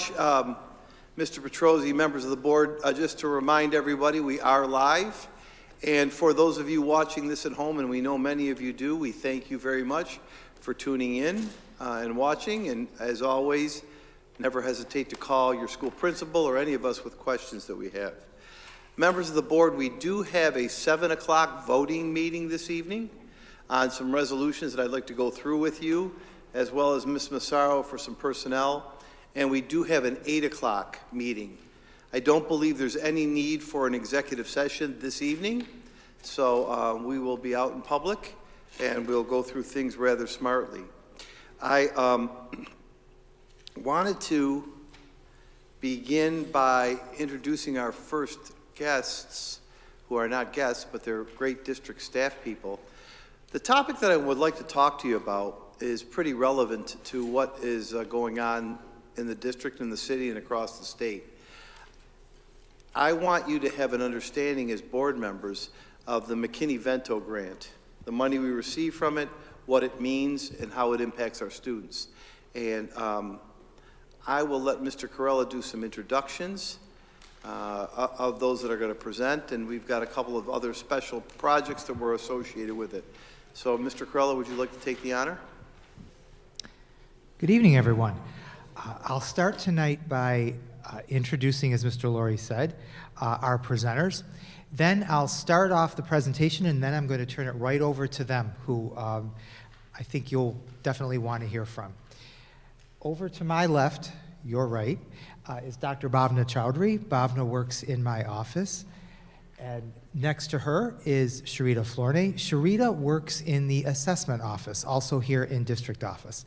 much, Mr. Petrozzi, members of the board. Just to remind everybody, we are live. And for those of you watching this at home, and we know many of you do, we thank you very much for tuning in and watching. And as always, never hesitate to call your school principal or any of us with questions that we have. Members of the board, we do have a 7 o'clock voting meeting this evening on some resolutions that I'd like to go through with you, as well as Ms. Massaro for some personnel. And we do have an 8 o'clock meeting. I don't believe there's any need for an executive session this evening, so we will be out in public and we'll go through things rather smartly. I wanted to begin by introducing our first guests, who are not guests, but they're great district staff people. The topic that I would like to talk to you about is pretty relevant to what is going on in the district, in the city, and across the state. I want you to have an understanding as board members of the McKinney-Vento grant, the money we receive from it, what it means, and how it impacts our students. And I will let Mr. Corella do some introductions of those that are going to present, and we've got a couple of other special projects that were associated with it. So, Mr. Corella, would you like to take the honor? Good evening, everyone. I'll start tonight by introducing, as Mr. Laurie said, our presenters. Then I'll start off the presentation, and then I'm going to turn it right over to them, who I think you'll definitely want to hear from. Over to my left, your right, is Dr. Bhavna Chowdhury. Bhavna works in my office. And next to her is Sharita Flornay. Sharita works in the assessment office, also here in district office.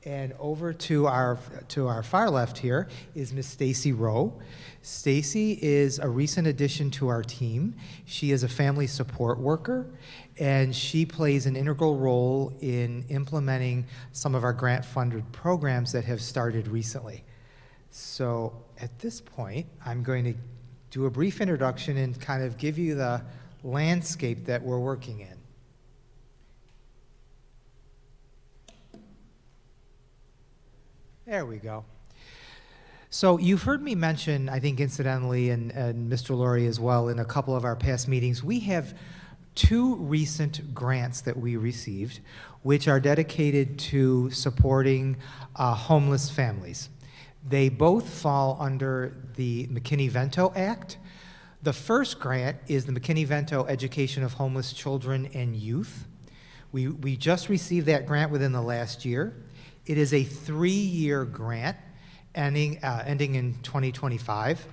And over to our far left here is Miss Stacy Rowe. Stacy is a recent addition to our team. She is a family support worker, and she plays an integral role in implementing some of our grant-funded programs that have started recently. So at this point, I'm going to do a brief introduction and kind of give you the landscape that we're working in. There we go. So you've heard me mention, I think incidentally, and Mr. Laurie as well, in a couple of our past meetings, we have 2 recent grants that we received, which are dedicated to supporting homeless families. They both fall under the McKinney-Vento Act. The first grant is the McKinney-Vento Education of Homeless Children and Youth. We just received that grant within the last year. It is a 3-year grant ending in 2025.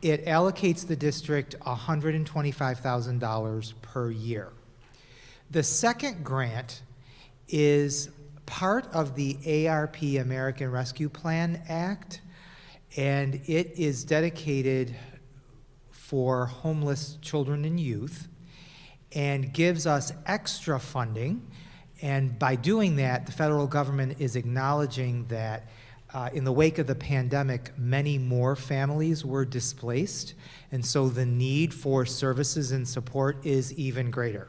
It allocates the district $125,000 per year. The second grant is part of the ARP, American Rescue Plan Act, and it is dedicated for homeless children and youth and gives us extra funding. And by doing that, the federal government is acknowledging that in the wake of the pandemic, many more families were displaced, and so the need for services and support is even greater.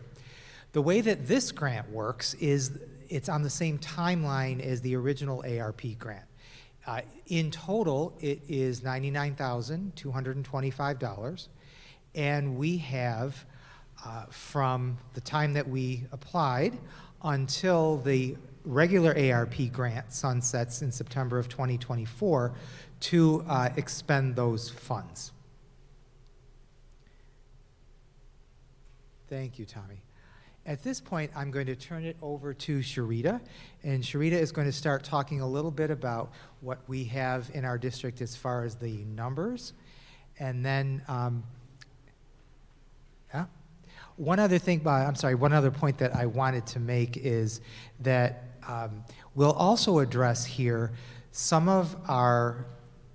The way that this grant works is it's on the same timeline as the original ARP grant. In total, it is $99,225, and we have, from the time that we applied until the regular ARP grant sunsets in September of 2024, to expend those funds. Thank you, Tommy. At this point, I'm going to turn it over to Sharita, and Sharita is going to start talking a little bit about what we have in our district as far as the numbers, and then one other point that I wanted to make is that we'll also address here some of our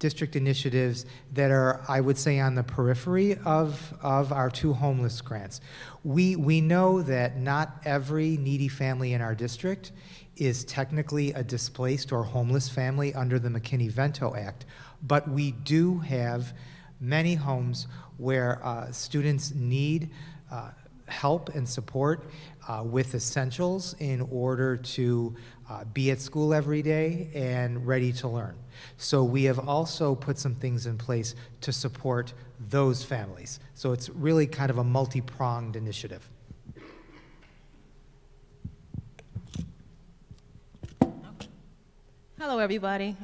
district initiatives that are, I would say, on the periphery of our 2 homeless grants. We know that not every needy family in our district is technically a displaced or homeless family under the McKinney-Vento Act, but we do have many homes where students need help and support with essentials in order to be at school every day and ready to learn. So we have also put some things in place to support those families. So it's really kind of a multi-pronged initiative. Hello, everybody.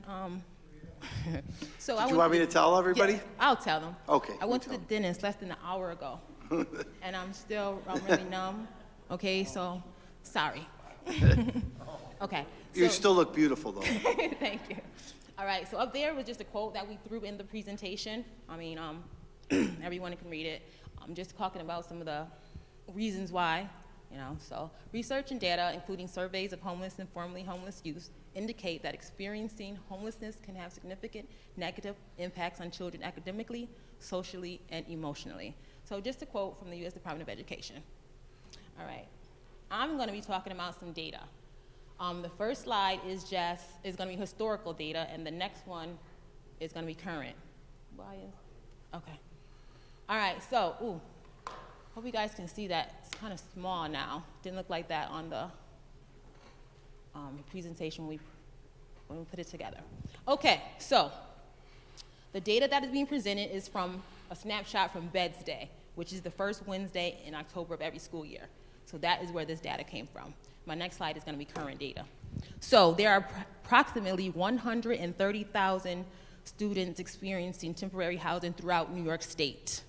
Do you want me to tell everybody? Yeah, I'll tell them. Okay. I went to the dentist less than an hour ago, and I'm really numb. Okay, so sorry. Okay. You so- still look beautiful, though. Thank you. All right, so up there was just a quote that we threw in the presentation. I mean, everyone can read it. I'm just talking about some of the reasons why, So research and data, including surveys of homeless and formerly homeless youth, indicate that experiencing homelessness can have significant negative impacts on children academically, socially, and emotionally. So just a quote from the U.S. Department of Education. All right, I'm going to be talking about some data. The first slide is going to be historical data, and the next one is going to be current. Okay. All right, so, hope you guys can see that. It's kind of small now. Didn't look like that on the presentation when we put it together. Okay, so the data that is being presented is from a snapshot from Beds Day, which is the first Wednesday in October of every school year. So that is where this data came from. My next slide is going to be current data. So there are approximately 130,000 students experiencing temporary housing throughout New York State.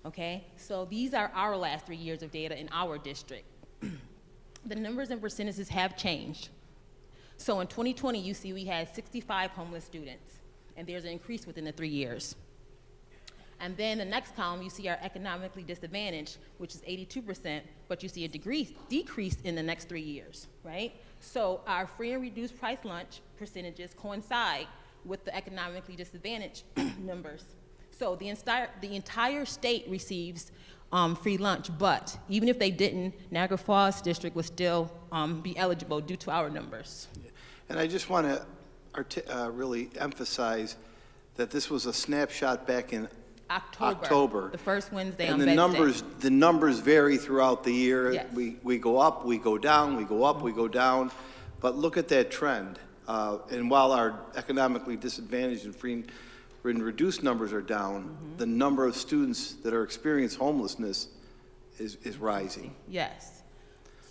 Okay, so these are our last 3 years of data in our district. The numbers and percentages have changed. So in 2020, you see we had 65 homeless students, and there's an increase within the 3 years. And then the next column, you see our economically disadvantaged, which is 82%, but you see a decrease in the next 3 years, right? So our free and reduced price lunch percentages coincide with the economically disadvantaged numbers. So the entire state receives free lunch, but even if they didn't, Niagara Falls District would still be eligible due to our numbers. And I just want to really emphasize that this was a snapshot back in October. The first Wednesday and on Beds Day. The numbers vary throughout the year. Yes. We go up, we go down, we go up, we go down. But look at that trend. And while our economically disadvantaged and free and reduced numbers are down, the number of students that are experiencing homelessness is rising. Yes.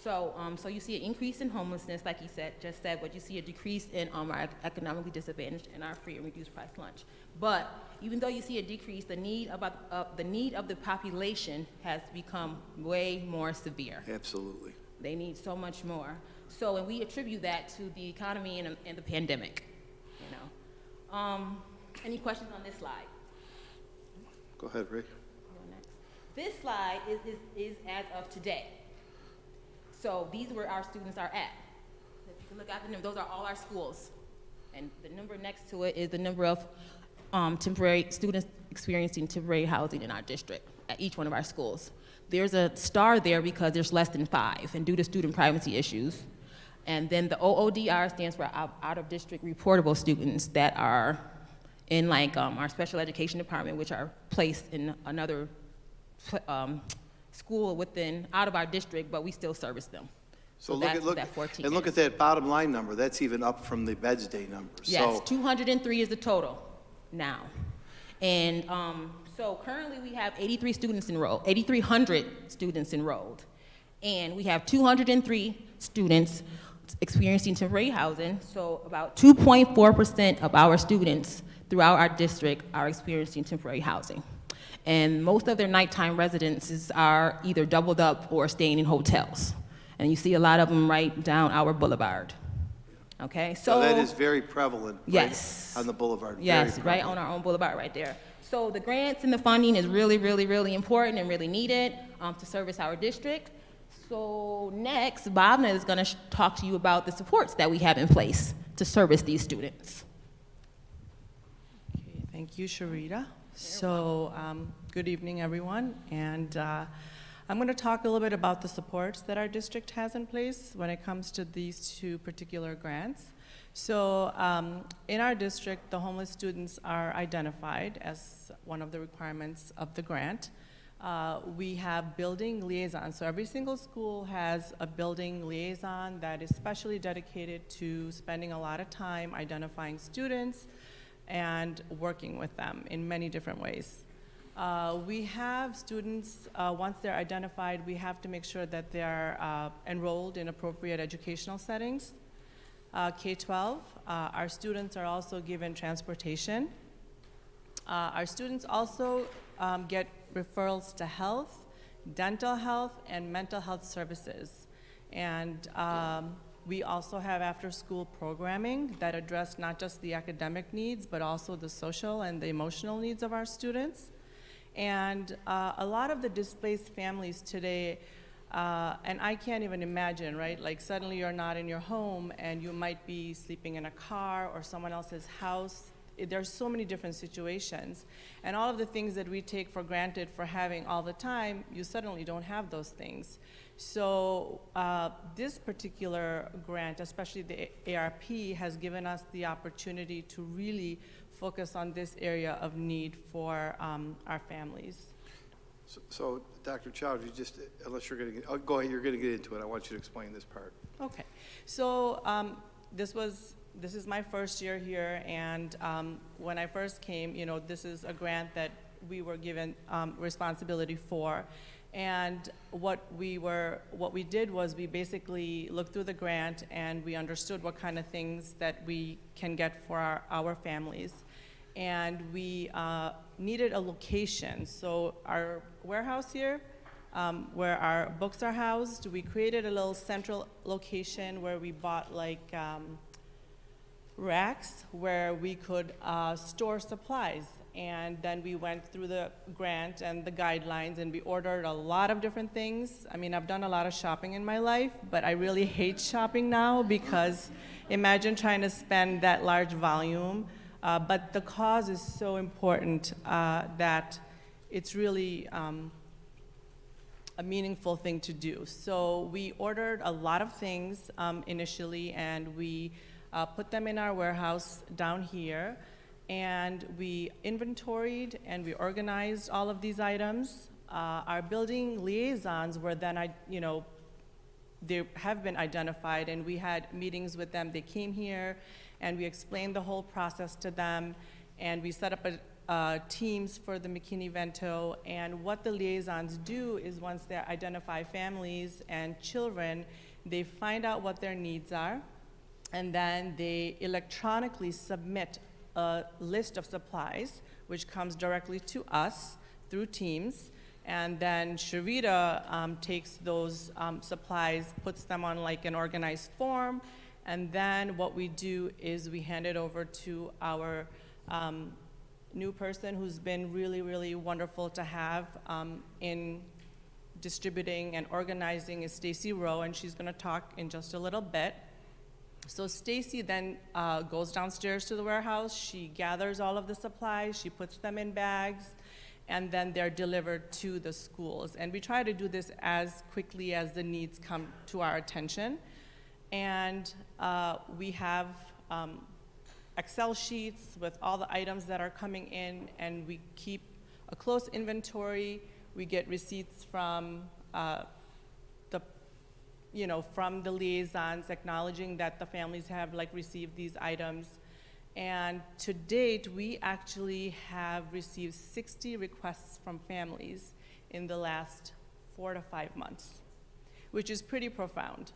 So, so you see an increase in homelessness, like you just said, but you see a decrease in our economically disadvantaged and our free and reduced price lunch. But even though you see a decrease, the need of the population has become way more severe. Absolutely. They need so much more. So, and we attribute that to the economy and the pandemic. Any questions on this slide? Go ahead, Ray. This slide is as of today. So these are where our students are at. If you can look at the number, those are all our schools. And the number next to it is the number of temporary students experiencing temporary housing in our district at each one of our schools. There's a star there because there's less than 5, and due to student privacy issues. And then the OODR stands for out-of-district reportable students that are in our special education department, which are placed in another school out of our district, but we still service them. So look at that 14 look at that bottom line number. That's even up from the Beds Day number. Yes, 203 is the total now. And so currently we have 8,300 students enrolled. And we have 203 students experiencing temporary housing. So about 2.4% of our students throughout our district are experiencing temporary housing. And most of their nighttime residences are either doubled up or staying in hotels. And you see a lot of them right down our boulevard. Okay, so that is very prevalent. Yes. Right on the boulevard. Yes, right on our own boulevard right there. So the grants and the funding is really, really, really important and really needed to service our district. So next, Bhavna is going to talk to you about the supports that we have in place to service these students. Okay, thank you, Sharita. So good evening, everyone. And I'm going to talk a little bit about the supports that our district has in place when it comes to these 2 particular grants. So in our district, the homeless students are identified as one of the requirements of the grant. We have building liaisons. So every single school has a building liaison that is specially dedicated to spending a lot of time identifying students and working with them in many different ways. We have students, once they're identified, we have to make sure that they're enrolled in appropriate educational settings. K-12, our students are also given transportation. Our students also get referrals to health, dental health, and mental health services. And we also have after-school programming that address not just the academic needs, but also the social and the emotional needs of our students. And a lot of the displaced families today, and I can't even imagine, right? Like suddenly you're not in your home and you might be sleeping in a car or someone else's house. There's so many different situations. And all of the things that we take for granted for having all the time, you suddenly don't have those things. So this particular grant, especially the ARP, has given us the opportunity to really focus on this area of need for our families. So Dr. Chow, you just, unless you're going to, go ahead, you're going to get into it. I want you to explain this part. Okay. So this is my first year here, and when I first came, you know, this is a grant that we were given responsibility for. And what we did was we basically looked through the grant and we understood what kind of things that we can get for our families. And we needed a location. So our warehouse here, where our books are housed, we created a little central location where we bought like racks where we could store supplies. And then we went through the grant and the guidelines, and we ordered a lot of different things. I mean, I've done a lot of shopping in my life, but I really hate shopping now because imagine trying to spend that large volume. But the cause is so important that it's really a meaningful thing to do. So we ordered a lot of things initially, and we put them in our warehouse down here. And we inventoried and we organized all of these items. Our building liaisons were then, they have been identified, and we had meetings with them. They came here and we explained the whole process to them, and we set up teams for the McKinney-Vento. And what the liaisons do is once they identify families and children, they find out what their needs are, and then they electronically submit a list of supplies, which comes directly to us through Teams. And then Sharita takes those supplies, puts them on like an organized form, and then what we do is we hand it over to our new person who's been really, really wonderful to have in distributing and organizing is Stacy Rowe, and she's gonna talk in just a little bit. So Stacy then goes downstairs to the warehouse, she gathers all of the supplies, she puts them in bags, and then they're delivered to the schools. And we try to do this as quickly as the needs come to our attention. And we have Excel sheets with all the items that are coming in, and we keep a close inventory. We get receipts from from the liaisons acknowledging that the families have received these items. And to date, we actually have received 60 requests from families in the last 4 to 5 months, which is pretty profound.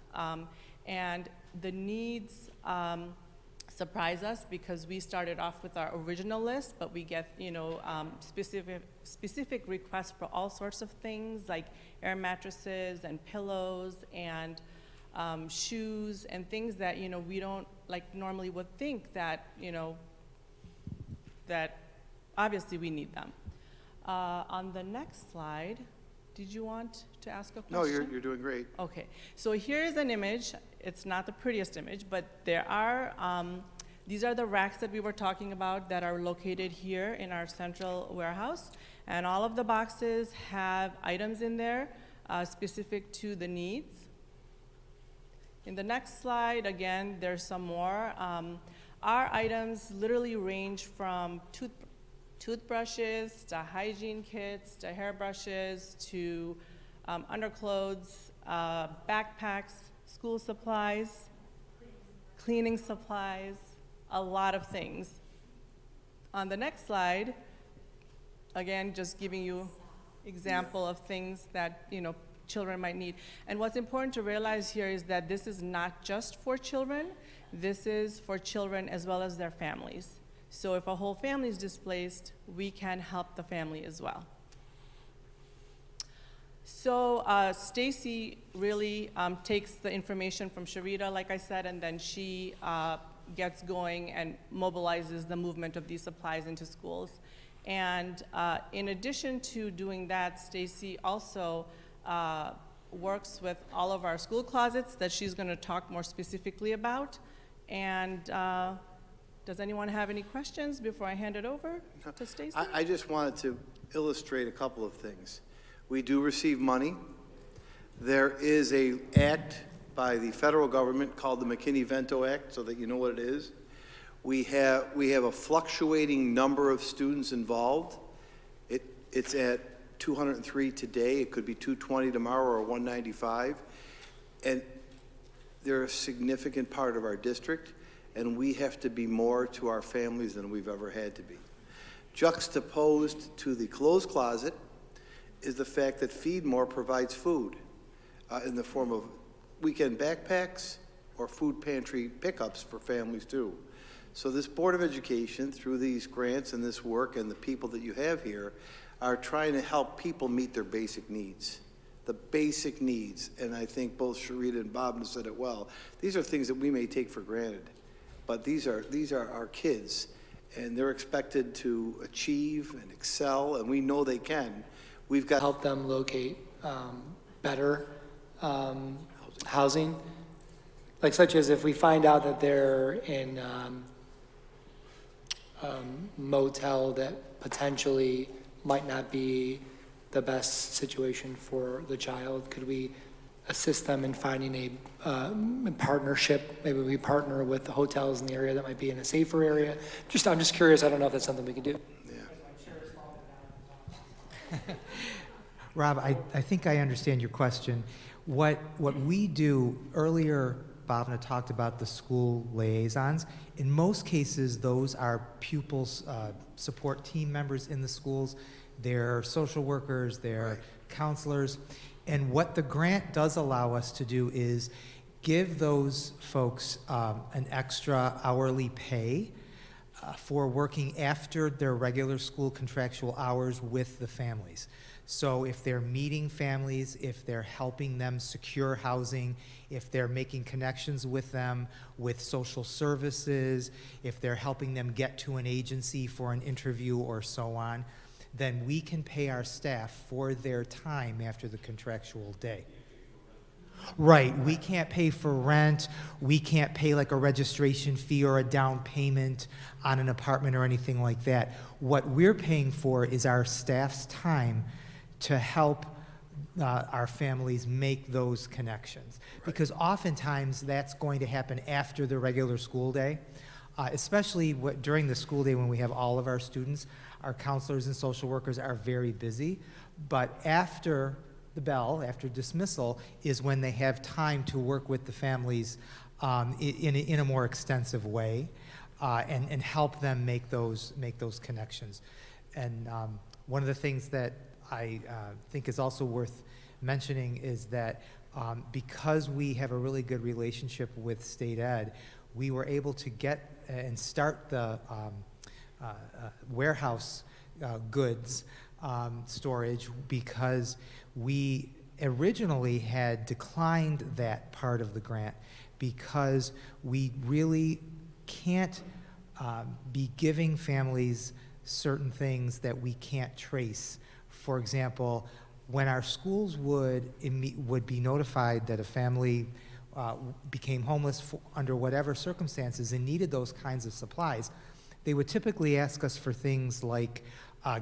And the needs surprise us because we started off with our original list, but we get specific requests for all sorts of things like air mattresses and pillows and shoes and things that we don't normally would think that that obviously we need them. On the next slide, did you want to ask a question? No, you're doing great. Okay, so here's an image. It's not the prettiest image, but there are, these are the racks that we were talking about that are located here in our central warehouse. And all of the boxes have items in there specific to the needs. In the next slide, again, there's some more. Our items literally range from toothbrushes, to hygiene kits, to hairbrushes, to underclothes, backpacks, school supplies, cleaning supplies, a lot of things. On the next slide, again, just giving you example of things that, you know, children might need. And what's important to realize here is that this is not just for children, this is for children as well as their families. So if a whole family is displaced, we can help the family as well. So Stacy really takes the information from Sharita, like I said, and then she gets going and mobilizes the movement of these supplies into schools. And in addition to doing that, Stacy also works with all of our school closets that she's going to talk more specifically about. And does anyone have any questions before I hand it over to Stacy? I just wanted to illustrate a couple of things. We do receive money. There is an act by the federal government called the McKinney-Vento Act, so that you know what it is. We have a fluctuating number of students involved. It's at 203 today. It could be 220 tomorrow or 195. And they're a significant part of our district, and we have to be more to our families than we've ever had to be. Juxtaposed to the clothes closet is the fact that Feed More provides food in the form of weekend backpacks or food pantry pickups for families too. So this Board of Education, through these grants and this work and the people that you have here, are trying to help people meet their basic needs. The basic needs, and I think both Sharita and Bob have said it well, these are things that we may take for granted, but these are our kids, and they're expected to achieve and excel, and we know they can. We've got help them locate better housing, like such as if we find out that they're in motel that potentially might not be the best situation for the child, could we assist them in finding a partnership? Maybe we partner with the hotels in the area that might be in a safer area. I'm just curious. I don't know if that's something we can do. Rob, I think I understand your question. What we do earlier, Bhavna talked about the school liaisons. In most cases, those are pupils, support team members in the schools. They're social workers, they're counselors. And what the grant does allow us to do is give those folks an extra hourly pay for working after their regular school contractual hours with the families. So if they're meeting families, if they're helping them secure housing, if they're making connections with them with social services, if they're helping them get to an agency for an interview or so on, then we can pay our staff for their time after the contractual day. Right, we can't pay for rent, we can't pay like a registration fee or a down payment on an apartment or anything like that. What we're paying for is our staff's time to help our families make those connections. Because oftentimes that's going to happen after the regular school day, especially during the school day when we have all of our students. Our counselors and social workers are very busy, but after the bell, after dismissal, is when they have time to work with the families in a more extensive way and help them make those connections. And one of the things that I think is also worth mentioning is that because we have a really good relationship with state ed, we were able to get and start the warehouse goods storage because we originally had declined that part of the grant because we really can't be giving families certain things that we can't trace. For example, when our schools would be notified that a family became homeless under whatever circumstances and needed those kinds of supplies, they would typically ask us for things like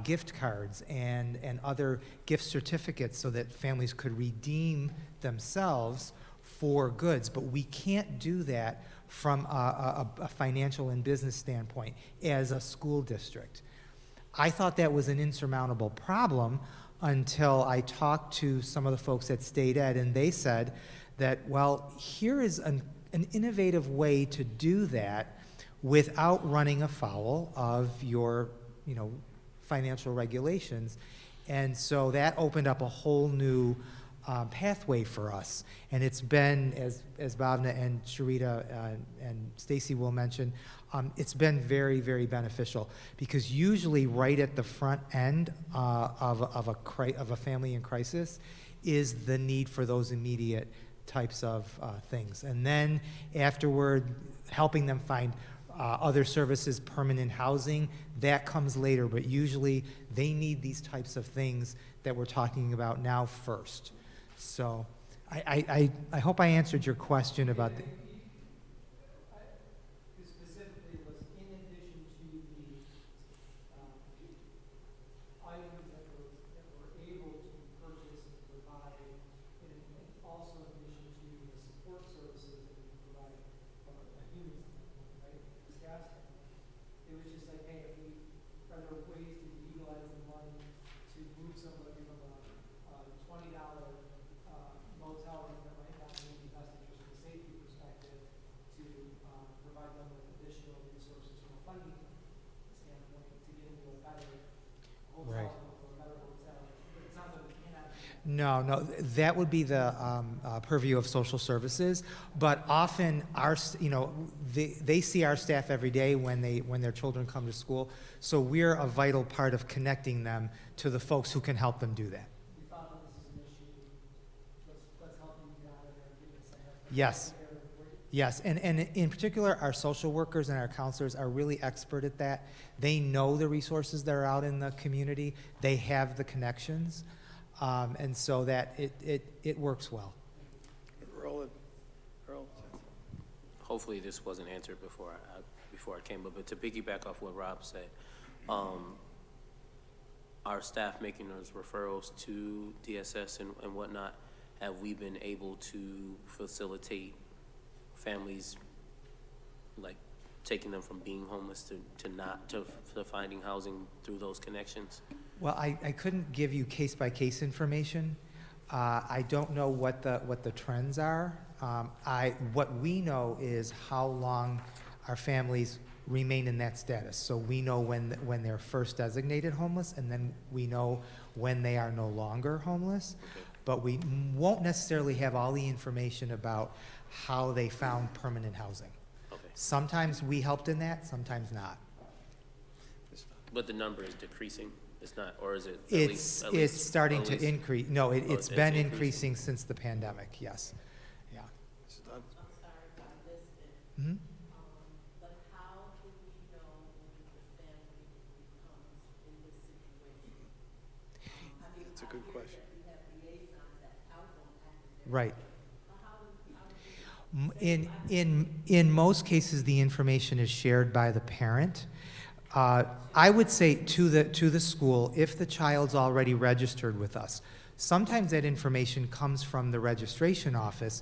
gift cards and other gift certificates so that families could redeem themselves for goods. But we can't do that from a financial and business standpoint as a school district. I thought that was an insurmountable problem until I talked to some of the folks at State Ed, and they said that, well, here is an innovative way to do that without running afoul of your, financial regulations. And so that opened up a whole new pathway for us. And it's been, as Bhavna and Sharita and Stacy will mention, it's been very, very beneficial, because usually right at the front end of a family in crisis is the need for those immediate types of things. And then afterward, helping them find other services, permanent housing, that comes later, but usually they need these types of things that we're talking about now first. So I hope I answered your question about the... Specifically was in addition to the items that were able to purchase and provide, and also in addition to the support services that we provide from a human standpoint, right? The staff standpoint. It was just like, hey, are there ways to utilize the money to move somebody from a $20 motel room that might not be in the best interest from a safety perspective to provide them with additional resources from a funding standpoint to get into a better hotel Right. or a better hotel. But it sounds like we cannot. No, that would be the purview of social services. But often they see our staff every day when their children come to school. So we're a vital part of connecting them to the folks who can help them do that. We found that this is an issue. Let's help you get out of there and get this somewhere. Yes. Yes, and in particular, our social workers and our counselors are really expert at that. They know the resources that are out in the community. They have the connections, and so that it works well. Earl. Hopefully this wasn't answered before I came, but to piggyback off what Rob said, our staff making those referrals to DSS and whatnot, have we been able to facilitate families, like taking them from being homeless to finding housing through those connections? Well, I couldn't give you case-by-case information. I don't know what the trends are. What we know is how long our families remain in that status. So we know when they're first designated homeless, and then we know when they are no longer homeless. Okay. But we won't necessarily have all the information about how they found permanent housing. Okay. Sometimes we helped in that, sometimes not. But the number is decreasing? It's not, or is it? It's starting to increase. No, it's it's been increasing. increasing since the pandemic, yes. Yeah. Mrs. Dunn? I'm sorry if I missed it, Mhm. but how do we know when the family becomes in this situation? I mean, That's a good question. We have liaisons that help them after they're. Right. But how do In most cases, the information is shared by the parent. I would say to the school, if the child's already registered with us, sometimes that information comes from the registration office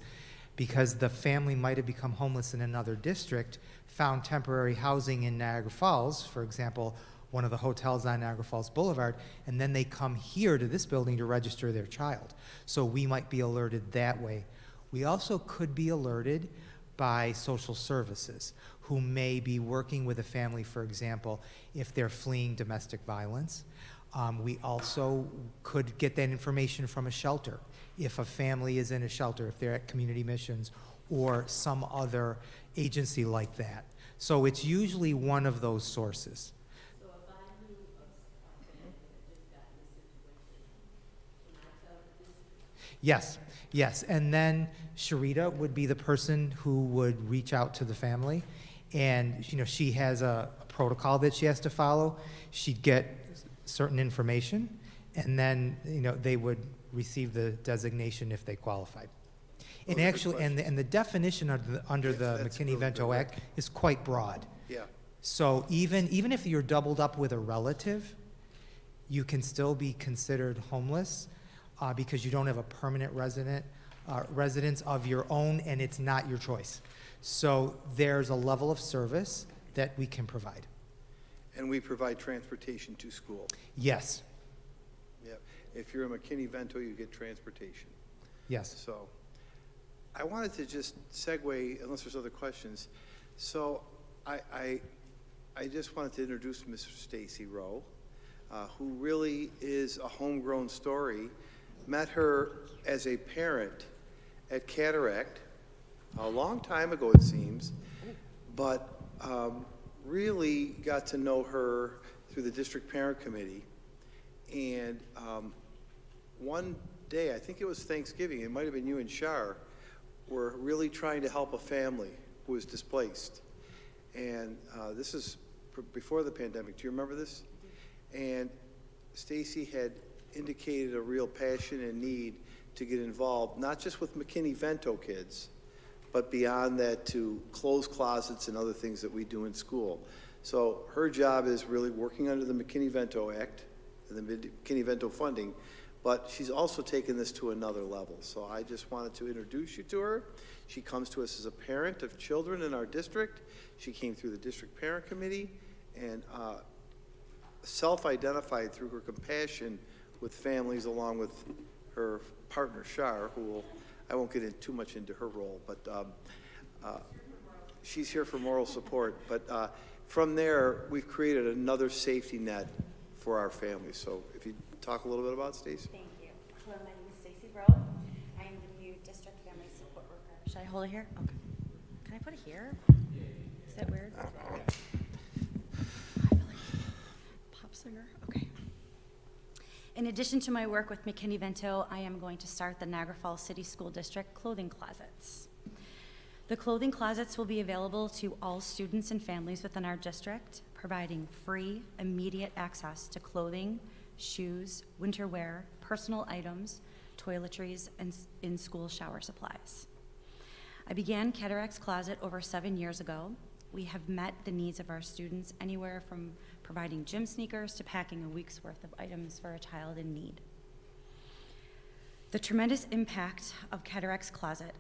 because the family might have become homeless in another district, found temporary housing in Niagara Falls, for example, one of the hotels on Niagara Falls Boulevard, and then they come here to this building to register their child. So we might be alerted that way. We also could be alerted by social services who may be working with a family, for example, if they're fleeing domestic violence. We also could get that information from a shelter. If a family is in a shelter, if they're at community missions or some other agency like that. So it's usually one of those sources. So if I knew of a family that just got in this situation, can I tell the district? Yes, and then Sharita would be the person who would reach out to the family, and she has a protocol that she has to follow. She'd get certain information, and then they would receive the designation if they qualified. And Those are good actually, and the definition under the That's McKinney-Vento really Act is quite broad. Yeah. So even if you're doubled up with a relative, you can still be considered homeless because you don't have a permanent residence of your own, and it's not your choice. So there's a level of service that we can provide. And we provide transportation to school. Yes, Yep. If you're a McKinney-Vento, you get transportation. yes. So I wanted to just segue, unless there's other questions. So I just wanted to introduce Mr. Stacy Rowe, who really is a homegrown story. Met her as a parent at Cataract a long time ago, it seems, but really got to know her through the district parent committee. And one day, I think it was Thanksgiving, it might have been you and Shar, were really trying to help a family who was displaced. And this is before the pandemic. Do you remember this? And Stacy had indicated a real passion and need to get involved, not just with McKinney-Vento kids, but beyond that to close closets and other things that we do in school. So her job is really working under the McKinney-Vento Act and the McKinney-Vento funding, but she's also taken this to another level. So I just wanted to introduce you to her. She comes to us as a parent of children in our district. She came through the district parent committee and self-identified through her compassion with families, along with her partner, Shar, I won't get in too much into her role, but she's here for moral support. But from there, we've created another safety net for our families. So if you talk a little bit about Stacy. Thank you. Hello, my name is Stacy Rowe. I am the new district family support worker. Should I hold it here? Okay. Can I put it here? Is that weird? I feel like pop singer. Okay. In addition to my work with McKinney-Vento, I am going to start the Niagara Falls City School District clothing closets. The clothing closets will be available to all students and families within our district, providing free, immediate access to clothing, shoes, winter wear, personal items, toiletries, and in-school shower supplies. I began Cataract's Closet over 7 years ago. We have met the needs of our students anywhere from providing gym sneakers to packing a week's worth of items for a child in need. The tremendous impact of Cataract's Closet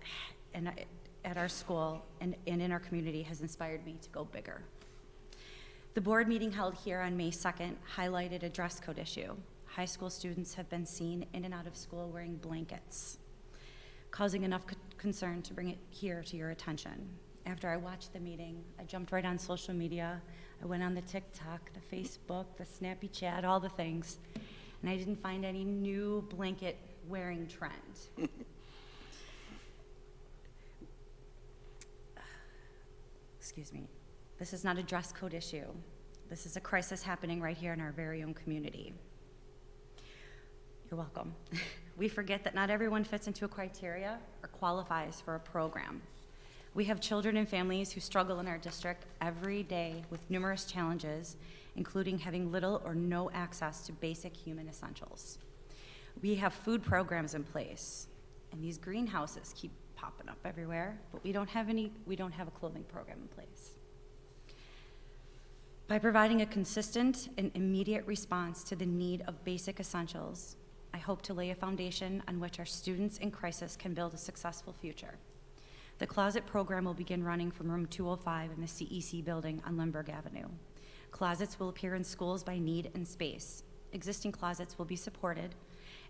at our school and in our community has inspired me to go bigger. The board meeting held here on May 2nd highlighted a dress code issue. High school students have been seen in and out of school wearing blankets, causing enough concern to bring it here to your attention. After I watched the meeting, I jumped right on social media. I went on the TikTok, the Facebook, the Snappy Chat, all the things, and I didn't find any new blanket wearing trend. Excuse me. This is not a dress code issue. This is a crisis happening right here in our very own community. You're welcome. We forget that not everyone fits into a criteria or qualifies for a program. We have children and families who struggle in our district every day with numerous challenges, including having little or no access to basic human essentials. We have food programs in place, and these greenhouses keep popping up everywhere, but we don't have a clothing program in place. By providing a consistent and immediate response to the need of basic essentials, I hope to lay a foundation on which our students in crisis can build a successful future. The closet program will begin running from room 205 in the CEC building on Lindbergh Avenue. Closets will appear in schools by need and space. Existing closets will be supported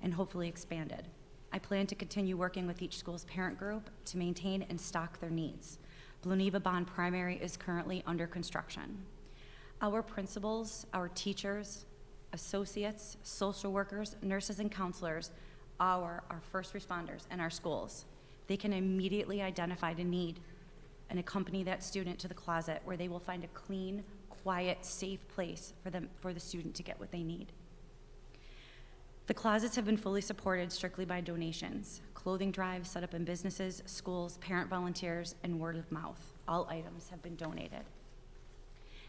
and hopefully expanded. I plan to continue working with each school's parent group to maintain and stock their needs. Blue Neva Bond Primary is currently under construction. Our principals, our teachers, associates, social workers, nurses, and counselors are our first responders in our schools. They can immediately identify the need and accompany that student to the closet where they will find a clean, quiet, safe place for the student to get what they need. The closets have been fully supported strictly by donations. Clothing drives set up in businesses, schools, parent volunteers, and word of mouth. All items have been donated.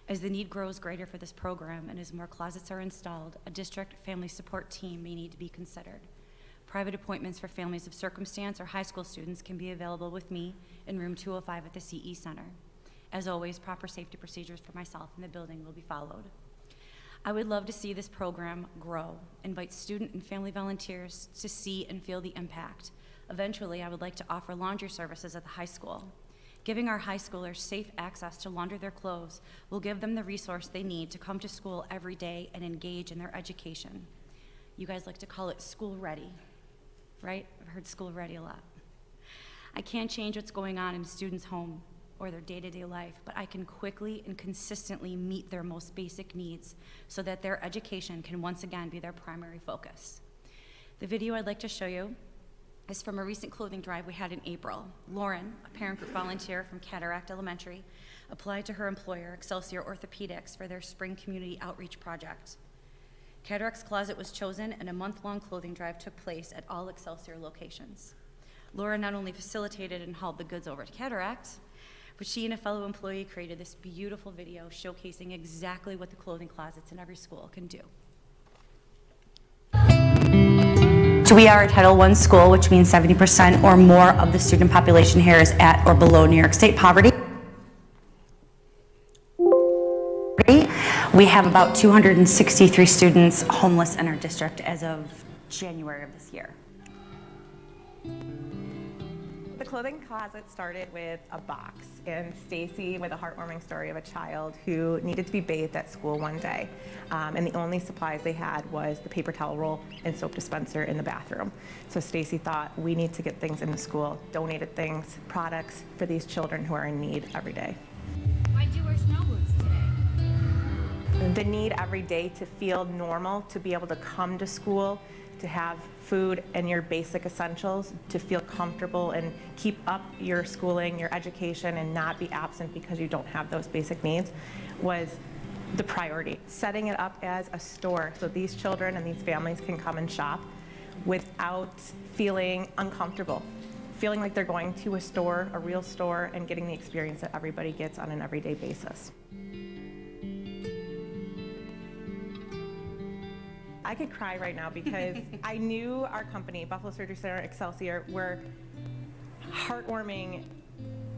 As the need grows greater for this program and as more closets are installed, a district family support team may need to be considered. Private appointments for families of circumstance or high school students can be available with me in room 205 at the CE Center. As always, proper safety procedures for myself and the building will be followed. I would love to see this program grow, invite student and family volunteers to see and feel the impact. Eventually, I would like to offer laundry services at the high school. Giving our high schoolers safe access to launder their clothes will give them the resource they need to come to school every day and engage in their education. You guys like to call it school ready, right? I've heard school ready a lot. I can't change what's going on in a student's home or their day-to-day life, but I can quickly and consistently meet their most basic needs so that their education can once again be their primary focus. The video I'd like to show you is from a recent clothing drive we had in April. Lauren, a parent group volunteer from Cataract Elementary, applied to her employer, Excelsior Orthopedics, for their spring community outreach project. Cataract's Closet was chosen, and a month-long clothing drive took place at all Excelsior locations. Laura not only facilitated and hauled the goods over to Cataract, but she and a fellow employee created this beautiful video showcasing exactly what the clothing closets in every school can do. So we are a Title I school, which means 70% or more of the student population here is at or below New York State poverty. We have about 263 students homeless in our district as of January of this year. The clothing closet started with a box, and Stacy with a heartwarming story of a child who needed to be bathed at school one day, and the only supplies they had was the paper towel roll and soap dispenser in the bathroom. So Stacy thought, we need to get things into school, donated things, products for these children who are in need every day. Why'd you wear snow boots today? The need every day to feel normal, to be able to come to school, to have food and your basic essentials, to feel comfortable and keep up your schooling, your education, and not be absent because you don't have those basic needs was the priority. Setting it up as a store so these children and these families can come and shop without feeling uncomfortable, feeling like they're going to a store, a real store, and getting the experience that everybody gets on an everyday basis. I could cry right now because I knew our company, Buffalo Surgery Center, Excelsior, were heartwarming,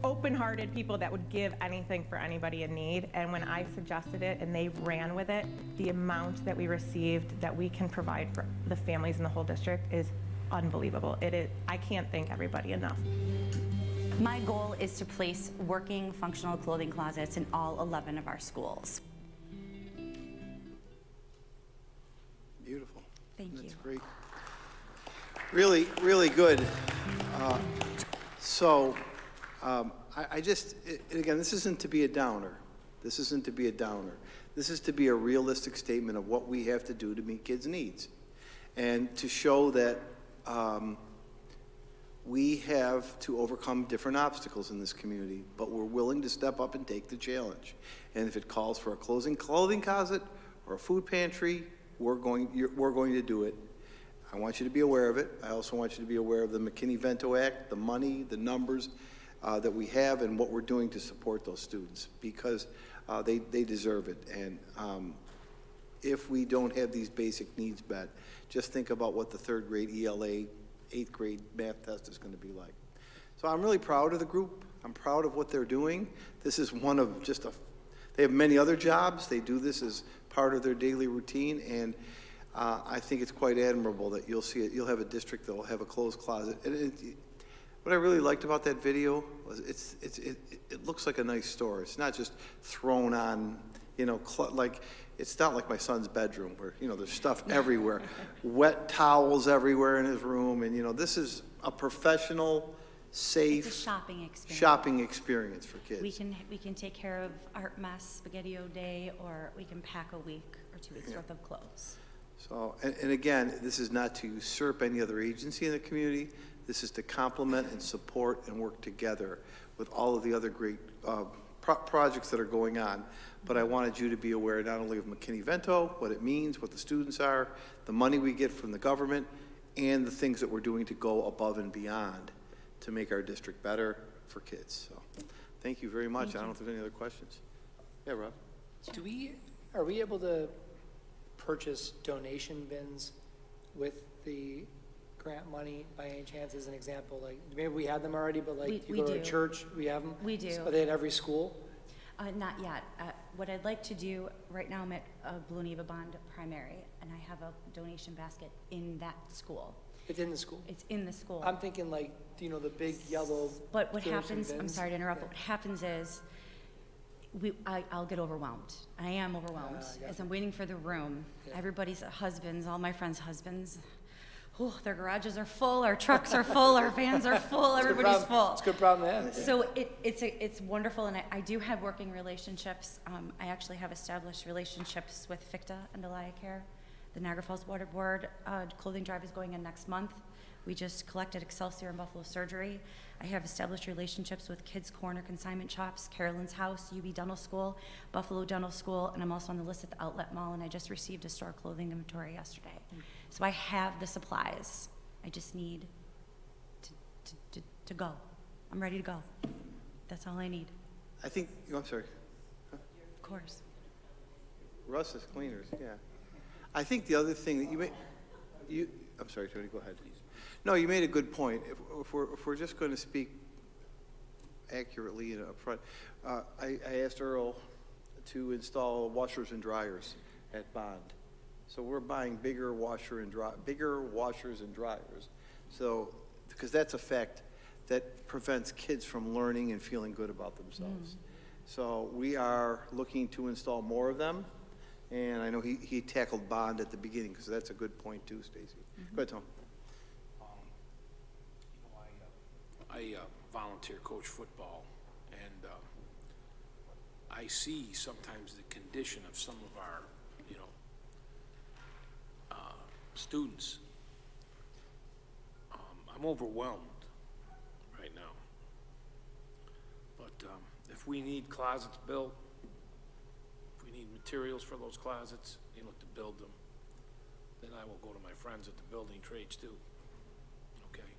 open-hearted people that would give anything for anybody in need. And when I suggested it and they ran with it, the amount that we received that we can provide for the families in the whole district is unbelievable. It is, I can't thank everybody enough. My goal is to place working functional clothing closets in all 11 of our schools. Beautiful. Thank you. That's great. Really, really good. I just, and again, this isn't to be a downer. This isn't to be a downer. This is to be a realistic statement of what we have to do to meet kids' needs and to show that we have to overcome different obstacles in this community, but we're willing to step up and take the challenge. And if it calls for a clothing closet or a food pantry, we're going to do it. I want you to be aware of it. I also want you to be aware of the McKinney-Vento Act, the money, the numbers that we have, and what we're doing to support those students because they deserve it. And if we don't have these basic needs met, just think about what the third grade ELA, 8th grade math test is going to be like. So I'm really proud of the group. I'm proud of what they're doing. This is one of just they have many other jobs. They do this as part of their daily routine, and I think it's quite admirable that you'll see it. You'll have a district that will have a closed closet. And what I really liked about that video was it looks like a nice store. It's not just thrown on, like, it's not like my son's bedroom where, there's stuff everywhere, wet towels everywhere in his room, and, this is a professional, safe It's a shopping experience for kids. We can take care of art mess, spaghetti-o day, or we can pack a week or 2 weeks worth of clothes. So, and again, this is not to usurp any other agency in the community. This is to complement and support and work together with all of the other great projects that are going on. But I wanted you to be aware not only of McKinney-Vento, what it means, what the students are, the money we get from the government, and the things that we're doing to go above and beyond to make our district better for kids. So, thank you very much. I don't know if there's any other questions. Yeah, Rob? Are we able to purchase donation bins with the grant money by any chance, as an example? Like, maybe we had them already, but like you go to a church, we have them? We do. Are they at every school? Not yet. What I'd like to do, right now I'm at Blue Neva Bond Primary, and I have a donation basket in that school. Within the school? It's in the school. I'm thinking like, you know, the big yellow. But what doors and happens, I'm bins. sorry to interrupt, Yeah. but what happens is, I'll get overwhelmed. I am overwhelmed. Yeah. As I'm waiting for the room, Yeah. everybody's husbands, all my friends' husbands, oh, their garages are full, our trucks are full, our vans are full, It's a good everybody's problem. full. It's a good problem to have. So it's wonderful, and I do have working relationships. I actually have established relationships with FICTA and Delia Care. The Niagara Falls Water Board clothing drive is going in next month. We just collected Excelsior and Buffalo Surgery. I have established relationships with Kids Corner Consignment Shops, Carolyn's House, UB Dental School, Buffalo Dental School, and I'm also on the list at the Outlet Mall, and I just received a store clothing inventory yesterday. So I have the supplies. I just need to go. I'm ready to go. That's all I need. I think, I'm sorry, Of course. Russ is cleaners, yeah. I think the other thing that I'm sorry, Tony, go ahead. No, you made a good point. If we're just going to speak accurately and upfront, I asked Earl to install washers and dryers at Bond. So we're buying bigger washers and dryers. So, because that's a fact that prevents kids from learning and feeling good about themselves. So we are looking to install more of them. And I know he tackled Bond at the beginning, because that's a good point too, Stacy. Go ahead, Tom. I volunteer coach football, and I see sometimes the condition of some of our, students. I'm overwhelmed right now. But if we need closets built, if we need materials for those closets, to build them, then I will go to my friends at the building trades too. Okay?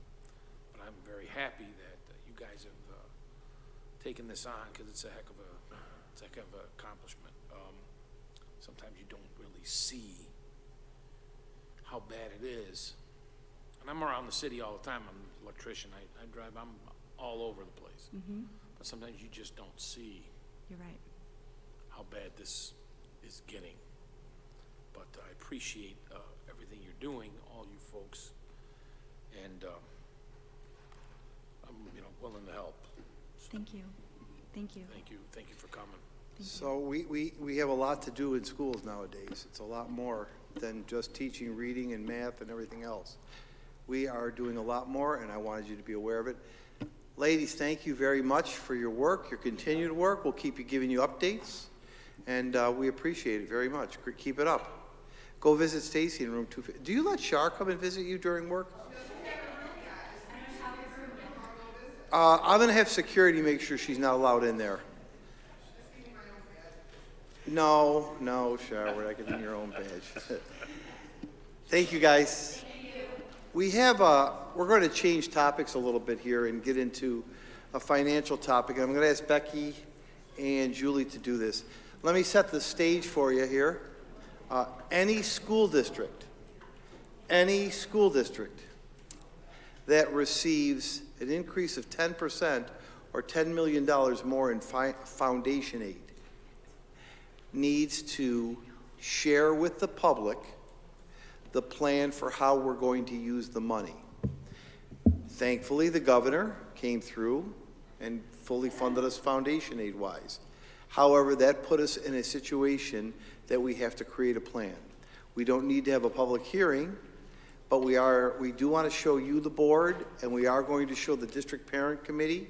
But I'm very happy that you guys have taken this on, because it's a heck of an accomplishment. Sometimes you don't really see how bad it is. And I'm around the city all the time. I'm an electrician. I drive, I'm all over the place. But sometimes you just don't see You're right. how bad this is getting. But I appreciate everything you're doing, all you folks, and I'm willing to help. So, Thank you. Thank you. thank you for coming. So we have a lot to do in schools nowadays. It's a lot more than just teaching reading and math and everything else. We are doing a lot more, and I wanted you to be aware of it. Ladies, thank you very much for your work, your continued work. We'll keep giving you updates, and we appreciate it very much. Keep it up. Go visit Stacy in room 250. Do you let Shar come and visit you during work? I'm going to have security make sure she's not allowed in there. No, Shar, we're not getting your own badge. Thank you, guys. We have we're going to change topics a little bit here and get into a financial topic. I'm going to ask Becky and Julie to do this. Let me set the stage for you here. Any school district that receives an increase of 10% or $10 million more in foundation aid needs to share with the public the plan for how we're going to use the money. Thankfully, the governor came through and fully funded us foundation aid-wise. However, that put us in a situation that we have to create a plan. We don't need to have a public hearing, but we do want to show you, the board, and we are going to show the district parent committee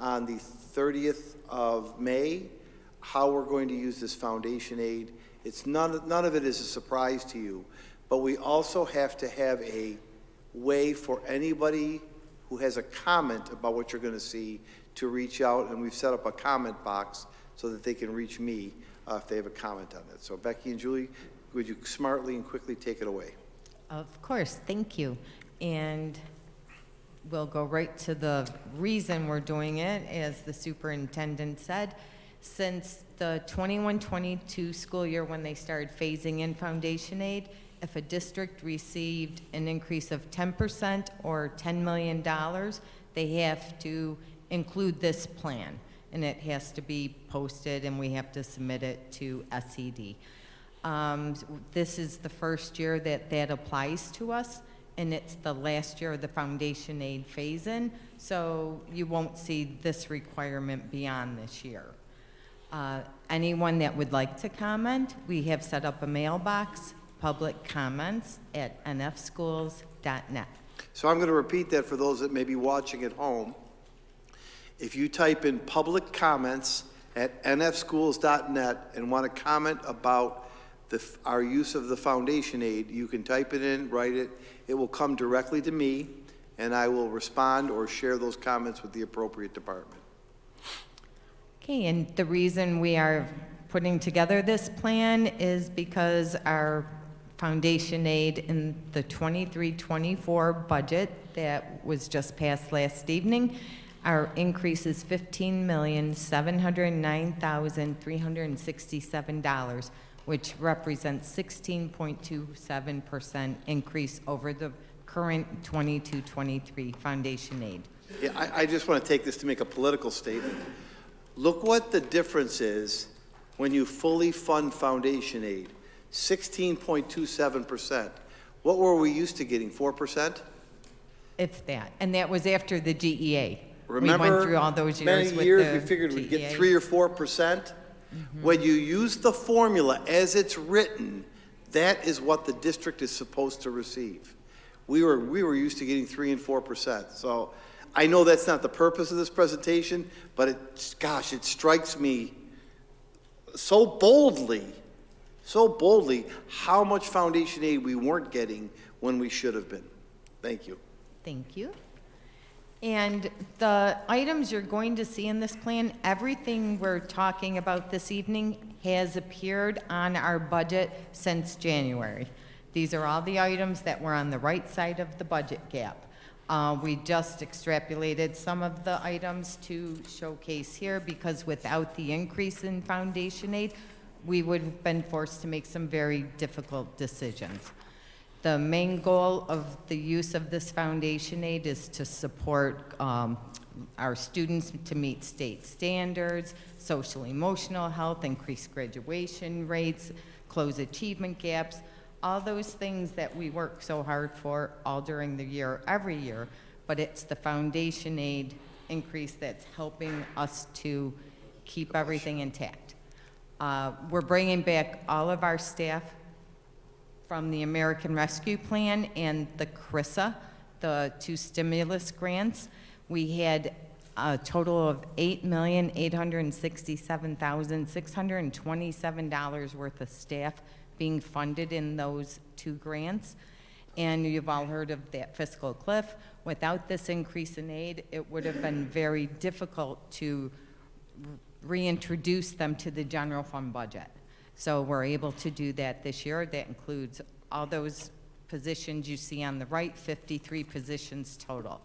on the 30th of May how we're going to use this foundation aid. It's none of it is a surprise to you, but we also have to have a way for anybody who has a comment about what you're going to see to reach out, and we've set up a comment box so that they can reach me if they have a comment on it. So Becky and Julie, would you smartly and quickly take it away? Of course, thank you. And we'll go right to the reason we're doing it, as the superintendent said. Since the 21-22 school year, when they started phasing in foundation aid, if a district received an increase of 10% or $10 million, they have to include this plan, and it has to be posted, and we have to submit it to SED. This is the first year that applies to us, and it's the last year of the foundation aid phase-in, so you won't see this requirement beyond this year. Anyone that would like to comment, we have set up a mailbox, public comments at nfschools.net. So I'm going to repeat that for those that may be watching at home. If you type in public comments at nfschools.net and want to comment about our use of the foundation aid, you can type it in, write it. It will come directly to me, and I will respond or share those comments with the appropriate department. Okay, and the reason we are putting together this plan is because our foundation aid in the 23-24 budget that was just passed last evening, our increase is $15,709,367, which represents 16.27% increase over the current 22-23 foundation aid. Yeah, I just want to take this to make a political statement. Look what the difference is when you fully fund foundation aid, 16.27%. What were we used to getting, 4%? If that, and that was after the GEA. Remember, we went through all those years many with years the we figured we'd get GEA. 3 or 4%. When you use the formula as it's written, that is what the district is supposed to receive. We were used to getting 3 and 4%. So I know that's not the purpose of this presentation, but it strikes me so boldly how much foundation aid we weren't getting when we should have been. Thank you. Thank you. And the items you're going to see in this plan, everything we're talking about this evening has appeared on our budget since January. These are all the items that were on the right side of the budget gap. We just extrapolated some of the items to showcase here because without the increase in foundation aid, we would have been forced to make some very difficult decisions. The main goal of the use of this foundation aid is to support our students to meet state standards, social emotional health, increase graduation rates, close achievement gaps, all those things that we work so hard for all during the year, every year, but it's the foundation aid increase that's helping us to keep everything intact. We're bringing back all of our staff from the American Rescue Plan and the CRISA, the 2 stimulus grants. We had a total of $8,867,627 worth of staff being funded in those 2 grants. And you've all heard of that fiscal cliff. Without this increase in aid, it would have been very difficult to reintroduce them to the general fund budget. So we're able to do that this year. That includes all those positions you see on the right, 53 positions total.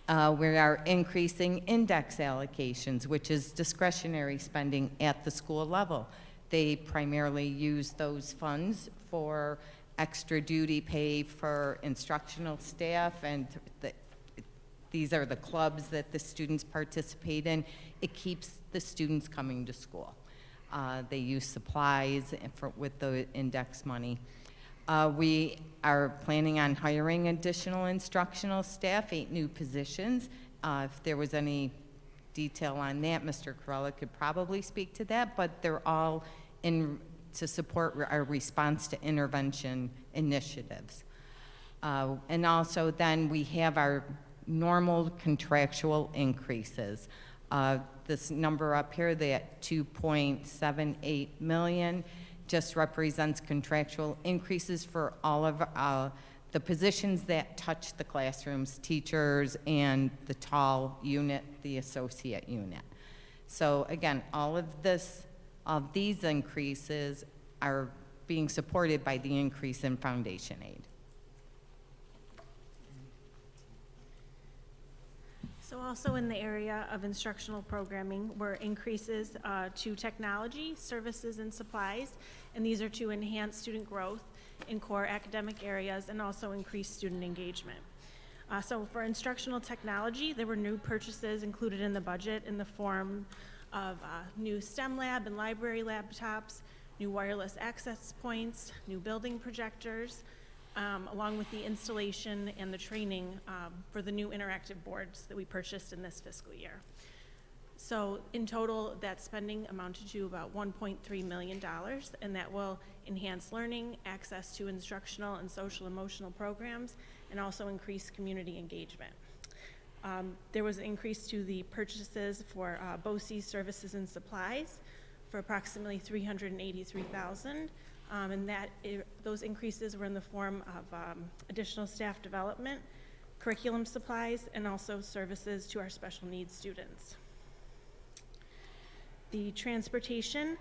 We are increasing index allocations, which is discretionary spending at the school level. They primarily use those funds for extra duty pay for instructional staff, and these are the clubs that the students participate in. It keeps the students coming to school. They use supplies with the index money. We are planning on hiring additional instructional staff, 8 new positions. If there was any detail on that, Mr. Corella could probably speak to that, but they're all in to support our response to intervention initiatives. And also then we have our normal contractual increases. This number up here, that 2.78 million, just represents contractual increases for all of the positions that touch the classrooms, teachers, and the tall unit, the associate unit. So again, all of these increases are being supported by the increase in foundation aid. So also in the area of instructional programming were increases to technology, services, and supplies, and these are to enhance student growth in core academic areas and also increase student engagement. So for instructional technology, there were new purchases included in the budget in the form of new STEM lab and library laptops, new wireless access points, new building projectors, along with the installation and the training for the new interactive boards that we purchased in this fiscal year. So in total, that spending amounted to about $1.3 million, and that will enhance learning, access to instructional and social emotional programs, and also increase community engagement. There was an increase to the purchases for BOCES services and supplies for approximately $383,000, and those increases were in the form of additional staff development, curriculum supplies, and also services to our special needs students. The transportation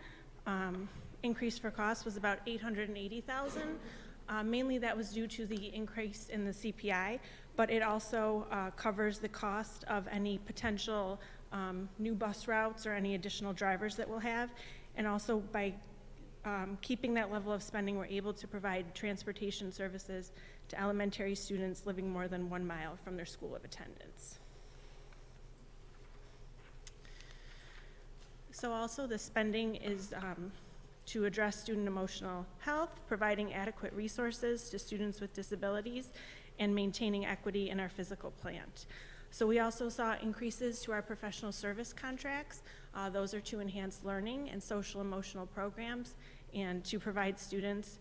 increase for cost was about $880,000. Mainly that was due to the increase in the CPI, but it also covers the cost of any potential new bus routes or any additional drivers that we'll have. And also by keeping that level of spending, we're able to provide transportation services to elementary students living more than 1 mile from their school of attendance. So also the spending is to address student emotional health, providing adequate resources to students with disabilities, and maintaining equity in our physical plant. So we also saw increases to our professional service contracts. Those are to enhance learning and social emotional programs and to provide students,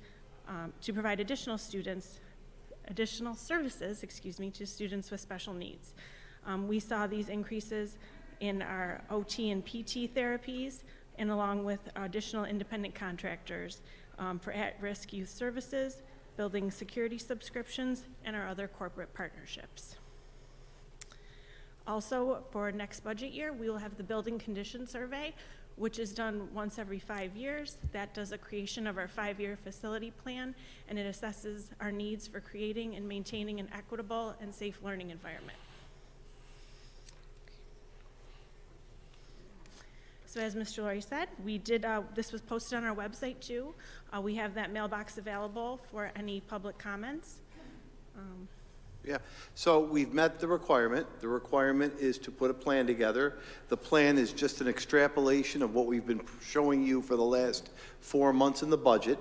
additional services, to students with special needs. We saw these increases in our OT and PT therapies, and along with additional independent contractors for at-risk youth services, building security subscriptions, and our other corporate partnerships. Also, for next budget year, we will have the building condition survey, which is done once every 5 years. That does a creation of our 5-year facility plan, and it assesses our needs for creating and maintaining an equitable and safe learning environment. So as Mr. Laurie said, we did, this was posted on our website too. We have that mailbox available for any public comments. Yeah, so we've met the requirement. The requirement is to put a plan together. The plan is just an extrapolation of what we've been showing you for the last 4 months in the budget.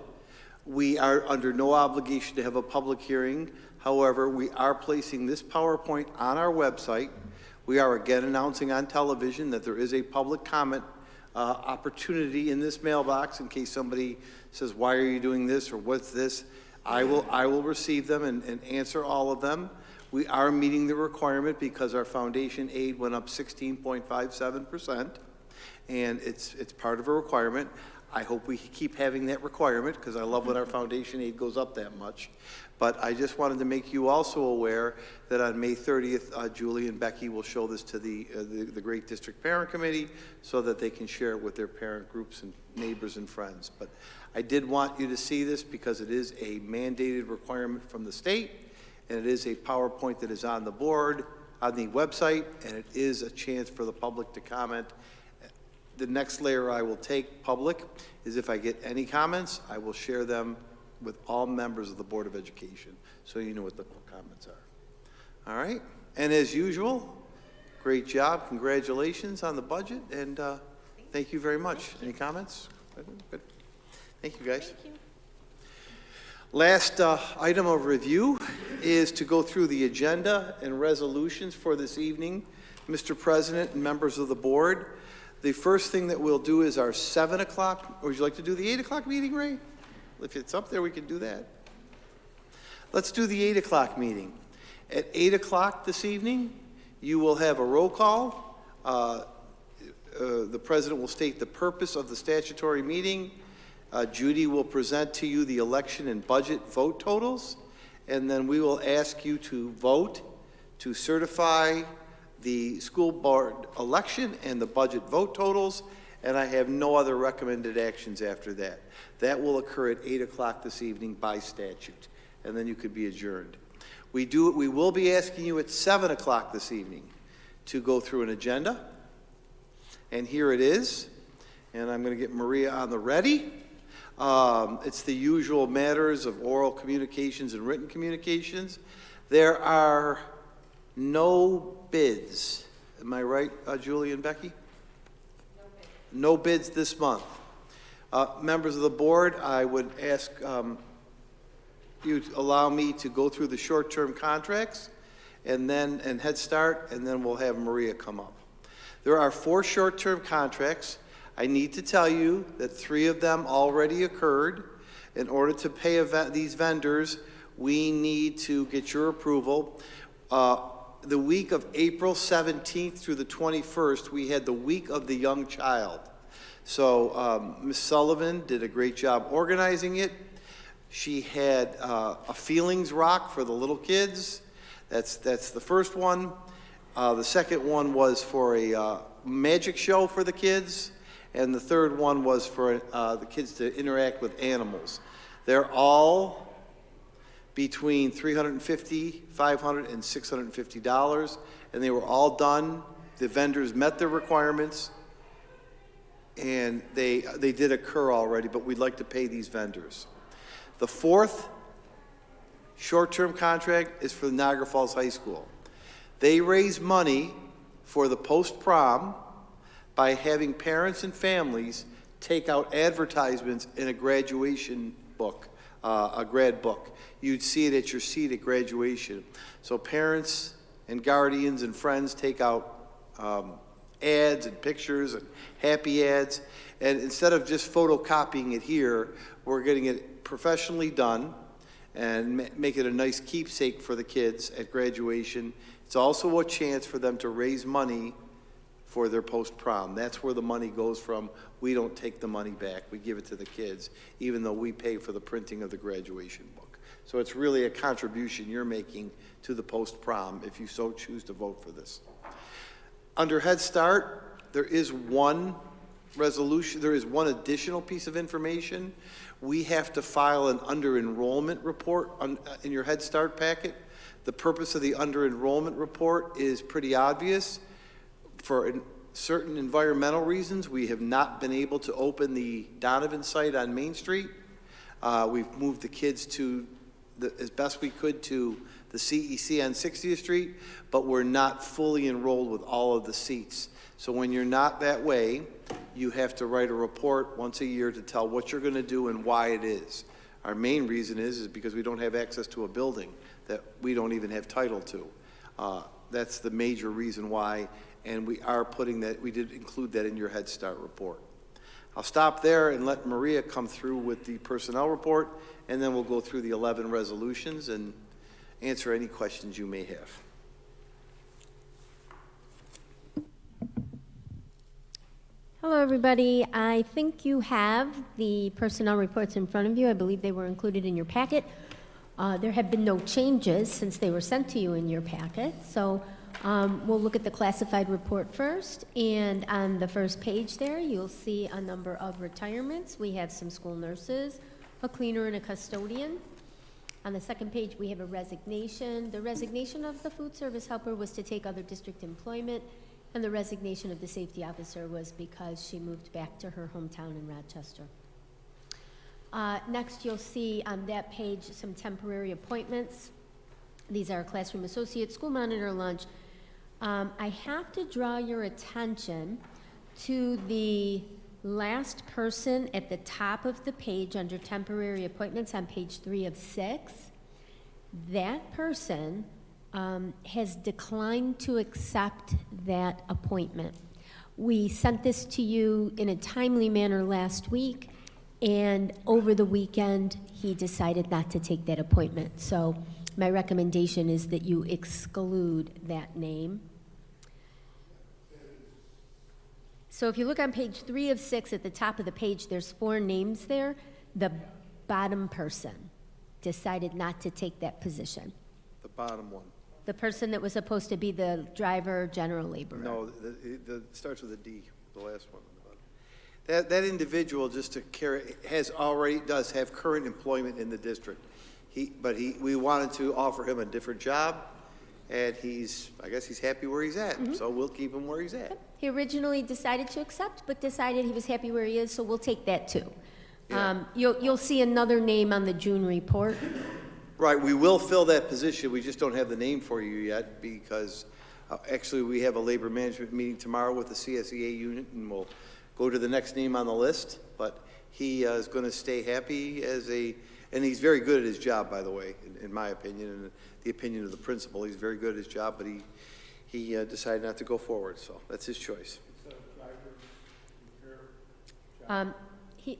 We are under no obligation to have a public hearing. However, we are placing this PowerPoint on our website. We are again announcing on television that there is a public comment opportunity in this mailbox in case somebody says, why are you doing this or what's this? I will receive them and answer all of them. We are meeting the requirement because our foundation aid went up 16.57%, and it's part of a requirement. I hope we keep having that requirement because I love when our foundation aid goes up that much. But I just wanted to make you also aware that on May 30th, Julie and Becky will show this to the Great District Parent Committee so that they can share it with their parent groups and neighbors and friends. But I did want you to see this because it is a mandated requirement from the state, and it is a PowerPoint that is on the board, on the website, and it is a chance for the public to comment. The next layer I will take, public, is if I get any comments, I will share them with all members of the Board of Education, so you know what the comments are. All right, and as usual, great job, congratulations on the budget, and thank you very much. Any comments? Good. Thank you, guys. Thank you. Last item of review is to go through the agenda and resolutions for this evening. Mr. President and members of the board, the first thing that we'll do is our 7 o'clock, or would you like to do the 8 o'clock meeting, Ray? If it's up there, we can do that. Let's do the 8 o'clock meeting. At 8 o'clock this evening, you will have a roll call. The president will state the purpose of the statutory meeting. Judy will present to you the election and budget vote totals, and then we will ask you to vote to certify the school board election and the budget vote totals, and I have no other recommended actions after that. That will occur at 8 o'clock this evening by statute, and then you could be adjourned. We will be asking you at 7 o'clock this evening to go through an agenda, and here it is, and I'm going to get Maria on the ready. It's the usual matters of oral communications and written communications. There are no bids. Am I right, Julie and Becky? No bids this month. Members of the board, I would ask you allow me to go through the short-term contracts and Head Start, and then we'll have Maria come up. There are 4 short-term contracts. I need to tell you that 3 of them already occurred. In order to pay these vendors, we need to get your approval. The week of April 17th through the 21st, we had the Week of the Young Child. So Ms. Sullivan did a great job organizing it. She had a feelings rock for the little kids. That's the first one. The second one was for a magic show for the kids. And the third one was for the kids to interact with animals. They're all between $350, $500, and $650, and they were all done. The vendors met their requirements, and they did occur already, but we'd like to pay these vendors. The 4th short-term contract is for the Niagara Falls High School. They raise money for the post-prom by having parents and families take out advertisements in a graduation book, a grad book. You'd see it at your seat at graduation. So parents and guardians and friends take out ads and pictures and happy ads. And instead of just photocopying it here, we're getting it professionally done and make it a nice keepsake for the kids at graduation. It's also a chance for them to raise money for their post-prom. That's where the money goes from. We don't take the money back. We give it to the kids, even though we pay for the printing of the graduation book. So it's really a contribution you're making to the post-prom if you so choose to vote for this. Under Head Start, there is one resolution, there is one additional piece of information. We have to file an under-enrollment report in your Head Start packet. The purpose of the under-enrollment report is pretty obvious. For certain environmental reasons, we have not been able to open the Donovan site on Main Street. We've moved the kids to, as best we could, to the CEC on 60th Street, but we're not fully enrolled with all of the seats. So when you're not that way, you have to write a report once a year to tell what you're going to do and why it is. Our main reason is because we don't have access to a building that we don't even have title to. That's the major reason why, and we are putting that, we did include that in your Head Start report. I'll stop there and let Maria come through with the personnel report, and then we'll go through the 11 resolutions and answer any questions you may have. Hello, everybody. I think you have the personnel reports in front of you. I believe they were included in your packet. There have been no changes since they were sent to you in your packet. So we'll look at the classified report first. And on the first page there, you'll see a number of retirements. We have some school nurses, a cleaner, and a custodian. On the second page, we have a resignation. The resignation of the food service helper was to take other district employment, and the resignation of the safety officer was because she moved back to her hometown in Rochester. Next, you'll see on that page some temporary appointments. These are classroom associate, school monitor, lunch. I have to draw your attention to the last person at the top of the page under temporary appointments on page 3 of 6. That person has declined to accept that appointment. We sent this to you in a timely manner last week, and over the weekend, he decided not to take that appointment. So my recommendation is that you exclude that name. So if you look on page 3 of 6 at the top of the page, there's 4 names there. The bottom person decided not to take that position. The bottom one. The person that was supposed to be the driver, general laborer. No, the starts with a D, the last one. That individual, just to carry, does have current employment in the district. We wanted to offer him a different job, and I guess he's happy where he's at. Mm-hmm. So we'll keep him where he's at. He originally decided to accept, but decided he was happy where he is, so we'll take that too. Yeah. You'll see another name on the June report. Right, we will fill that position. We just don't have the name for you yet because actually we have a labor management meeting tomorrow with the CSEA unit, and we'll go to the next name on the list. But he is going to stay happy and he's very good at his job, by the way, in my opinion, and the opinion of the principal. He's very good at his job, but he decided not to go forward, so that's his choice.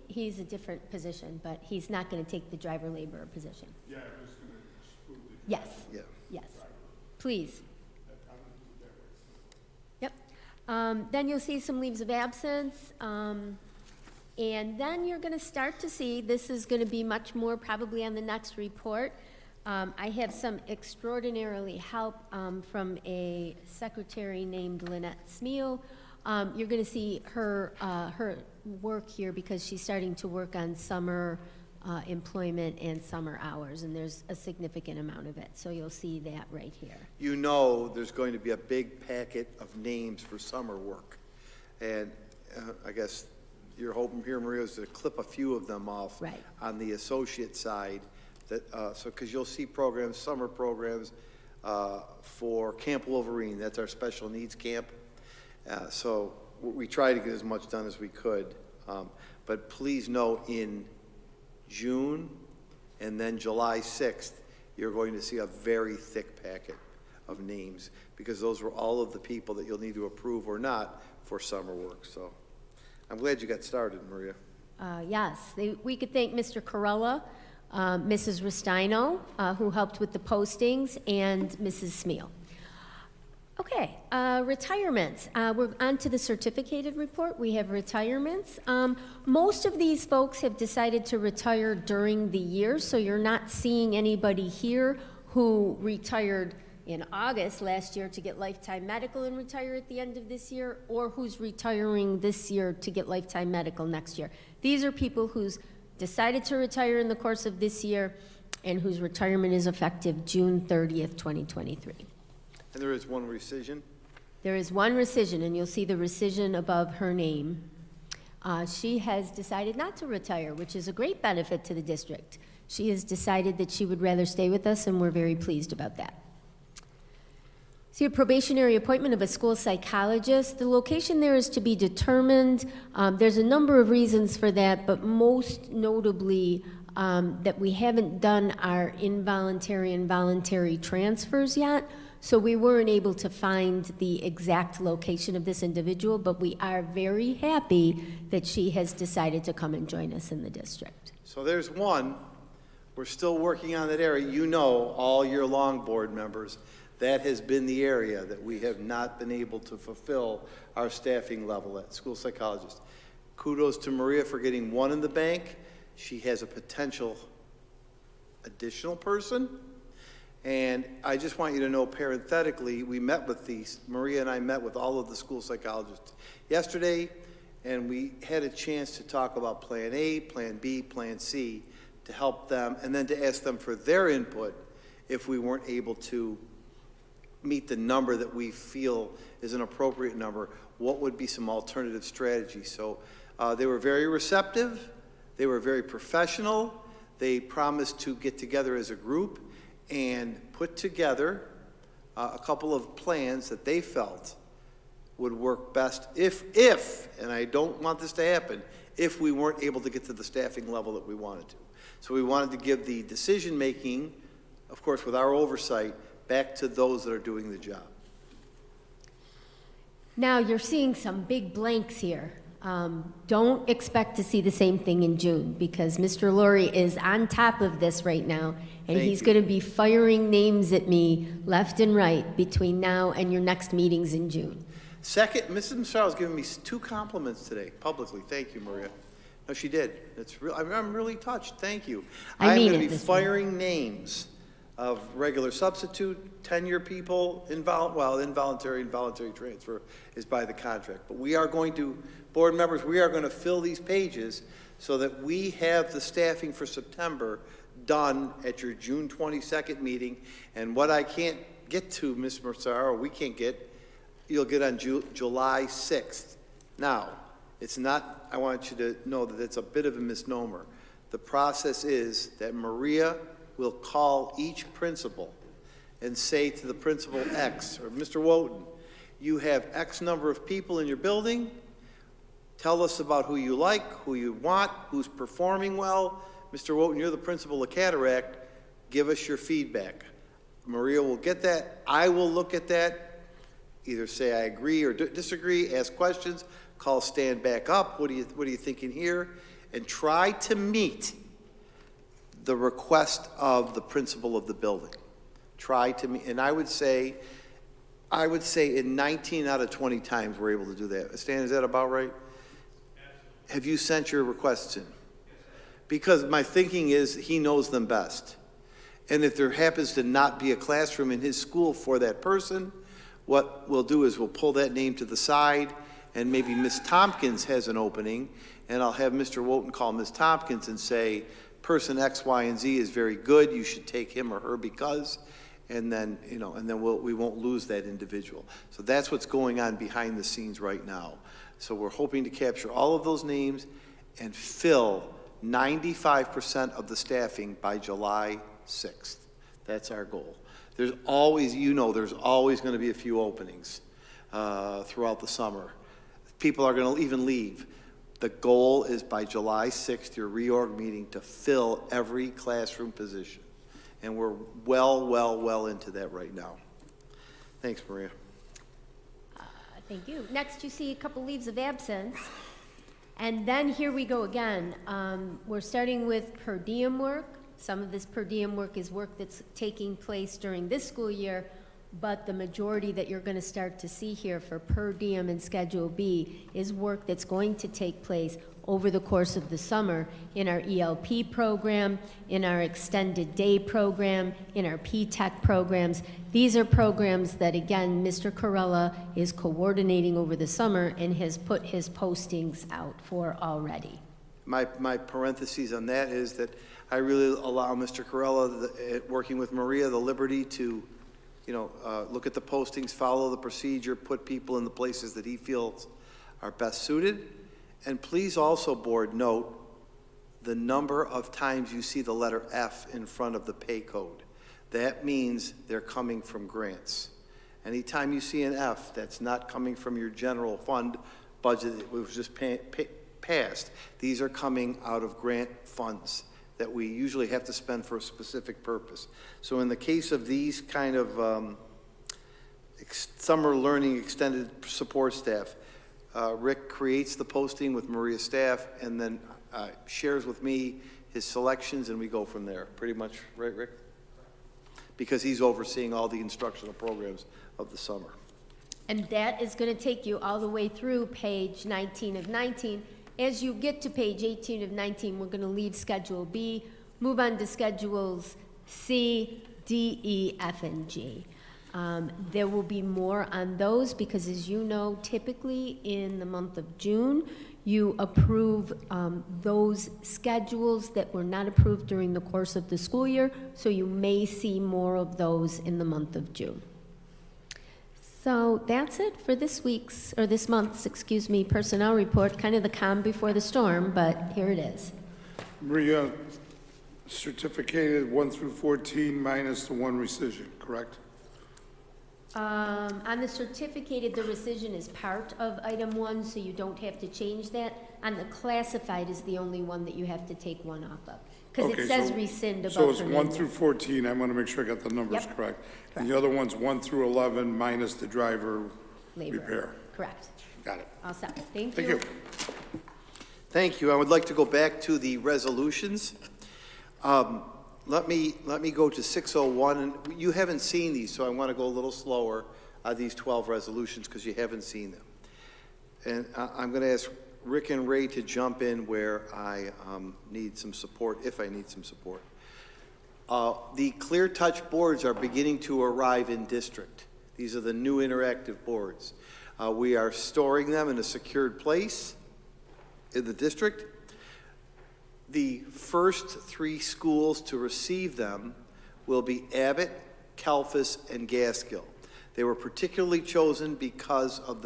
He's a different position, but he's not going to take the driver laborer position. Yeah, I'm just going to exclude the. Yes. Yeah. Yes. Please. Yep. Then you'll see some leaves of absence. And then you're going to start to see, this is going to be much more probably on the next report. I have some extraordinarily help from a secretary named Lynette Smeal. You're going to see her work here because she's starting to work on summer employment and summer hours, and there's a significant amount of it. So you'll see that right here. You know there's going to be a big packet of names for summer work. And I guess you're hoping here, Maria, is to clip a few of them off on the associate side. Because you'll see programs, summer programs for Camp Wolverine. That's our special needs camp. So we try to get as much done as we could. But please know in June and then July 6th, you're going to see a very thick packet of names because those were all of the people that you'll need to approve or not for summer work. So I'm glad you got started, Maria. Yes, we could thank Mr. Corella, Mrs. Restaino, who helped with the postings, and Mrs. Smeal. Okay, retirements. We're on to the certificated report. We have retirements. Most of these folks have decided to retire during the year, so you're not seeing anybody here who retired in August last year to get lifetime medical and retire at the end of this year, or who's retiring this year to get lifetime medical next year. These are people who's decided to retire in the course of this year and whose retirement is effective June 30th, 2023. And there is one rescission? There is one rescission, and you'll see the rescission above her name. She has decided not to retire, which is a great benefit to the district. She has decided that she would rather stay with us, and we're very pleased about that. See a probationary appointment of a school psychologist. The location there is to be determined. There's a number of reasons for that, but most notably that we haven't done our involuntary and voluntary transfers yet. So we weren't able to find the exact location of this individual, but we are very happy that she has decided to come and join us in the district. So there's one. We're still working on that area. You know, all year long, board members, that has been the area that we have not been able to fulfill our staffing level at, school psychologist. Kudos to Maria for getting one in the bank. She has a potential additional person. And I just want you to know, parenthetically, we met with these, Maria and I met with all of the school psychologists yesterday, and we had a chance to talk about Plan A, Plan B, Plan C, to help them, and then to ask them for their input if we weren't able to meet the number that we feel is an appropriate number, what would be some alternative strategies. So they were very receptive, they were very professional, they promised to get together as a group and put together a couple of plans that they felt would work best if, and I don't want this to happen, if we weren't able to get to the staffing level that we wanted to. So we wanted to give the decision-making, of course, with our oversight, back to those that are doing the job. Now you're seeing some big blanks here. Don't expect to see the same thing in June because Mr. Laurie is on top of this right now, and he's going to be firing names at me left and right between now and your next meetings in June. Second, Mrs. Massaro has given me 2 compliments today, publicly. Thank you, Maria. No, she did. It's real. I'm really touched. Thank you. I'm going to be firing names of regular substitute, tenure people, involuntary and voluntary transfer is by the contract. But we are going to, board members, we are going to fill these pages so that we have the staffing for September done at your June 22nd meeting. And what I can't get to, Ms. Massaro, we can't get, you'll get on July 6th. Now, it's not, I want you to know that it's a bit of a misnomer. The process is that Maria will call each principal and say to the principal X, or Mr. Wooten, you have X number of people in your building. Tell us about who you like, who you want, who's performing well. Mr. Wooten, you're the principal of Cataract. Give us your feedback. Maria will get that. I will look at that. Either say I agree or disagree, ask questions, call Stan back up. What are you thinking here? And try to meet the request of the principal of the building. Try to meet, and I would say in 19 out of 20 times we're able to do that. Stan, is that about right? Absolutely. Have you sent your requests in? Yes, because my thinking is he knows them best. And if there happens to not be a classroom in his school for that person, what we'll do is we'll pull that name to the side, and maybe Miss Tompkins has an opening, and I'll have Mr. Wooten call Miss Tompkins and say, person X, Y, and Z is very good, you should take him or her because, and then, we won't lose that individual. So that's what's going on behind the scenes right now. So we're hoping to capture all of those names and fill 95% of the staffing by July 6th. That's our goal. There's always going to be a few openings throughout the summer. People are going to even leave. The goal is by July 6th, your reorg meeting, to fill every classroom position. And we're well into that right now. Thanks, Maria. Thank you. Next, you see a couple leaves of absence. And then here we go again. We're starting with per diem work. Some of this per diem work is work that's taking place during this school year, but the majority that you're going to start to see here for per diem and Schedule B is work that's going to take place over the course of the summer in our ELP program, in our extended day program, in our P-TECH programs. These are programs that, again, Mr. Corella is coordinating over the summer and has put his postings out for already. My parentheses on that is that I really allow Mr. Corella, working with Maria, the liberty to look at the postings, follow the procedure, put people in the places that he feels are best suited. And please also, board, note the number of times you see the letter F in front of the pay code. That means they're coming from grants. Anytime you see an F, that's not coming from your general fund budget that was just passed. These are coming out of grant funds that we usually have to spend for a specific purpose. So in the case of these kind of summer learning extended support staff, Rick creates the posting with Maria's staff and then shares with me his selections, and we go from there. Pretty much, right, Rick? Because he's overseeing all the instructional programs of the summer. And that is going to take you all the way through page 19 of 19. As you get to page 18 of 19, we're going to leave Schedule B, move on to Schedules C, D, E, F, and G. There will be more on those because, as you know, typically in the month of June, you approve those schedules that were not approved during the course of the school year, so you may see more of those in the month of June. So that's it for this month's, personnel report, kind of the calm before the storm, but here it is. Maria, certificated 1 through 14 minus the 1 rescission, correct? On the certificated, the rescission is part of item 1, so you don't have to change that. On the classified is the only one that you have to take 1 off of. Because it says rescind above. So it's 1 through 14, I want to make sure I got the numbers Yep. correct. And the other one's 1 through 11 minus the driver Labor. repair. Correct. Got it. All set. Thank Thank you. you. Thank you. I would like to go back to the resolutions. Let me go to 601, and you haven't seen these, so I want to go a little slower on these 12 resolutions because you haven't seen them. And I'm going to ask Rick and Ray to jump in where I need some support, if I need some support. The Clear Touch boards are beginning to arrive in district. These are the new interactive boards. We are storing them in a secured place in the district. The first 3 schools to receive them will be Abbott, Kalfas, and Gaskill. They were particularly chosen because of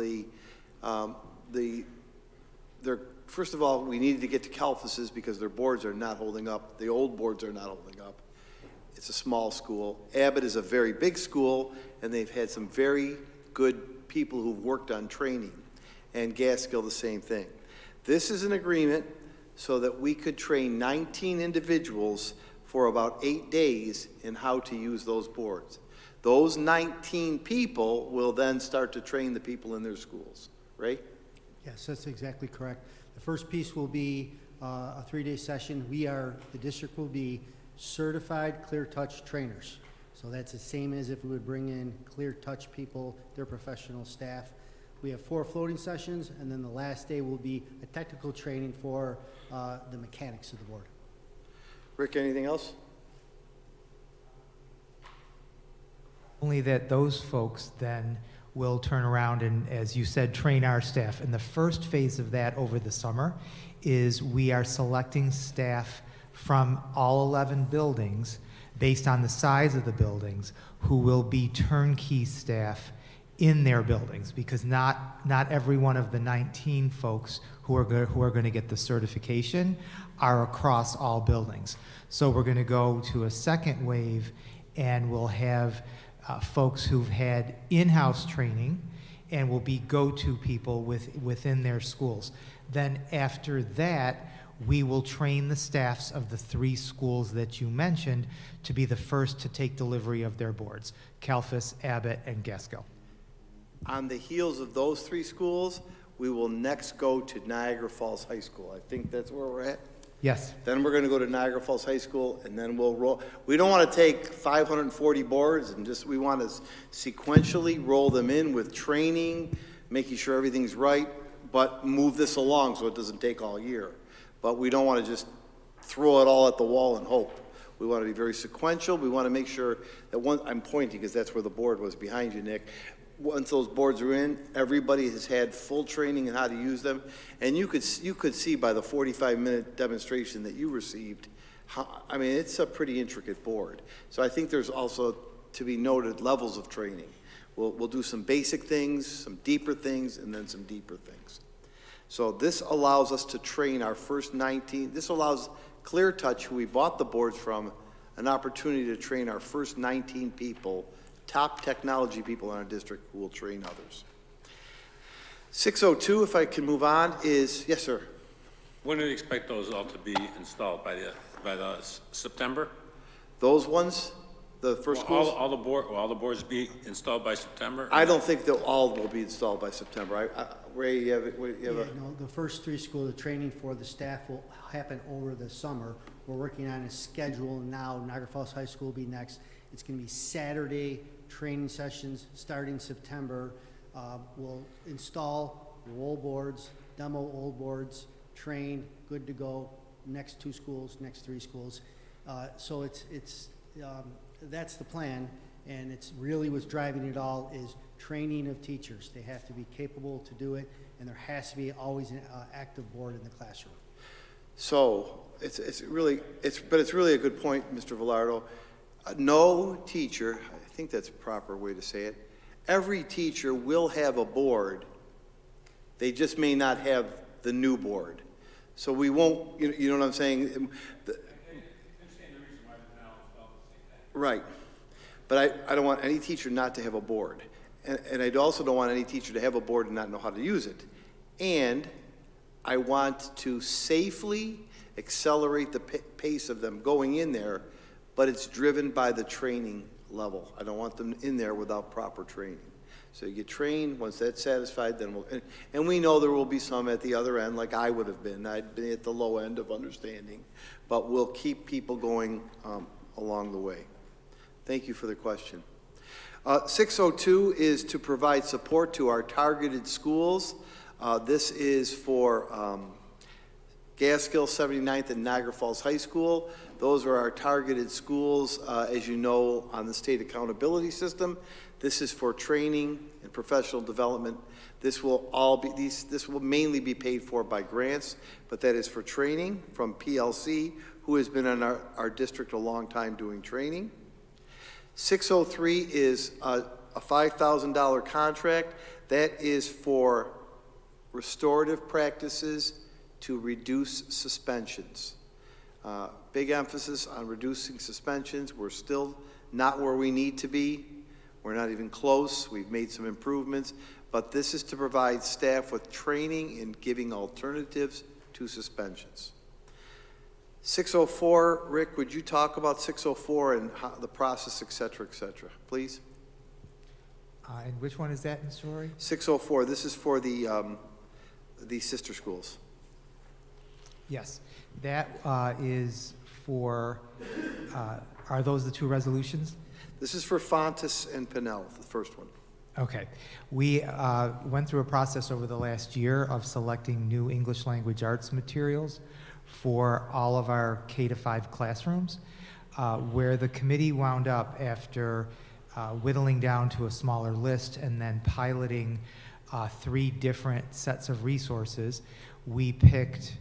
first of all, we needed to get to Kalfas's because their boards are not holding up. The old boards are not holding up. It's a small school. Abbott is a very big school, and they've had some very good people who've worked on training. And Gaskill, the same thing. This is an agreement so that we could train 19 individuals for about 8 days in how to use those boards. Those 19 people will then start to train the people in their schools. Ray? Yes, that's exactly correct. The first piece will be a 3-day session. The district will be certified Clear Touch trainers. So that's the same as if we would bring in Clear Touch people, their professional staff. We have 4 floating sessions, and then the last day will be a technical training for the mechanics of the board. Rick, anything else? Only that those folks then will turn around and, as you said, train our staff. And the first phase of that over the summer is we are selecting staff from all 11 buildings based on the size of the buildings who will be turnkey staff in their buildings, because not every one of the 19 folks who are going to get the certification are across all buildings. So we're going to go to a second wave, and we'll have folks who've had in-house training and will be go-to people within their schools. Then after that, we will train the staffs of the 3 schools that you mentioned to be the first to take delivery of their boards: Calfus, Abbott, and Gaskell. On the heels of those 3 schools, we will next go to Niagara Falls High School. I think that's where we're at. Yes. Then we're going to go to Niagara Falls High School, and then we'll roll. We don't want to take 540 boards and we want to sequentially roll them in with training, making sure everything's right, but move this along so it doesn't take all year. But we don't want to just throw it all at the wall and hope. We want to be very sequential. We want to make sure that I'm pointing because that's where the board was behind you, Nick. Once those boards are in, everybody has had full training in how to use them. And you could see by the 45-minute demonstration that you received, it's a pretty intricate board. So I think there's also, to be noted, levels of training. We'll do some basic things, some deeper things, and then some deeper things. So this allows us to train our first 19. This allows Clear Touch, who we bought the boards from, an opportunity to train our first 19 people, top technology people in our district who will train others. 602, if I can move on, is, yes, sir. When do you expect those all to be installed? By the September? Those ones, the first schools? All the boards be installed by September? I don't think they'll all will be installed by September. Ray, you have No, the first 3 schools, the training for the staff will happen over the summer. We're working on a schedule now. Niagara Falls High School will be next. It's going to be Saturday training sessions starting September. We'll install old boards, demo old boards, train, good to go. Next 2 schools, next 3 schools. So that's the plan, and it's really what's driving it all is training of teachers. They have to be capable to do it, and there has to be always an active board in the classroom. So it's really a good point, Mr. Velardo. No teacher, I think that's a proper way to say it, every teacher will have a board. They just may not have the new board. So we won't, you know what I'm saying? Right. But I don't want any teacher not to have a board. And I also don't want any teacher to have a board and not know how to use it. And I want to safely accelerate the pace of them going in there, but it's driven by the training level. I don't want them in there without proper training. So you get trained, once that's satisfied, then and we know there will be some at the other end, like I would have been. I'd been at the low end of understanding, but we'll keep people going along the way. Thank you for the question. 602 is to provide support to our targeted schools. This is for Gaskill, 79th, and Niagara Falls High School. Those are our targeted schools, as you know, on the state accountability system. This is for training and professional development. This will this will mainly be paid for by grants, but that is for training from PLC, who has been in our district a long time doing training. 603 is a $5,000 contract. That is for restorative practices to reduce suspensions. Big emphasis on reducing suspensions. We're still not where we need to be. We're not even close. We've made some improvements, but this is to provide staff with training in giving alternatives to suspensions. 604, Rick, would you talk about 604 and how, the process, et cetera, please? And which one is that, Mr. Laurie? 604, this is for the sister schools. Yes, that is for, are those the two resolutions? This is for Fontes and Pinnell, the first one. Okay. We went through a process over the last year of selecting new English language arts materials for all of our K-5 classrooms, where the committee wound up after whittling down to a smaller list and then piloting 3 different sets of resources. We picked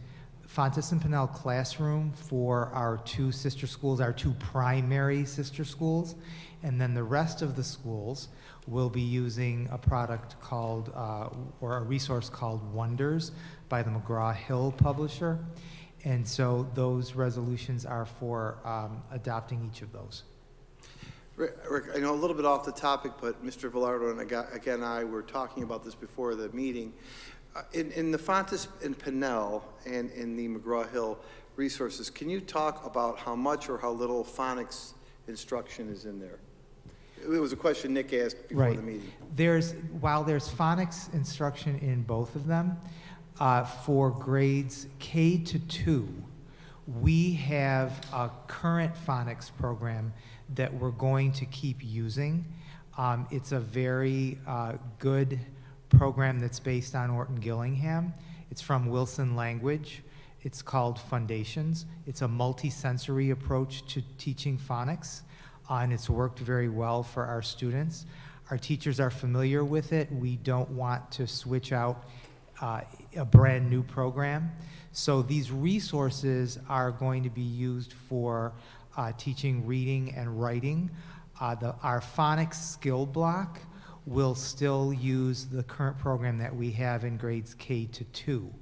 Fontes and Pinnell Classroom for our 2 sister schools, our 2 primary sister schools, and then the rest of the schools will be using a product called, or a resource called Wonders by the McGraw-Hill publisher. And so those resolutions are for adopting each of those. Rick, I know a little bit off the topic, but Mr. Velardo and I were talking about this before the meeting. In the Fontes and Pinnell and in the McGraw-Hill resources, can you talk about how much or how little phonics instruction is in there? It was a question Nick asked before the meeting. While there's phonics instruction in both of them, for grades K to 2, we have a current phonics program that we're going to keep using. It's a very good program that's based on Orton Gillingham. It's from Wilson Language. It's called Foundations. It's a multi-sensory approach to teaching phonics, and it's worked very well for our students. Our teachers are familiar with it. We don't want to switch out a brand new program. So these resources are going to be used for teaching reading and writing. Our phonics skill block will still use the current program that we have in grades K to 2.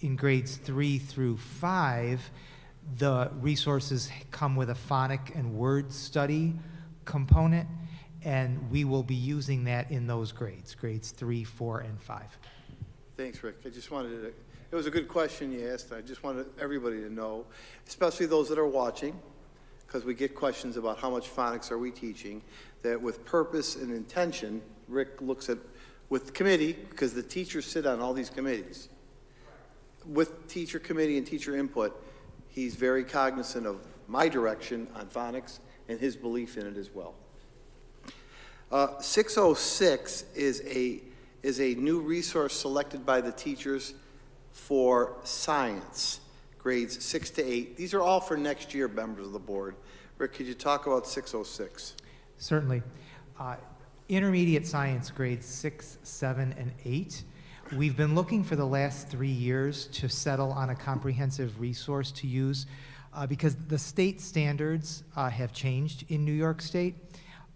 In grades 3 through 5, the resources come with a phonic and word study component, and we will be using that in those grades 3, 4, and 5. Thanks, Rick. I just wanted to, it was a good question you asked. I just wanted everybody to know, especially those that are watching, because we get questions about how much phonics are we teaching, that with purpose and intention, Rick looks at, with the committee, because the teachers sit on all these committees. With teacher committee and teacher input, he's very cognizant of my direction on phonics and his belief in it as well. 606 is a new resource selected by the teachers for science, grades 6 to 8. These are all for next year, members of the board. Rick, could you talk about 606? Certainly. Intermediate science, grades 6, 7, and 8. We've been looking for the last 3 years to settle on a comprehensive resource to use because the state standards have changed in New York State.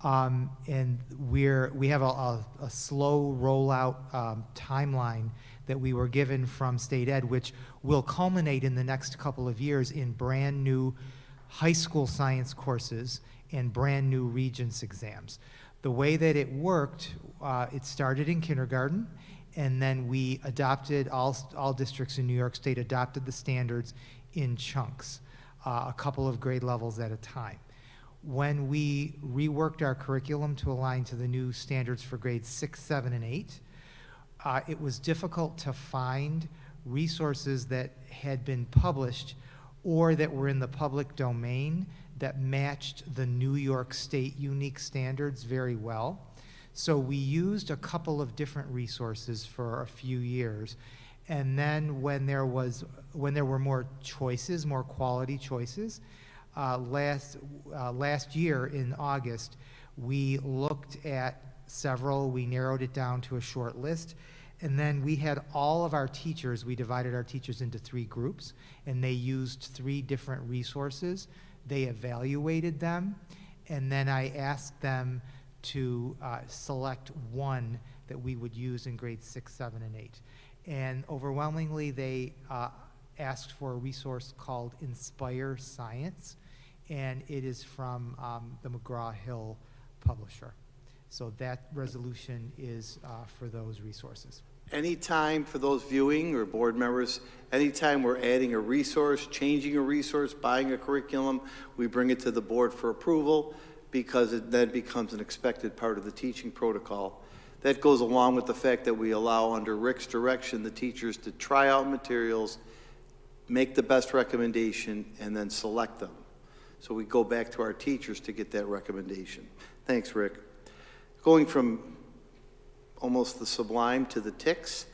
And we have a slow rollout timeline that we were given from state ed, which will culminate in the next couple of years in brand new high school science courses and brand new Regents exams. The way that it worked, it started in kindergarten, and then we adopted, all districts in New York State adopted the standards in chunks, a couple of grade levels at a time. When we reworked our curriculum to align to the new standards for grades 6, 7, and 8, it was difficult to find resources that had been published or that were in the public domain that matched the New York State unique standards very well. So we used a couple of different resources for a few years. And then when there were more choices, more quality choices, last year in August, we looked at several, we narrowed it down to a short list, and then we had all of our teachers, we divided our teachers into 3 groups, and they used 3 different resources. They evaluated them, and then I asked them to select one that we would use in grades 6, 7, and 8. And overwhelmingly, they asked for a resource called Inspire Science, and it is from the McGraw-Hill publisher. So that resolution is for those resources. Anytime for those viewing or board members, anytime we're adding a resource, changing a resource, buying a curriculum, we bring it to the board for approval because it then becomes an expected part of the teaching protocol. That goes along with the fact that we allow, under Rick's direction, the teachers to try out materials, make the best recommendation, and then select them. So we go back to our teachers to get that recommendation. Thanks, Rick. Going from almost the sublime to the ticks,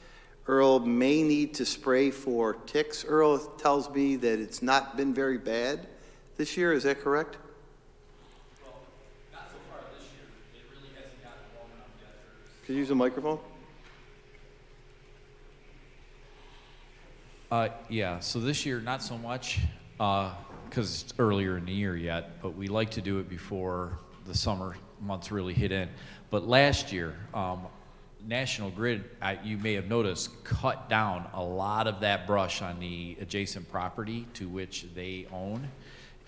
Earl may need to spray for ticks. Earl tells me that it's not been very bad this year. Is that correct? Well, not so far this year. It really hasn't gotten warm enough yet. Could you use a microphone? Yeah, so this year, not so much, because it's earlier in the year yet, but we like to do it before the summer months really hit in. But last year, National Grid, you may have noticed, cut down a lot of that brush on the adjacent property to which they own.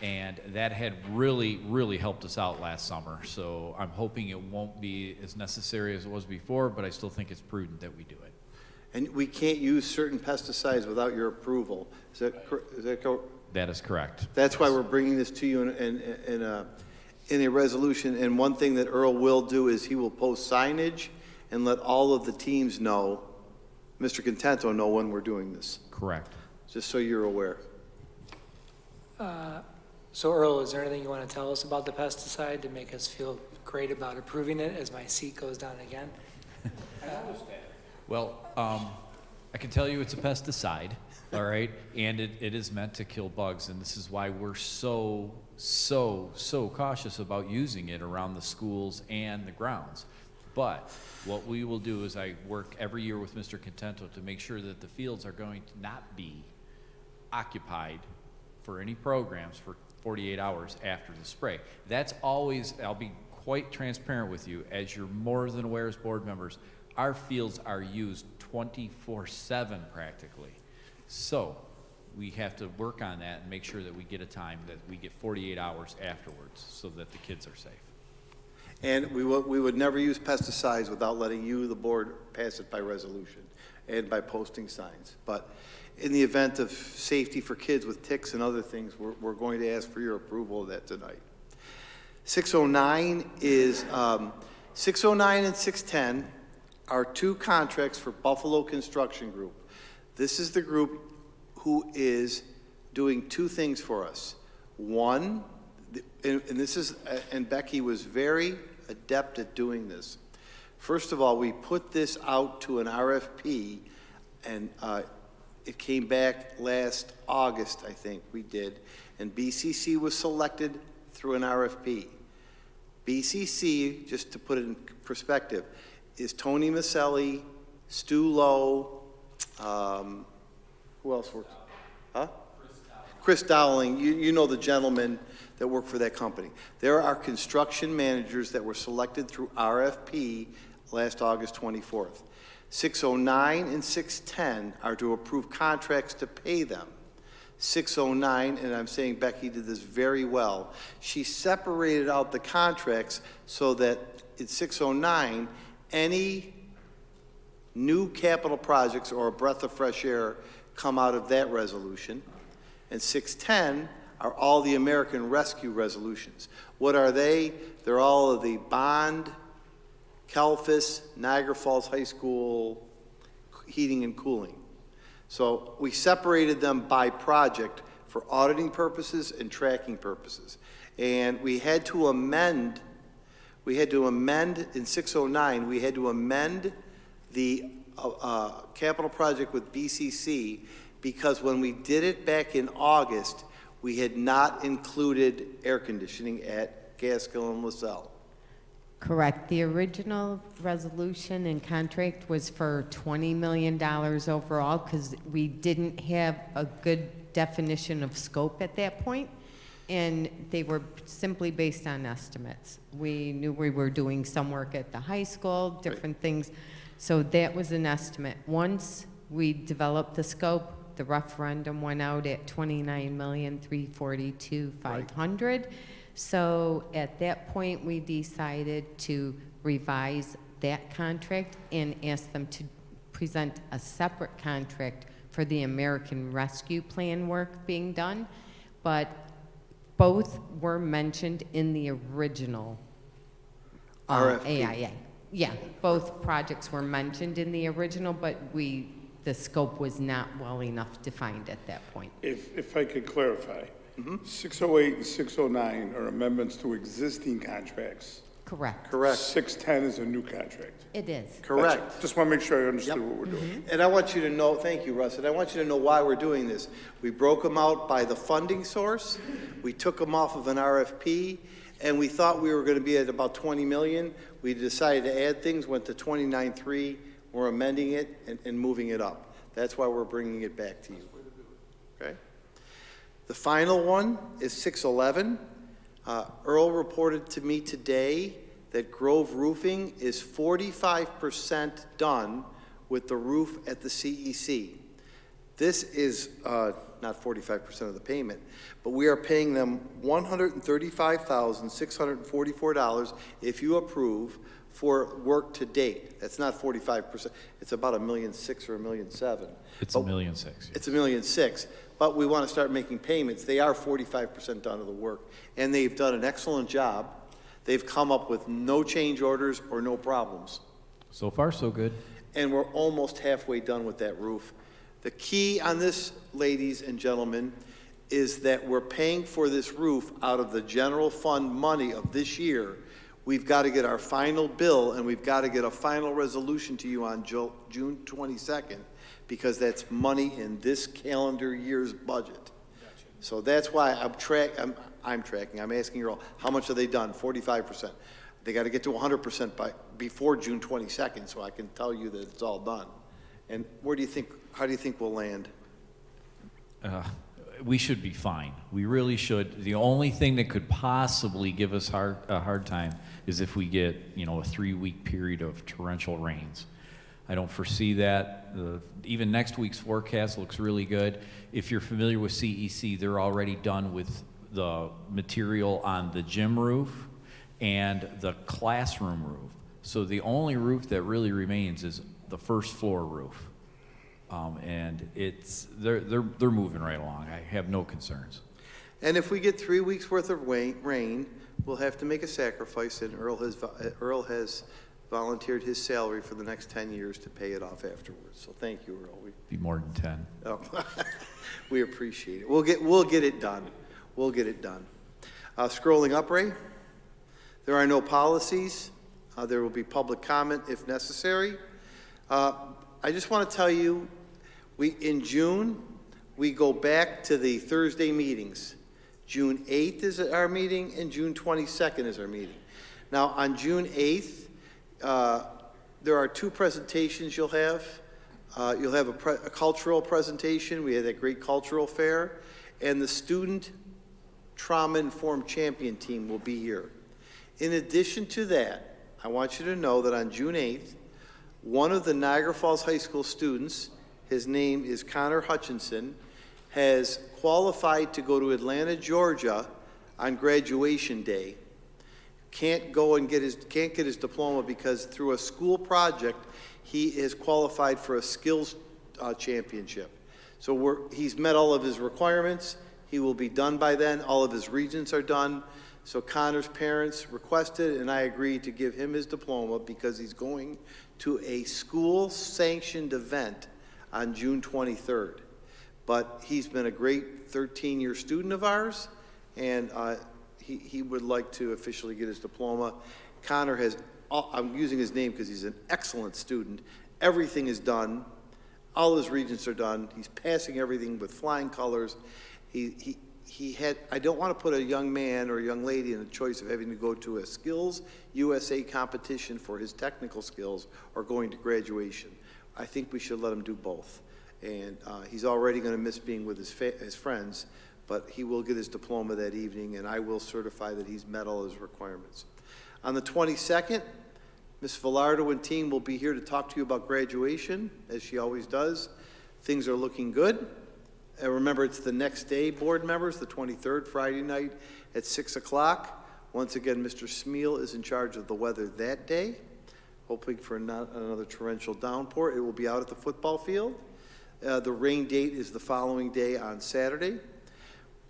And that had really, really helped us out last summer. So I'm hoping it won't be as necessary as it was before, but I still think it's prudent that we do it. And we can't use certain pesticides without your approval. Is that correct? That is correct. That's why we're bringing this to you in a resolution. And one thing that Earl will do is he will post signage and let all of the teams know, Mr. Contento know when we're doing this. Correct. Just so you're aware. So Earl, is there anything you want to tell us about the pesticide to make us feel great about approving it as my seat goes down again? Well, I can tell you it's a pesticide, all right? And it is meant to kill bugs, and this is why we're so cautious about using it around the schools and the grounds. But what we will do is I work every year with Mr. Contento to make sure that the fields are going to not be occupied for any programs for 48 hours after the spray. That's always, I'll be quite transparent with you, as you're more than aware as board members, our fields are used 24/7 practically. So we have to work on that and make sure that we get a time that we get 48 hours afterwards so that the kids are safe. And we would never use pesticides without letting you, the board, pass it by resolution and by posting signs. But in the event of safety for kids with ticks and other things, we're going to ask for your approval of that tonight. 609 is, 609 and 610 are two contracts for Buffalo Construction Group. This is the group who is doing two things for us. One, and Becky was very adept at doing this. First of all, we put this out to an RFP, and it came back last August, I think we did, and BCC was selected through an RFP. BCC, just to put it in perspective, is Tony Maselli, Stu Lowe, who else works? Huh? Chris Dowling, you know the gentlemen that work for that company. There are construction managers that were selected through RFP last August 24th. 609 and 610 are to approve contracts to pay them. 609, and I'm saying Becky did this very well, she separated out the contracts so that in 609, any new capital projects or a breath of fresh air come out of that resolution. And 610 are all the American Rescue resolutions. What are they? They're all of the Bond, Calfis, Niagara Falls High School heating and cooling. So we separated them by project for auditing purposes and tracking purposes. And we had to amend in 609, we had to amend the capital project with BCC because when we did it back in August, we had not included air conditioning at Gaskill and LaSalle. Correct. The original resolution and contract was for $20 million overall because we didn't have a good definition of scope at that point, and they were simply based on estimates. We knew we were doing some work at the high school, different things, so that was an estimate. Once we developed the scope, the referendum went out at $29,342,500. So at that point, we decided to revise that contract and ask them to present a separate contract for the American Rescue Plan work being done. But both were mentioned in the original RFP. AIA. Yeah, both projects were mentioned in the original, but the scope was not well enough defined at that point. If I could clarify, 608 and 609 are amendments to existing contracts. Correct. Correct. 610 is a new contract. It is. Correct. Just want to make sure I understood what we're doing. And I want you to know, thank you, Russ, and I want you to know why we're doing this. We broke them out by the funding source, we took them off of an RFP, and we thought we were going to be at about 20 million. We decided to add things, went to 29.3, we're amending it and moving it up. That's why we're bringing it back to you. Okay? The final one is 611. Earl reported to me today that Grove Roofing is 45% done with the roof at the CEC. This is not 45% of the payment, but we are paying them $135,644 if you approve for work to date. That's not 45%. It's about $1.6 million or $1.7 million. It's $1.6 million. It's $1.6 million, but we want to start making payments. They are 45% done of the work, and they've done an excellent job. They've come up with no change orders or no problems. So far, so good. And we're almost halfway done with that roof. The key on this, ladies and gentlemen, is that we're paying for this roof out of the general fund money of this year. We've got to get our final bill, and we've got to get a final resolution to you on June 22nd, because that's money in this calendar year's budget. So that's why I'm tracking. I'm asking you all, how much have they done? 45%. They got to get to 100% before June 22nd, so I can tell you that it's all done. And how do you think we'll land? We should be fine. We really should. The only thing that could possibly give us a hard time is if we get, a 3-week period of torrential rains. I don't foresee that. Even next week's forecast looks really good. If you're familiar with CEC, they're already done with the material on the gym roof and the classroom roof. So the only roof that really remains is the first floor roof. And they're moving right along. I have no concerns. And if we get 3 weeks worth of rain, we'll have to make a sacrifice, and Earl has volunteered his salary for the next 10 years to pay it off afterwards. So thank you, Earl. Be more than 10. Oh, we appreciate it. We'll get it done. We'll get it done. Scrolling up, Ray. There are no policies. There will be public comment if necessary. I just want to tell you, in June, we go back to the Thursday meetings. June 8th is our meeting, and June 22nd is our meeting. Now, on June 8th, there are 2 presentations you'll have. You'll have a cultural presentation. We had that great cultural fair. And the Student Trauma-Informed Champion team will be here. In addition to that, I want you to know that on June 8th, one of the Niagara Falls High School students, his name is Connor Hutchinson, has qualified to go to Atlanta, Georgia on graduation day. Can't get his diploma because through a school project, he is qualified for a skills championship. So he's met all of his requirements. He will be done by then. All of his regents are done. So Connor's parents requested, and I agreed to give him his diploma because he's going to a school-sanctioned event on June 23rd. But he's been a great 13-year student of ours, and he would like to officially get his diploma. Connor has, I'm using his name because he's an excellent student. Everything is done. All his regents are done. He's passing everything with flying colors. I don't want to put a young man or a young lady in a choice of having to go to a Skills USA competition for his technical skills or going to graduation. I think we should let him do both. And he's already going to miss being with his friends, but he will get his diploma that evening, and I will certify that he's met all his requirements. On the 22nd, Ms. Villardo and team will be here to talk to you about graduation, as she always does. Things are looking good. Remember, it's the next day, board members, the 23rd, Friday night, at 6 o'clock. Once again, Mr. Smeal is in charge of the weather that day, hoping for not another torrential downpour. It will be out at the football field. The rain date is the following day on Saturday.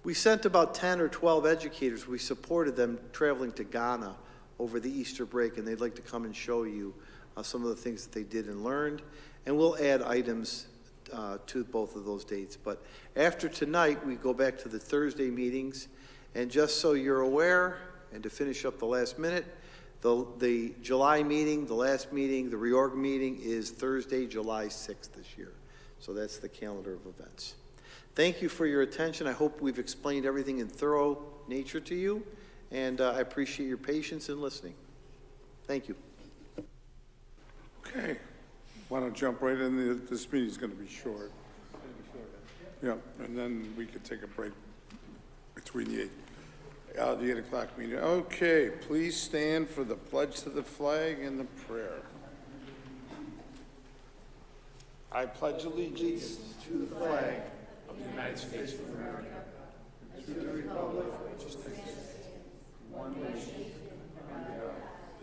We sent about 10 or 12 educators. We supported them traveling to Ghana over the Easter break, and they'd like to come and show you some of the things that they did and learned. And we'll add items to both of those dates. But after tonight, we go back to the Thursday meetings. And just so you're aware, and to finish up the last minute, the July meeting, the last meeting, the reorg meeting is Thursday, July 6th this year. So that's the calendar of events. Thank you for your attention. I hope we've explained everything in thorough nature to you, and I appreciate your patience in listening. Thank you. Okay. Want to jump right in? This meeting's going to be short. Yeah, and then we could take a break between the 8 o'clock meeting. Okay, please stand for the pledge to the flag and the prayer. I pledge allegiance to the flag of the United States of America, to the republic for which it stands, one nation, under God,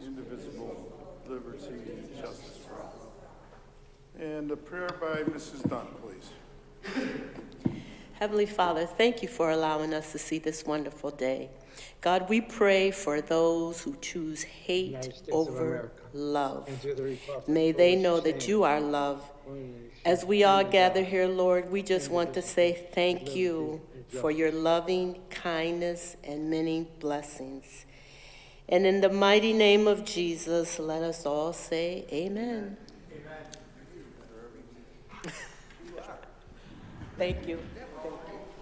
indivisible, liberty and justice for all. And a prayer by Mrs. Dunn, please. Heavenly Father, thank you for allowing us to see this wonderful day. God, we pray for those who choose hate over love. May they know that you are love. As we all gather here, Lord, we just want to say thank you for your loving kindness and many blessings. And in the mighty name of Jesus, let us all say amen. Thank you.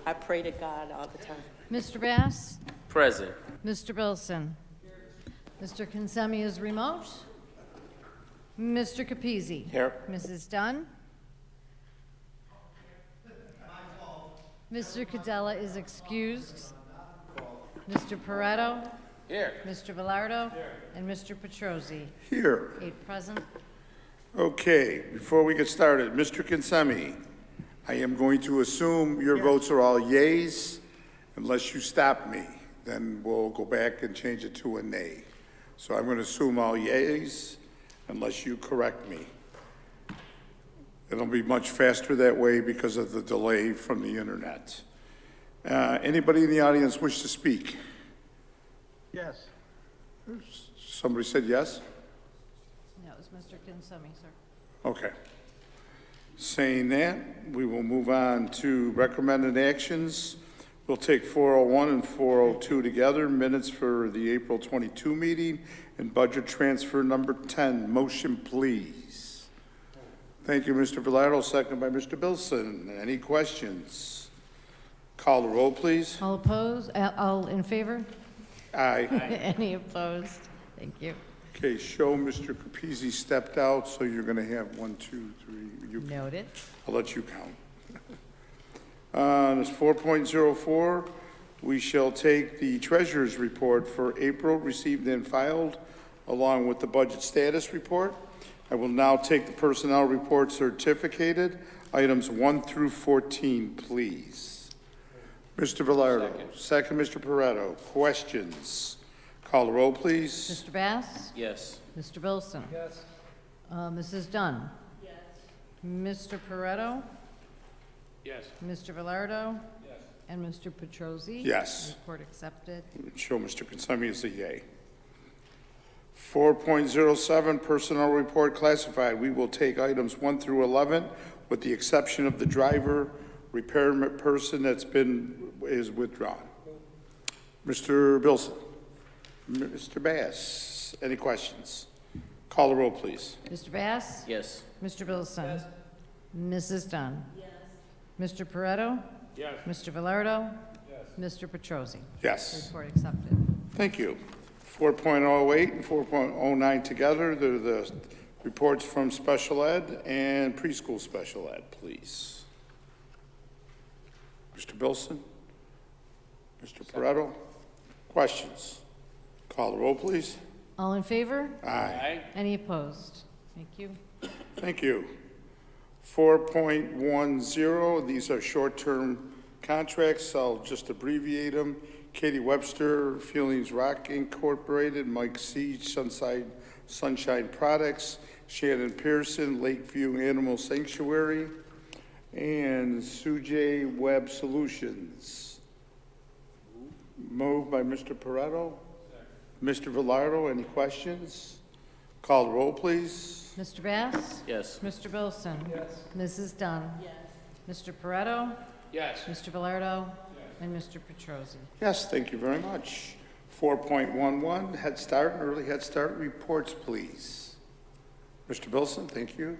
I pray to God all the time. Mr. Bass? Present. Mr. Bilson? Mr. Consemi is remote. Mr. Capizzi? Here. Mrs. Dunn? Mr. Cadella is excused. Mr. Pareto? Here. Mr. Velardo? And Mr. Petrosi? Here. 8 present. Okay, before we get started, Mr. Consemi, I am going to assume your votes are all yays unless you stop me. Then we'll go back and change it to a nay. So I'm going to assume all yays unless you correct me. It'll be much faster that way because of the delay from the internet. Anybody in the audience wish to speak? Yes. Somebody said yes? That was Mr. Consemi, sir. Okay. Saying that, we will move on to recommended actions. We'll take 401 and 402 together, minutes for the April 22 meeting, and budget transfer number 10. Motion, please. Thank you, Mr. Velardo, second by Mr. Bilson. Any questions? Call the roll, please. All opposed? All in favor? Aye. Any opposed? Thank you. Okay, show Mr. Capizzi stepped out, so you're going to have 1, 2, 3. Noted. I'll let you count. This 4.04, we shall take the treasurer's report for April received and filed, along with the budget status report. I will now take the personnel report certificated, items 1 through 14, please. Mr. Velardo, second Mr. Pareto. Questions? Call the roll, please. Mr. Bass? Yes. Mr. Bilson? Yes. Mrs. Dunn? Yes. Mr. Pareto? Yes. Mr. Velardo? Yes. And Mr. Petrosi? Yes. Report accepted. Show Mr. Consemi as a yay. 4.07, personnel report classified. We will take items 1 through 11, with the exception of the driver, repair person is withdrawn. Mr. Bilson. Mr. Bass, any questions? Call the roll, please. Mr. Bass? Yes. Mr. Bilson? Yes. Mrs. Dunn? Yes. Mr. Pareto? Yes. Mr. Velardo? Yes. Mr. Petrosi? Yes. Report accepted. Thank you. 4.08 and 4.09 together, they're the reports from special ed and preschool special ed, please. Mr. Bilson? Mr. Pareto? Questions? Call the roll, please. All in favor? Aye. Any opposed? Thank you. Thank you. 4.10, these are short-term contracts. I'll just abbreviate them. Katie Webster, Feelings Rock Incorporated, Mike Siege, Sunshine Products, Shannon Pearson, Lakeview Animal Sanctuary, and Sujay Web Solutions. Moved by Mr. Pareto. Mr. Velardo, any questions? Call the roll, please. Mr. Bass? Yes. Mr. Bilson? Yes. Mrs. Dunn? Yes. Mr. Pareto? Yes. Mr. Velardo? And Mr. Petrosi? Yes, thank you very much. 4.11, Head Start and Early Head Start reports, please. Mr. Bilson, thank you.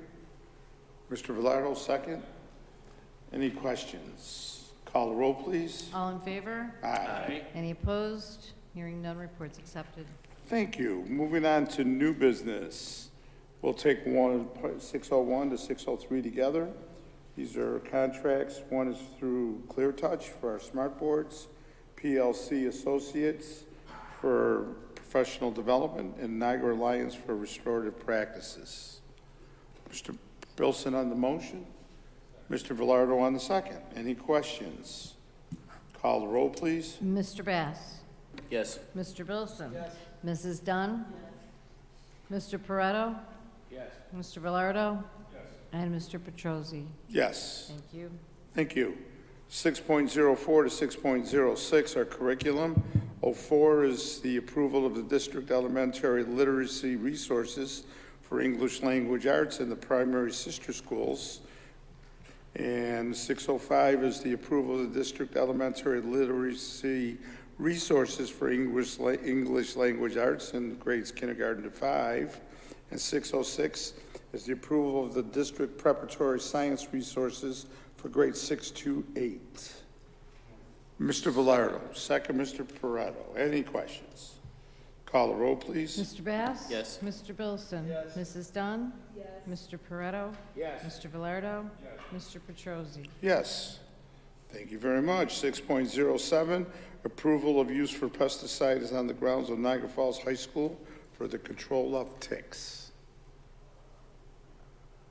Mr. Velardo, second. Any questions? Call the roll, please. All in favor? Aye. Any opposed? Hearing none, reports accepted. Thank you. Moving on to new business. We'll take 601 to 603 together. These are contracts. One is through ClearTouch for our smart boards, PLC Associates for professional development, and Niagara Alliance for restorative practices. Mr. Bilson on the motion. Mr. Velardo on the second. Any questions? Call the roll, please. Mr. Bass? Yes. Mr. Bilson? Yes. Mrs. Dunn? Yes. Mr. Pareto? Yes. Mr. Velardo? Yes. And Mr. Petrosi? Yes. Thank you. Thank you. 6.04 to 6.06 are curriculum. 04 is the approval of the district elementary literacy resources for English language arts in the primary sister schools. And 605 is the approval of the district elementary literacy resources for English language arts in grades kindergarten to 5. And 606 is the approval of the district preparatory science resources for grades 6 to 8. Mr. Velardo, second Mr. Pareto. Any questions? Call the roll, please. Mr. Bass? Yes. Mr. Bilson? Yes. Mrs. Dunn? Yes. Mr. Pareto? Yes. Mr. Velardo? Yes. Mr. Petrosi? Yes. Thank you very much. 6.07, approval of use for pesticides on the grounds of Niagara Falls High School for the control of ticks.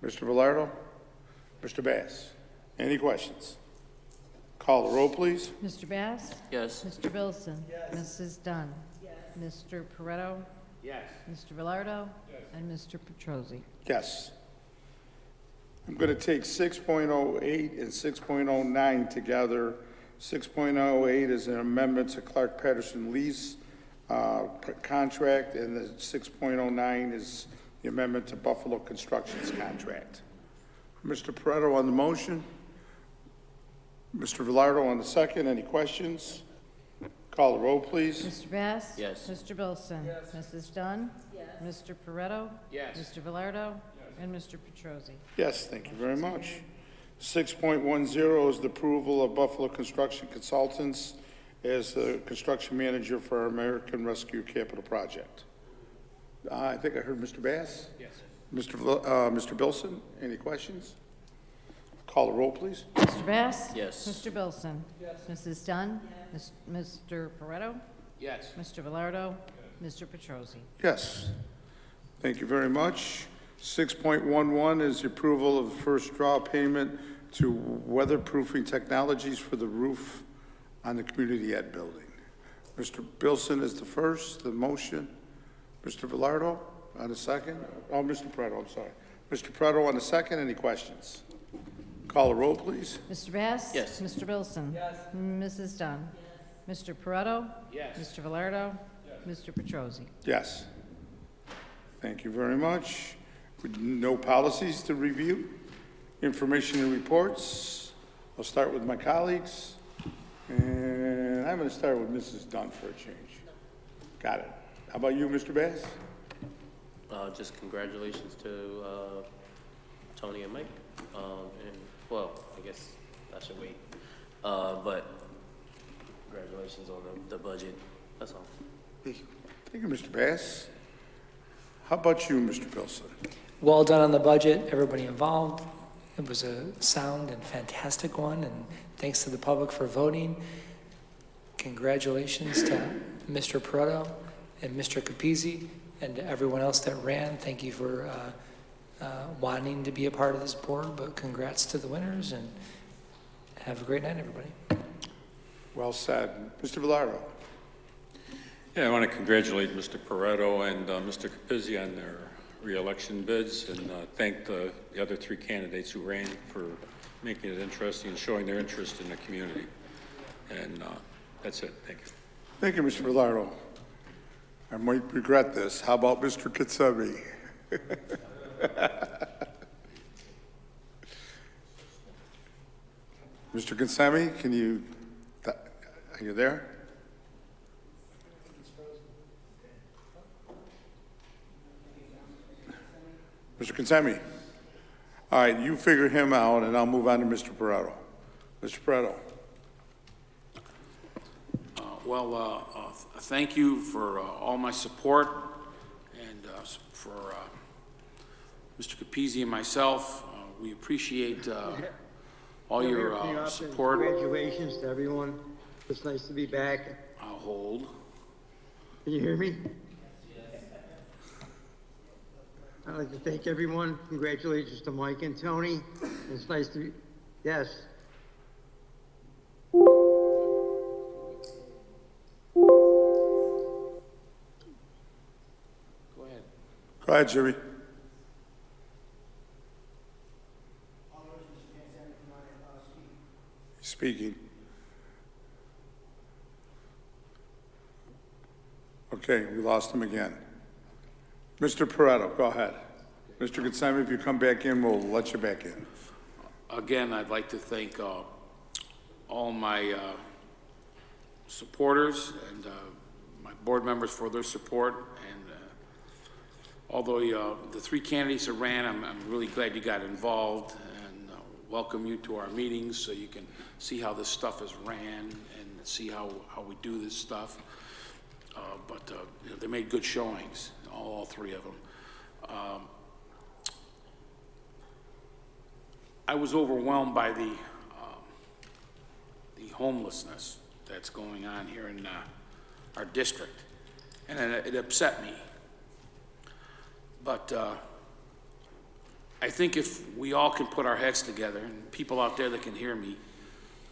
Mr. Velardo? Mr. Bass? Any questions? Call the roll, please. Mr. Bass? Yes. Mr. Bilson? Yes. Mrs. Dunn? Yes. Mr. Pareto? Yes. Mr. Velardo? Yes. And Mr. Petrosi? Yes. I'm going to take 6.08 and 6.09 together. 6.08 is an amendment to Clark Patterson lease contract, and the 6.09 is the amendment to Buffalo Construction's contract. Mr. Pareto on the motion. Mr. Velardo on the second. Any questions? Call the roll, please. Mr. Bass? Yes. Mr. Bilson? Yes. Mrs. Dunn? Yes. Mr. Pareto? Yes. Mr. Velardo? Yes. And Mr. Petrosi? Yes, thank you very much. 6.10 is the approval of Buffalo Construction Consultants as the construction manager for our American Rescue Capital Project. I think I heard Mr. Bass. Yes. Mr. Bilson, any questions? Call the roll, please. Mr. Bass? Yes. Mr. Bilson? Yes. Mrs. Dunn? Yes. Mr. Pareto? Yes. Mr. Velardo? Yes. Mr. Petrosi? Yes. Thank you very much. 6.11 is the approval of the first draw payment to weatherproofing technologies for the roof on the community ed building. Mr. Bilson is the first, the motion. Mr. Velardo on the second. Oh, Mr. Pareto, I'm sorry. Mr. Pareto on the second. Any questions? Call the roll, please. Mr. Bass? Yes. Mr. Bilson? Yes. Mrs. Dunn? Yes. Mr. Pareto? Yes. Mr. Velardo? Yes. Mr. Petrosi? Yes. Thank you very much. With no policies to review, information and reports. I'll start with my colleagues. And I'm going to start with Mrs. Dunn for a change. Got it. How about you, Mr. Bass? Just congratulations to Tony and Mike. And well, I guess I should wait. But congratulations on the budget. That's all. Thank you, Mr. Bass. How about you, Mr. Bilson? Well done on the budget, everybody involved. It was a sound and fantastic one, and thanks to the public for voting. Congratulations to Mr. Pareto and Mr. Capizzi and to everyone else that ran. Thank you for wanting to be a part of this board, but congrats to the winners, and have a great night, everybody. Well said. Mr. Velardo? Yeah, I want to congratulate Mr. Pareto and Mr. Capizzi on their re-election bids, and thank the other three candidates who ran for making it interesting and showing their interest in the community. And that's it. Thank you. Thank you, Mr. Villardo. I might regret this. How about Mr. Kitsemi? Mr. Kitsemi, are you there? Mr. Kitsemi. All right, you figure him out, and I'll move on to Mr. Pareto. Mr. Pareto. Thank you for all my support, and for Mr. Capizzi and myself. We appreciate all your support. Congratulations to everyone. It's nice to be back. I'll hold. Can you hear me? I'd like to thank everyone. Congratulations to Mike and Tony. It's nice to be, yes. Go ahead, Jimmy. He's speaking. Okay, we lost him again. Mr. Pareto, go ahead. Mr. Kitsemi, if you come back in, we'll let you back in. Again, I'd like to thank all my supporters and my board members for their support. And although the three candidates that ran, I'm really glad you got involved, and welcome you to our meetings so you can see how this stuff is ran and see how we do this stuff. But you know, they made good showings, all three of them. I was overwhelmed by the homelessness that's going on here in our district, and it upset me. But I think if we all can put our heads together, and people out there that can hear me,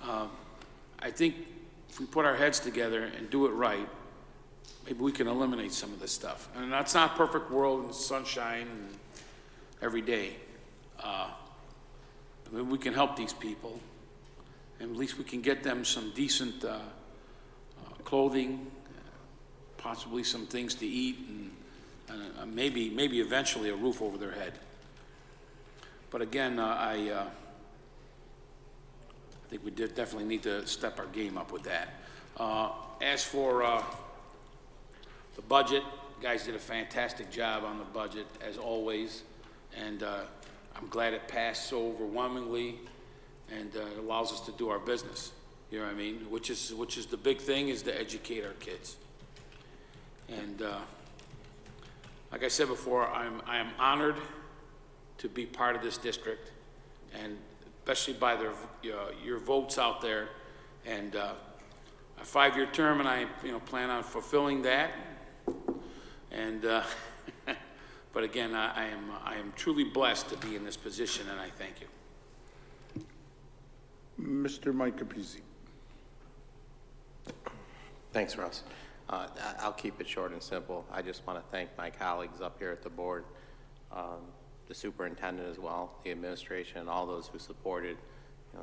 I think if we put our heads together and do it right, maybe we can eliminate some of this stuff. And that's not a perfect world and sunshine every day. Maybe we can help these people, and at least we can get them some decent clothing, possibly some things to eat, and maybe eventually a roof over their head. But again, I think we definitely need to step our game up with that. As for the budget, guys did a fantastic job on the budget, as always, and I'm glad it passed so overwhelmingly, and it allows us to do our business. You know what I mean? Which is the big thing, is to educate our kids. And like I said before, I am honored to be part of this district, and especially by your votes out there. And a 5-year term, and I plan on fulfilling that. And but again, I am truly blessed to be in this position, and I thank you. Mr. Mike Capizzi. Thanks, Russ. I'll keep it short and simple. I just want to thank my colleagues up here at the board, the superintendent as well, the administration, and all those who supported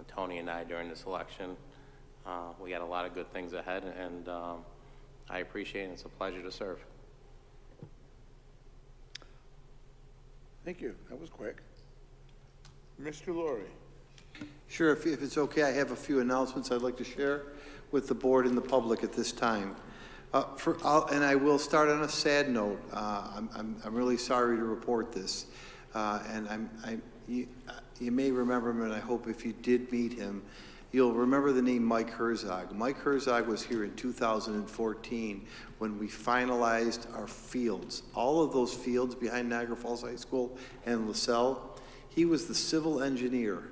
Tony and I during this election. We got a lot of good things ahead, and I appreciate it. It's a pleasure to serve. Thank you. That was quick. Mr. Laurie. Sure, if it's okay, I have a few announcements I'd like to share with the board and the public at this time. And I will start on a sad note. I'm really sorry to report this. And you may remember him, and I hope if you did meet him, you'll remember the name Mike Herzog. Mike Herzog was here in 2014 when we finalized our fields. All of those fields behind Niagara Falls High School and LaSalle, he was the civil engineer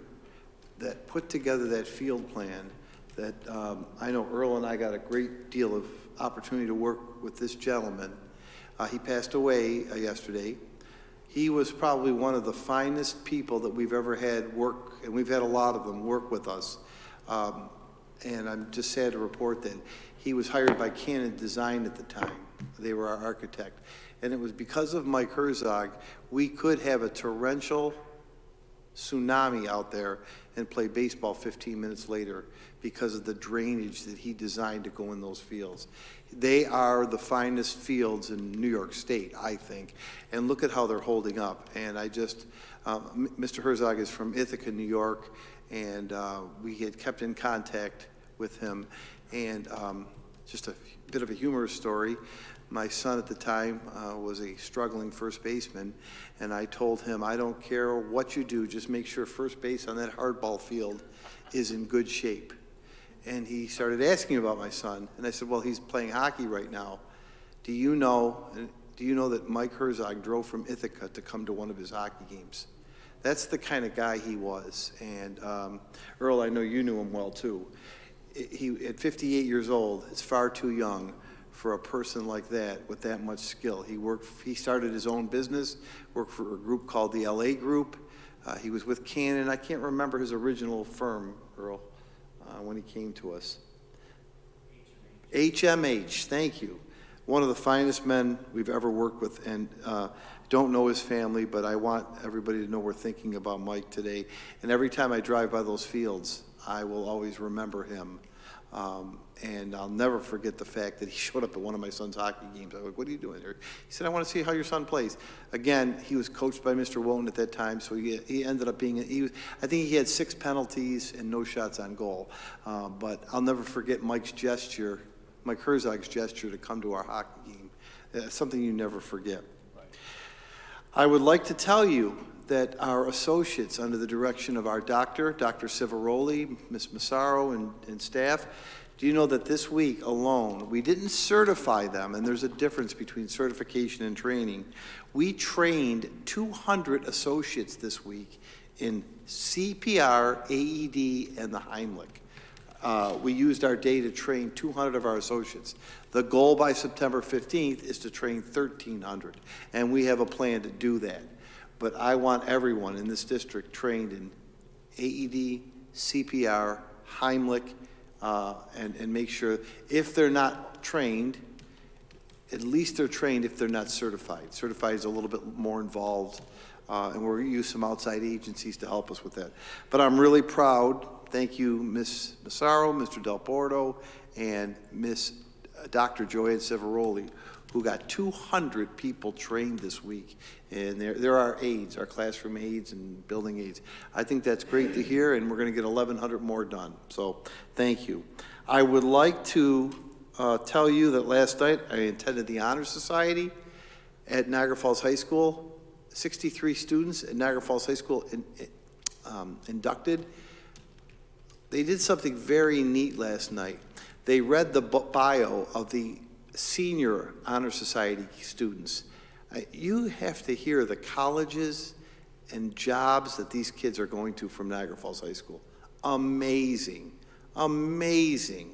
that put together that field plan that I know Earl and I got a great deal of opportunity to work with this gentleman. He passed away yesterday. He was probably one of the finest people that we've ever had work, and we've had a lot of them work with us. And I'm just sad to report that He was hired by Canon Design at the time. They were our architect. And it was because of Mike Herzog, we could have a torrential tsunami out there and play baseball 15 minutes later because of the drainage that he designed to go in those fields. They are the finest fields in New York State, I think, and look at how they're holding up. And I just, Mr. Herzog is from Ithaca, New York, and we had kept in contact with him. And just a bit of a humorous story. My son at the time was a struggling first baseman, and I told him, I don't care what you do, just make sure first base on that hardball field is in good shape. And he started asking about my son, and I said, well, he's playing hockey right now. Do you know that Mike Herzog drove from Ithaca to come to one of his hockey games? That's the kind of guy he was. And Earl, I know you knew him well too. He, at 58 years old, it's far too young for a person like that with that much skill. He started his own business, worked for a group called the LA Group. He was with Canon. I can't remember his original firm, Earl, when he came to us. HMH, thank you. One of the finest men we've ever worked with, and don't know his family, but I want everybody to know we're thinking about Mike today. And every time I drive by those fields, I will always remember him. And I'll never forget the fact that he showed up at one of my son's hockey games. I was like, what are you doing here? He said, I want to see how your son plays. Again, he was coached by Mr. Wone at that time, so he ended up being, I think he had 6 penalties and no shots on goal. But I'll never forget Mike Herzog's gesture to come to our hockey game. Something you never forget. Right. I would like to tell you that our associates, under the direction of our Dr. Civaroli, Ms. Massaro, and staff, do you know that this week alone, we didn't certify them, and there's a difference between certification and training. We trained 200 associates this week in CPR, AED, and the Heimlich. We used our day to train 200 of our associates. The goal by September 15th is to train 1,300, and we have a plan to do that. But I want everyone in this district trained in AED, CPR, Heimlich, and make sure if they're not trained, at least they're trained if they're not certified. Certified is a little bit more involved, and we're going to use some outside agencies to help us with that. But I'm really proud. Thank you, Ms. Massaro, Mr. Del Porto, and Ms. Dr. Joanne Civaroli, who got 200 people trained this week. And there are aides, our classroom aides and building aides. I think that's great to hear, and we're going to get 1,100 more done. So thank you. I would like to tell you that last night I attended the Honor Society at Niagara Falls High School. 63 students at Niagara Falls High School inducted. They did something very neat last night. They read the bio of the senior Honor Society students. You have to hear the colleges and jobs that these kids are going to from Niagara Falls High School. Amazing, amazing.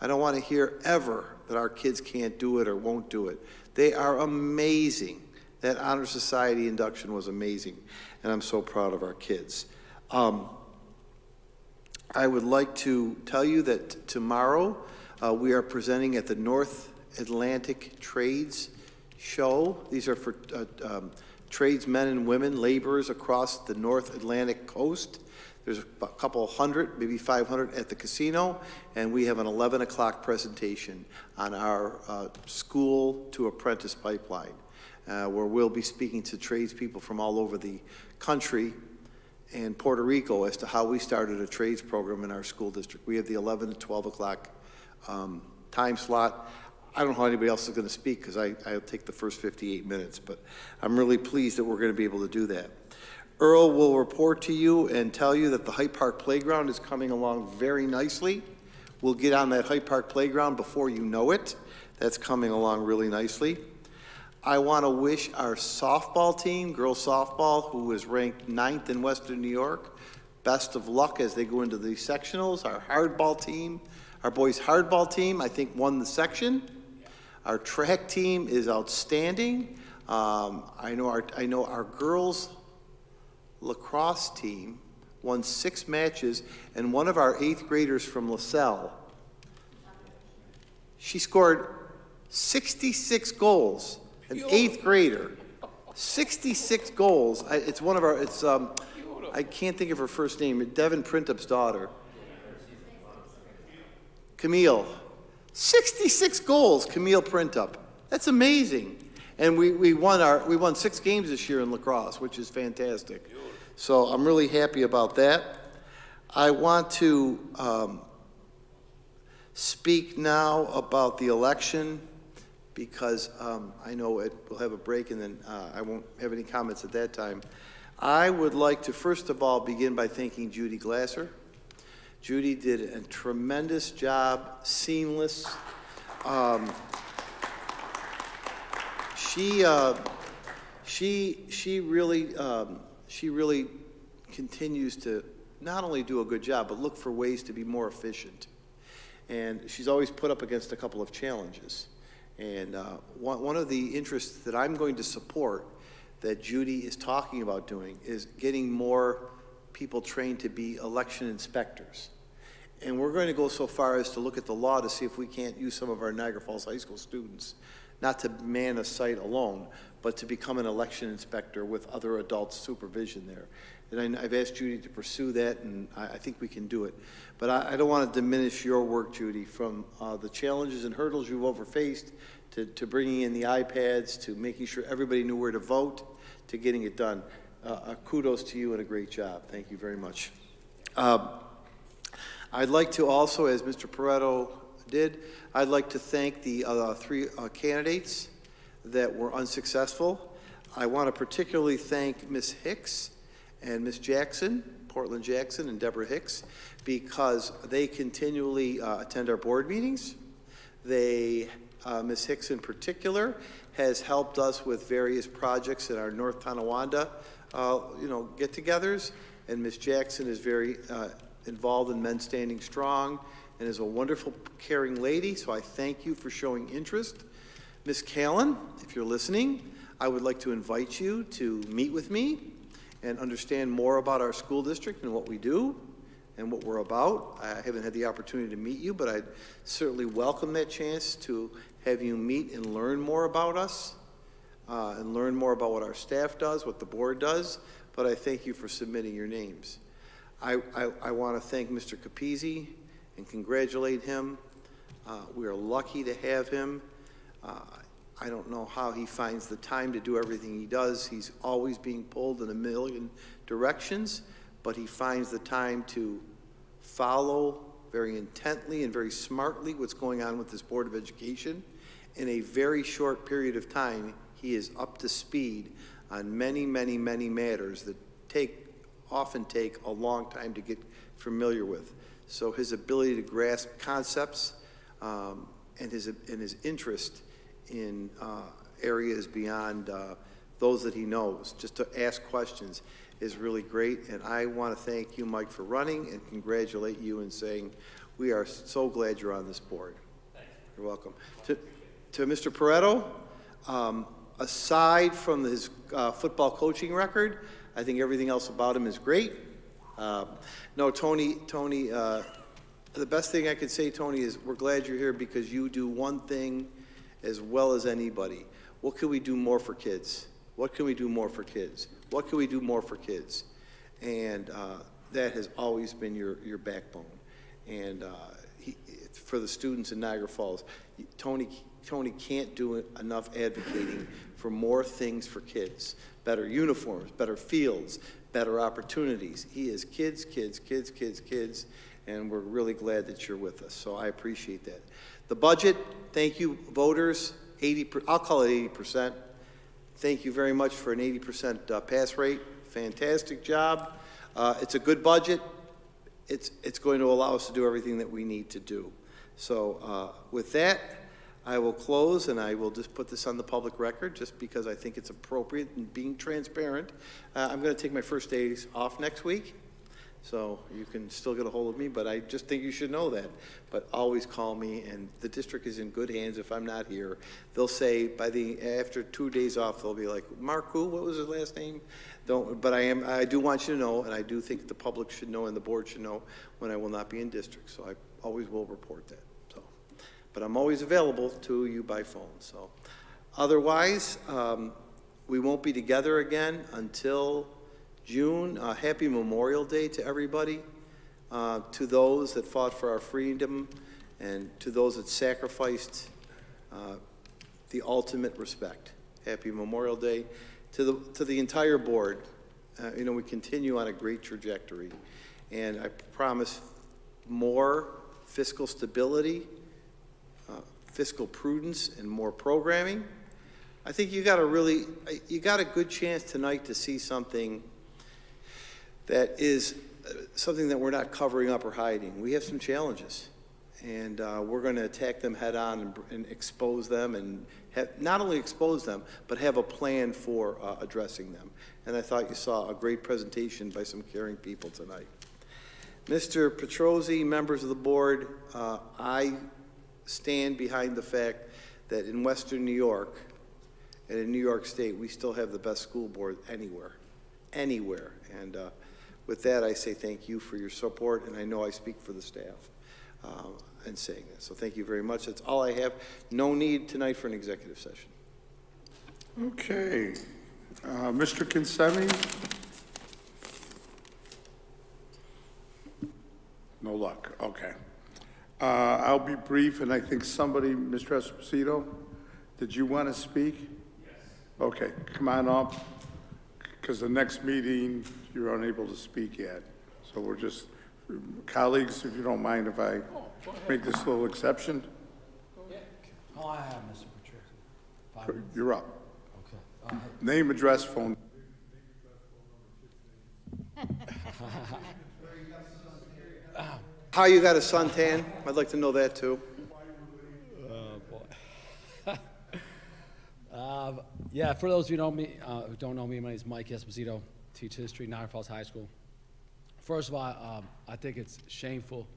I don't want to hear ever that our kids can't do it or won't do it. They are amazing. That Honor Society induction was amazing, and I'm so proud of our kids. I would like to tell you that tomorrow we are presenting at the North Atlantic Trades Show. These are for tradesmen and women, laborers across the North Atlantic coast. There's a couple hundred, maybe 500 at the casino, and we have an 11 o'clock presentation on our school to apprentice pipeline, where we'll be speaking to tradespeople from all over the country and Puerto Rico as to how we started a trades program in our school district. We have the 11 to 12 o'clock time slot. I don't know how anybody else is going to speak because I'll take the first 58 minutes, but I'm really pleased that we're going to be able to do that. Earl will report to you and tell you that the Hyde Park Playground is coming along very nicely. We'll get on that Hyde Park Playground before you know it. That's coming along really nicely. I want to wish our softball team, girls softball, who is ranked 9th in Western New York, best of luck as they go into the sectionals. Our hardball team, our boys hardball team, I think won the section. Our track team is outstanding. I know our girls lacrosse team won 6 matches, and one of our 8th graders from LaSalle, She scored 66 goals, an 8th grader. 66 goals. It's one of our, I can't think of her first name, Devin Printup's daughter. Camille. 66 goals, Camille Printup. That's amazing. And we won 6 games this year in lacrosse, which is fantastic. So I'm really happy about that. I want to speak now about the election because I know we'll have a break and then I won't have any comments at that time. I would like to first of all begin by thanking Judy Glasser. Judy did a tremendous job, seamless. She really continues to not only do a good job, but look for ways to be more efficient. And she's always put up against a couple of challenges. And one of the interests that I'm going to support that Judy is talking about doing is getting more people trained to be election inspectors. And we're going to go so far as to look at the law to see if we can't use some of our Niagara Falls High School students, not to man a site alone, but to become an election inspector with other adult supervision there. And I've asked Judy to pursue that, and I think we can do it. But I don't want to diminish your work, Judy, from the challenges and hurdles you've overfaced to bringing in the iPads, to making sure everybody knew where to vote, to getting it done. Kudos to you and a great job. Thank you very much. I'd like to also, as Mr. Pareto did, I'd like to thank the 3 candidates that were unsuccessful. I want to particularly thank Ms. Hicks and Ms. Jackson, Portland Jackson and Deborah Hicks, because they continually attend our board meetings. Ms. Hicks in particular has helped us with various projects at our North Tonawanda get-togethers, and Ms. Jackson is very involved in Men Standing Strong and is a wonderful, caring lady, so I thank you for showing interest. Ms. Callan, if you're listening, I would like to invite you to meet with me and understand more about our school district and what we do and what we're about. I haven't had the opportunity to meet you, but I'd certainly welcome that chance to have you meet and learn more about us and learn more about what our staff does, what the board does, but I thank you for submitting your names. I want to thank Mr. Capizzi and congratulate him. We are lucky to have him. I don't know how he finds the time to do everything he does. He's always being pulled in a million directions, but he finds the time to follow very intently and very smartly what's going on with this Board of Education. In a very short period of time, he is up to speed on many, many, many matters that often take a long time to get familiar with. So his ability to grasp concepts and his interest in areas beyond those that he knows, just to ask questions, is really great. And I want to thank you, Mike, for running and congratulate you and saying we are so glad you're on this board. Thanks. You're welcome. To Mr. Pareto, aside from his football coaching record, I think everything else about him is great. No, Tony, the best thing I could say, Tony, is we're glad you're here because you do one thing as well as anybody. What can we do more for kids? What can we do more for kids? What can we do more for kids? And that has always been your backbone. And for the students in Niagara Falls, Tony can't do enough advocating for more things for kids. Better uniforms, better fields, better opportunities. He is kids, kids, kids, kids, kids, and we're really glad that you're with us. So I appreciate that. The budget, thank you, voters. I'll call it 80%. Thank you very much for an 80% pass rate. Fantastic job. It's a good budget. It's going to allow us to do everything that we need to do. So with that, I will close, and I will just put this on the public record just because I think it's appropriate and being transparent. I'm going to take my first days off next week, so you can still get a hold of me, but I just think you should know that. But always call me, and the district is in good hands if I'm not here. They'll say after 2 days off, they'll be like, Mark who? What was his last name? But I do want you to know, and I do think the public should know and the board should know when I will not be in district, so I always will report that. So but I'm always available to you by phone. So otherwise, we won't be together again until June. Happy Memorial Day to everybody, to those that fought for our freedom and to those that sacrificed the ultimate respect. Happy Memorial Day to the entire board. We continue on a great trajectory, and I promise more fiscal stability, fiscal prudence, and more programming. I think you got a good chance tonight to see something that is something that we're not covering up or hiding. We have some challenges, and we're going to attack them head on and expose them, and not only expose them, but have a plan for addressing them. And I thought you saw a great presentation by some caring people tonight. Mr. Petrosi, members of the board, I stand behind the fact that in Western New York and in New York State, we still have the best school board anywhere. And with that, I say thank you for your support, and I know I speak for the staff in saying that. So thank you very much. That's all I have. No need tonight for an executive session. Okay. Mr. Kinsemi? No luck. Okay. I'll be brief, and I think somebody, Mr. Esposito, did you want to speak? Yes. Okay, come on up, because the next meeting, you're unable to speak yet. So we're just, colleagues, if you don't mind if I make this little exception. Oh, I have, Mr. Patricia. You're up. Okay. Name, address, phone. How you got a suntan? I'd like to know that too. Oh, boy. Yeah, for those who don't know me, my name is Mike Esposito, teach history at Niagara Falls High School. First of all, I think it's shameful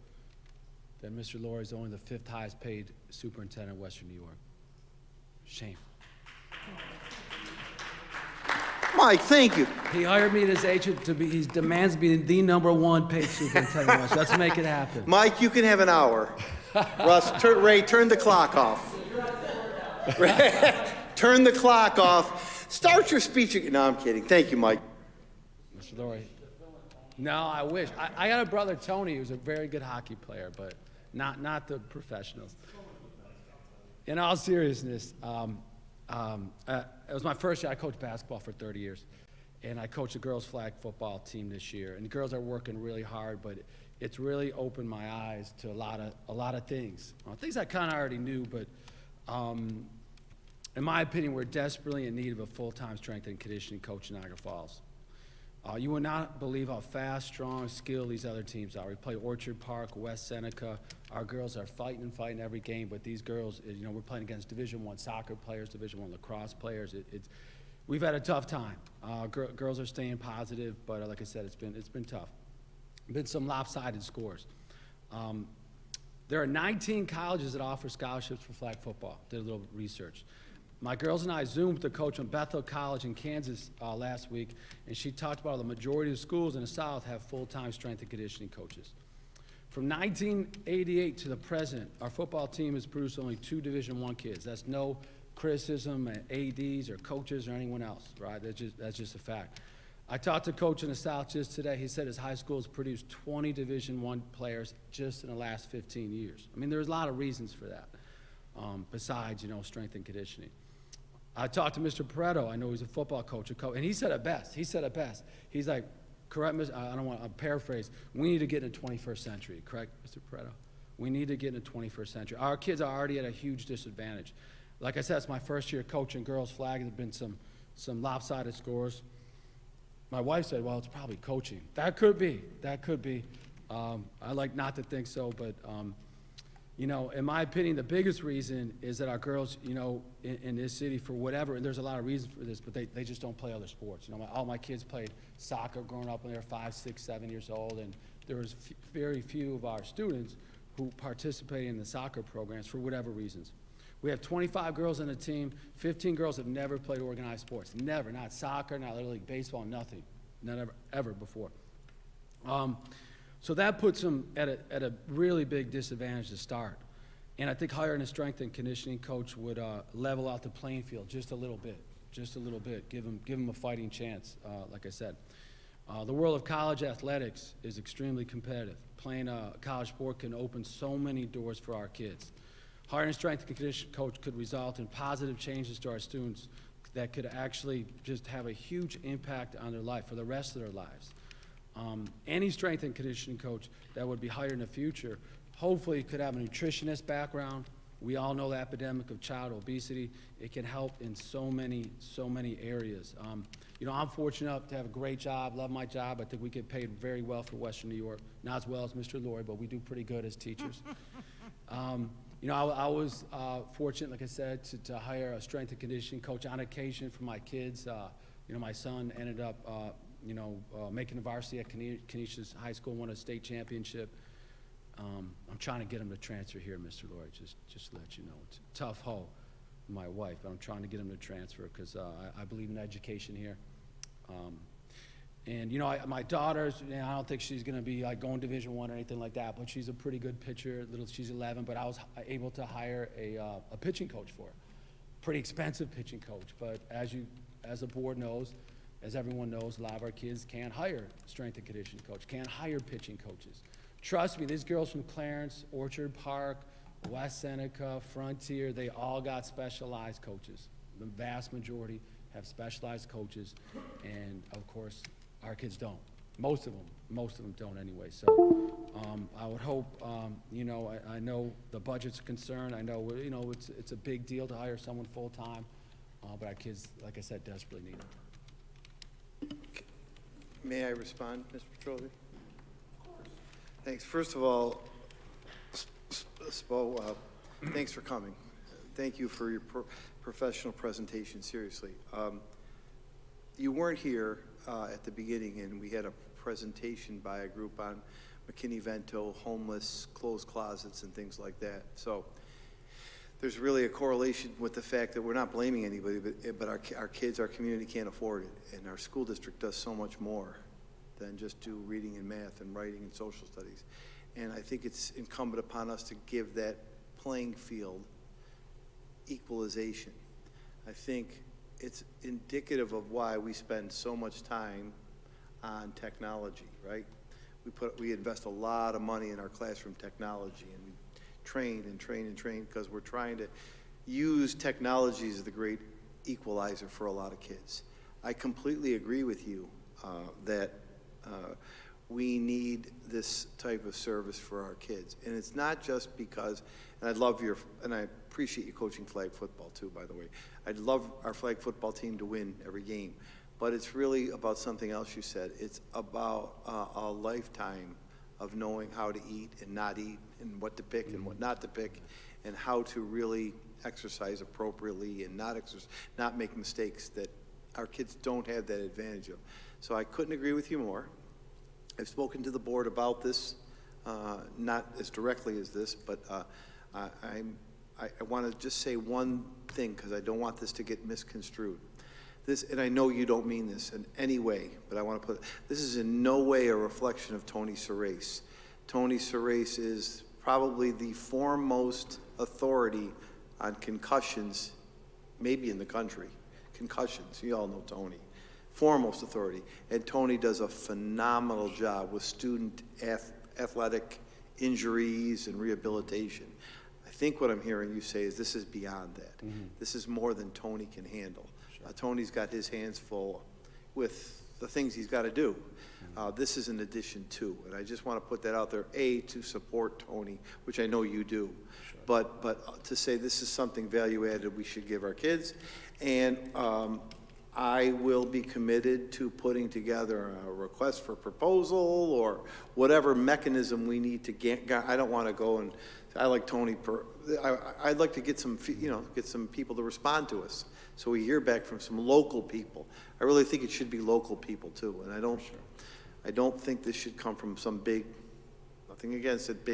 that Mr. Laurie is only the 5th highest paid superintendent in Western New York. Shameful. Mike, thank you. He hired me as agent he demands to be the #1 paid superintendent. Let's make it happen. Mike, you can have an hour. Russ, Ray, turn the clock off. Turn the clock off. Start your speech again. No, I'm kidding. Thank you, Mike. Mr. Laurie. No, I wish. I got a brother, Tony, who's a very good hockey player, but not the professionals. In all seriousness, it was my first year. I coached basketball for 30 years, and I coached a girls' flag football team this year. And the girls are working really hard, but it's really opened my eyes to a lot of things. Things I kind of already knew, but in my opinion, we're desperately in need of a full-time strength and conditioning coach in Niagara Falls. You would not believe how fast, strong, skilled these other teams are. We play Orchard Park, West Seneca. Our girls are fighting every game, but these girls, we're playing against Division I soccer players, Division I lacrosse players. We've had a tough time. Girls are staying positive, but like I said, it's been tough. Been some lopsided scores. There are 19 colleges that offer scholarships for flag football. Did a little research. My girls and I Zoomed with the coach from Bethel College in Kansas last week, and she talked about how the majority of schools in the South have full-time strength and conditioning coaches. From 1988 to the present, our football team has produced only 2 Division I kids. That's no criticism at ADs or coaches or anyone else, right? That's just a fact. I talked to a coach in the South just today. He said his high school has produced 20 Division I players just in the last 15 years. I mean, there's a lot of reasons for that, besides, strength and conditioning. I talked to Mr. Pareto. I know he's a football coach, and he said it best. He's like, correct, I don't want to paraphrase. We need to get in the 21st century, correct, Mr. Pareto? We need to get in the 21st century. Our kids are already at a huge disadvantage. Like I said, it's my first year coaching girls flag. There's been some lopsided scores. My wife said, well, it's probably coaching. That could be. I like not to think so, but in my opinion, the biggest reason is that our girls, in this city, for whatever, and there's a lot of reasons for this, but they just don't play other sports. All my kids played soccer growing up when they were 5, 6, 7 years old, and there was very few of our students who participated in the soccer programs for whatever reasons. We have 25 girls on the team. 15 girls have never played organized sports. Never, not soccer, not Little League baseball, nothing. Never, ever before. So that puts them at a really big disadvantage to start. And I think hiring a strength and conditioning coach would level out the playing field just a little bit, give them a fighting chance, like I said. The world of college athletics is extremely competitive. Playing a college sport can open so many doors for our kids. Hiring a strength and conditioning coach could result in positive changes to our students that could actually just have a huge impact on their life for the rest of their lives. Any strength and conditioning coach that would be hired in the future hopefully could have a nutritionist background. We all know the epidemic of child obesity. It can help in so many areas. You know, I'm fortunate enough to have a great job, love my job. I think we get paid very well for Western New York. Not as well as Mr. Laurie, but we do pretty good as teachers. You know, I was fortunate, like I said, to hire a strength and conditioning coach on occasion for my kids. You know, my son ended up, making the varsity at Canisius High School, won a state championship. I'm trying to get him to transfer here, Mr. Laurie, just to let you know. It's a tough haul with my wife, but I'm trying to get him to transfer because I believe in education here. And, you know, my daughter's, you know, I don't think she's going to be like going Division I or anything like that, but she's a pretty good pitcher. She's 11, but I was able to hire a pitching coach for her. Pretty expensive pitching coach, but as the board knows, as everyone knows, a lot of our kids can't hire a strength and conditioning coach, can't hire pitching coaches. Trust me, these girls from Clarence, Orchard Park, West Seneca, Frontier, they all got specialized coaches. The vast majority have specialized coaches, and of course, our kids don't. Most of them don't anyway. So I would hope, you know, I know the budget's a concern. I know, you know, it's a big deal to hire someone full-time, but our kids, like I said, desperately need them. May I respond, Mr. Petrozzi? Thanks. First of all, Spo, thanks for coming. Thank you for your professional presentation, seriously. You weren't here at the beginning, and we had a presentation by a group on McKinney-Vento, homeless, closed closets, and things like that. So there's really a correlation with the fact that we're not blaming anybody, but our kids, our community can't afford it, and our school district does so much more than just do reading and math and writing and social studies. And I think it's incumbent upon us to give that playing field equalization. I think it's indicative of why we spend so much time on technology, right? We invest a lot of money in our classroom technology, and we train and train and train because we're trying to use technology as the great equalizer for a lot of kids. I completely agree with you that we need this type of service for our kids. And it's not just because, and I appreciate you coaching flag football too, by the way. I'd love our flag football team to win every game, but it's really about something else you said. It's about a lifetime of knowing how to eat and not eat, and what to pick and what not to pick, and how to really exercise appropriately and not make mistakes that our kids don't have that advantage of. So I couldn't agree with you more. I've spoken to the board about this, not as directly as this, but I want to just say one thing because I don't want this to get misconstrued. And I know you don't mean this in any way, but I want to this is in no way a reflection of Tony Serace. Tony Serace is probably the foremost authority on concussions, maybe in the country. Concussions, you all know Tony. Foremost authority. And Tony does a phenomenal job with student athletic injuries and rehabilitation. I think what I'm hearing you say is this is beyond that. Mm-hmm. This is more than Tony can handle. Sure. Tony's got his hands full with the things he's got to do. Mm-hmm. This is an addition to, and I just want to put that out there, to support Tony, which I know you do, sure. But to say this is something value added we should give our kids, and I will be committed to putting together a request for proposal or whatever mechanism we need to get. I don't want to go and, I like Tony, I'd like to get some people to respond to us. So we hear back from some local people. I really think it should be local people too. And I don't think this should come from some big, nothing against it,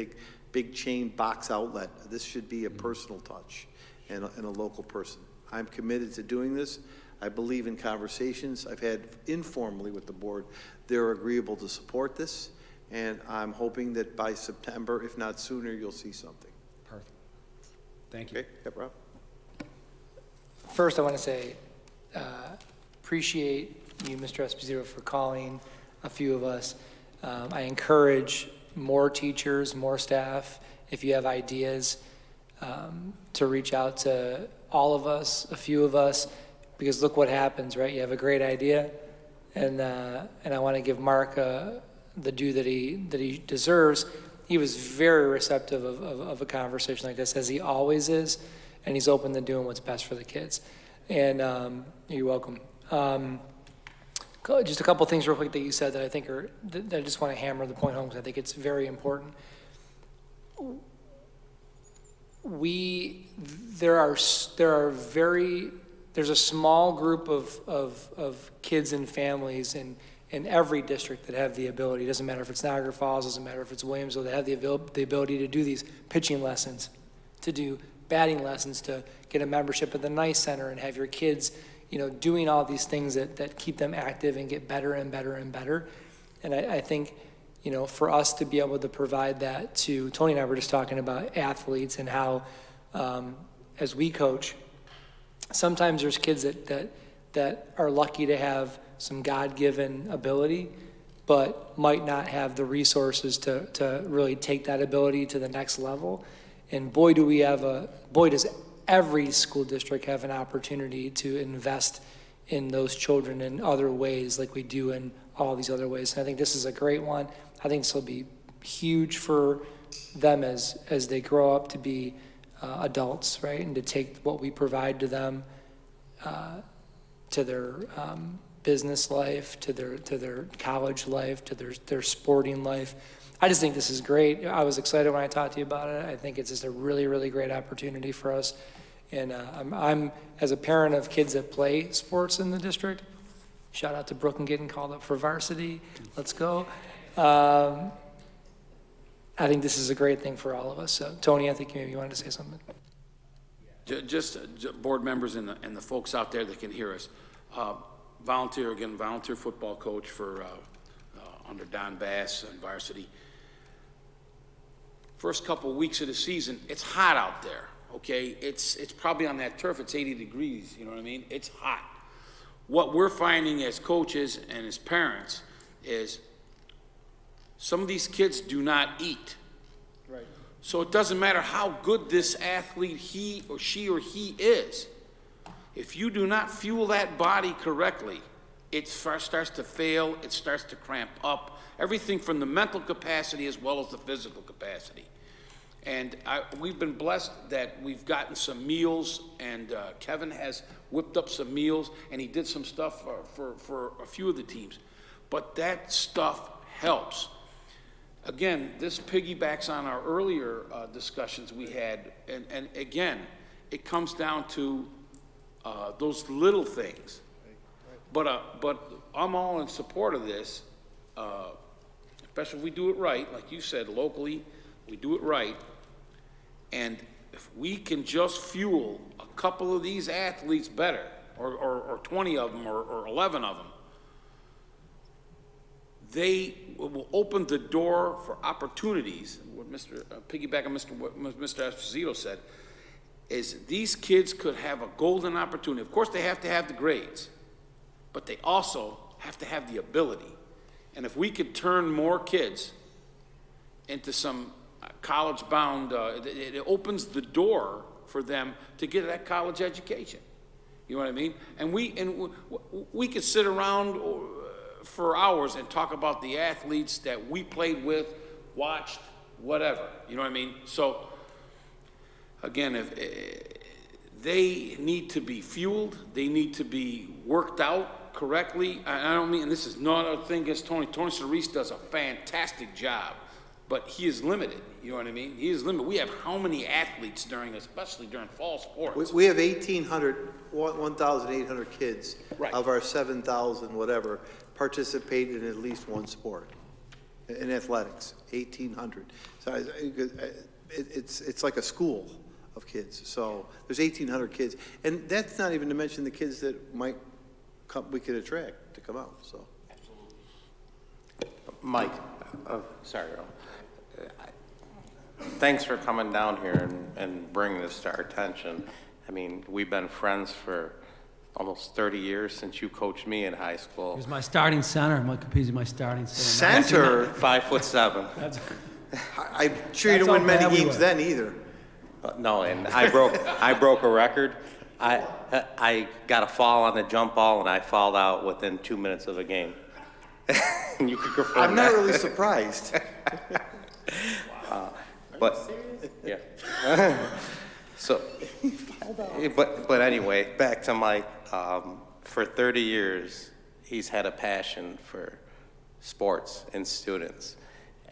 big chain box outlet. This should be a personal touch and a local person. I'm committed to doing this. I believe in conversations I've had informally with the board. They're agreeable to support this, and I'm hoping that by September, if not sooner, you'll see something. Perfect. Thank you. Okay, yeah, Rob? First, I want to say, appreciate you, Mr. Esposito, for calling a few of us. I encourage more teachers, more staff, if you have ideas, to reach out to all of us, a few of us, because look what happens, right? You have a great idea, and I want to give Mark the due that he deserves. He was very receptive of a conversation like this, as he always is, and he's open to doing what's best for the kids. And you're welcome. Just a couple things real quick that you said that I think that I just want to hammer the point home, because I think it's very important. There's a small group of kids and families in every district that have the ability. It doesn't matter if it's Niagara Falls, doesn't matter if it's Williamsville, they have the ability to do these pitching lessons, to do batting lessons, to get a membership at the Nice Center and have your kids, doing all these things that keep them active and get better and better and better. And I think, for us to be able to provide that to, Tony and I were just talking about athletes and how, as we coach, sometimes there's kids that are lucky to have some God-given ability, but might not have the resources to really take that ability to the next level. And boy, does every school district have an opportunity to invest in those children in other ways, like we do in all these other ways. And I think this is a great one. I think this will be huge for them as they grow up to be adults, right? And to take what we provide to them to their business life, to their college life, to their sporting life. I just think this is great. I was excited when I talked to you about it. I think it's just a really, really great opportunity for us. And I'm, as a parent of kids that play sports in the district, shout out to Brooklyn getting called up for varsity. Let's go. I think this is a great thing for all of us. So, Tony, I think maybe you wanted to say something. Just board members and the folks out there that can hear us. Volunteer football coach for under Don Bass and varsity. First couple weeks of the season, it's hot out there, okay? It's probably on that turf, it's 80 degrees, you know what I mean? It's hot. What we're finding as coaches and as parents is some of these kids do not eat. Right. So it doesn't matter how good this athlete he is. If you do not fuel that body correctly, it starts to fail, it starts to cramp up, everything from the mental capacity as well as the physical capacity. And we've been blessed that we've gotten some meals, and Kevin has whipped up some meals, and he did some stuff for a few of the teams. But that stuff helps. Again, this piggybacks on our earlier discussions we had, and again, it comes down to those little things. But I'm all in support of this, especially if we do it right, like you said, locally, we do it right. And if we can just fuel a couple of these athletes better, or 20 of them, or 11 of them, they will open the door for opportunities. What piggyback on what Mr. Esposito said, is these kids could have a golden opportunity. Of course, they have to have the grades, but they also have to have the ability. And if we could turn more kids into some college-bound, it opens the door for them to get that college education. You know what I mean? And we could sit around for hours and talk about the athletes that we played with, watched, whatever. You know what I mean? So, again, if they need to be fueled, they need to be worked out correctly. I don't mean, and this is not a thing against Tony. Tony Cerise does a fantastic job, but he is limited. You know what I mean? He is limited. We have how many athletes especially during fall sports? We have 1,800 kids of our 7,000 whatever participate in at least one sport in athletics. 1,800. So it's like a school of kids. So there's 1,800 kids, and that's not even to mention the kids that might come, we could attract to come out. So, Mike, sorry, Earl. thanks for coming down here and bringing this to our attention. I mean, we've been friends for almost 30 years since you coached me in high school. He was my starting center. Mike Capizzi, my starting center. Center? 5'7". I'm sure you didn't win many games then either. No, and I broke a record. I got a fall on the jump ball, and I fouled out within 2 minutes of a game. You could confirm I'm not that. really surprised. But yeah. So, but anyway, back to Mike. For 30 years, he's had a passion for sports and students,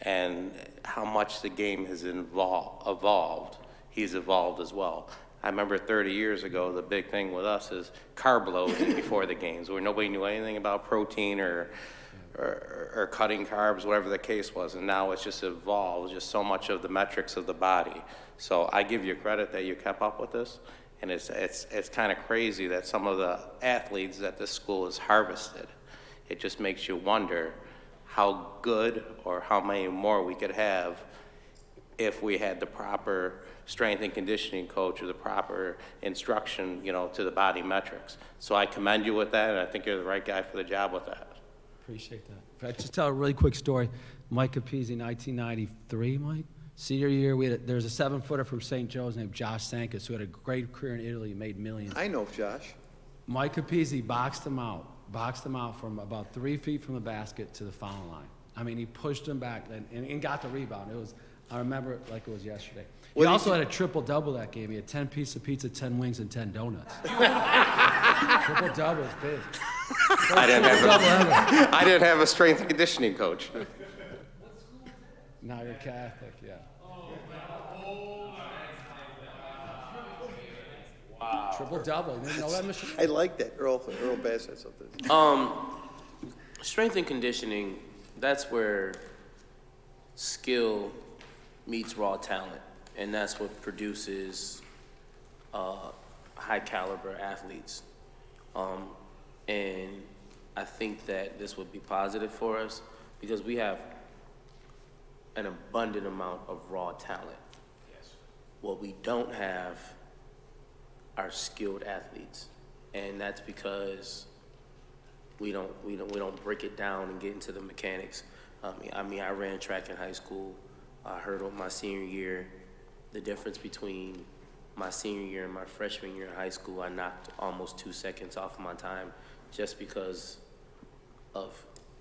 and how much the game has evolved. He's evolved as well. I remember 30 years ago, the big thing with us is carb loading before the games, where nobody knew anything about protein or cutting carbs, whatever the case was. And now it's just evolved, just so much of the metrics of the body. So I give you credit that you kept up with this. And it's kind of crazy that some of the athletes that this school has harvested, it just makes you wonder how good or how many more we could have if we had the proper strength and conditioning coach or the proper instruction, to the body metrics. So I commend you with that, and I think you're the right guy for the job with that. Appreciate that. If I just tell a really quick story. Mike Capizzi, 1993, Mike? Senior year, there's a 7-footer from St. Joe's named Josh Sankas who had a great career in Italy, made millions. I know Josh. Mike Capizzi boxed him out from about 3 feet from the basket to the foul line. I mean, he pushed him back and got the rebound. I remember it like it was yesterday. He also had a triple-double that game. He had 10 pieces of pizza, 10 wings, and 10 donuts. Triple-double is big. I didn't have a strength and conditioning coach. Now you're Catholic, yeah. Wow. Triple-double. You didn't know that, Mr. I like that. Earl Bass said something. Strength and conditioning, that's where skill meets raw talent, and that's what produces high caliber athletes. And I think that this would be positive for us because we have an abundant amount of raw talent. Yes. What we don't have are skilled athletes, and that's because we don't break it down and get into the mechanics. I mean, I ran track in high school. I hurdled my senior year. The difference between my senior year and my freshman year in high school, I knocked almost 2 seconds off of my time just because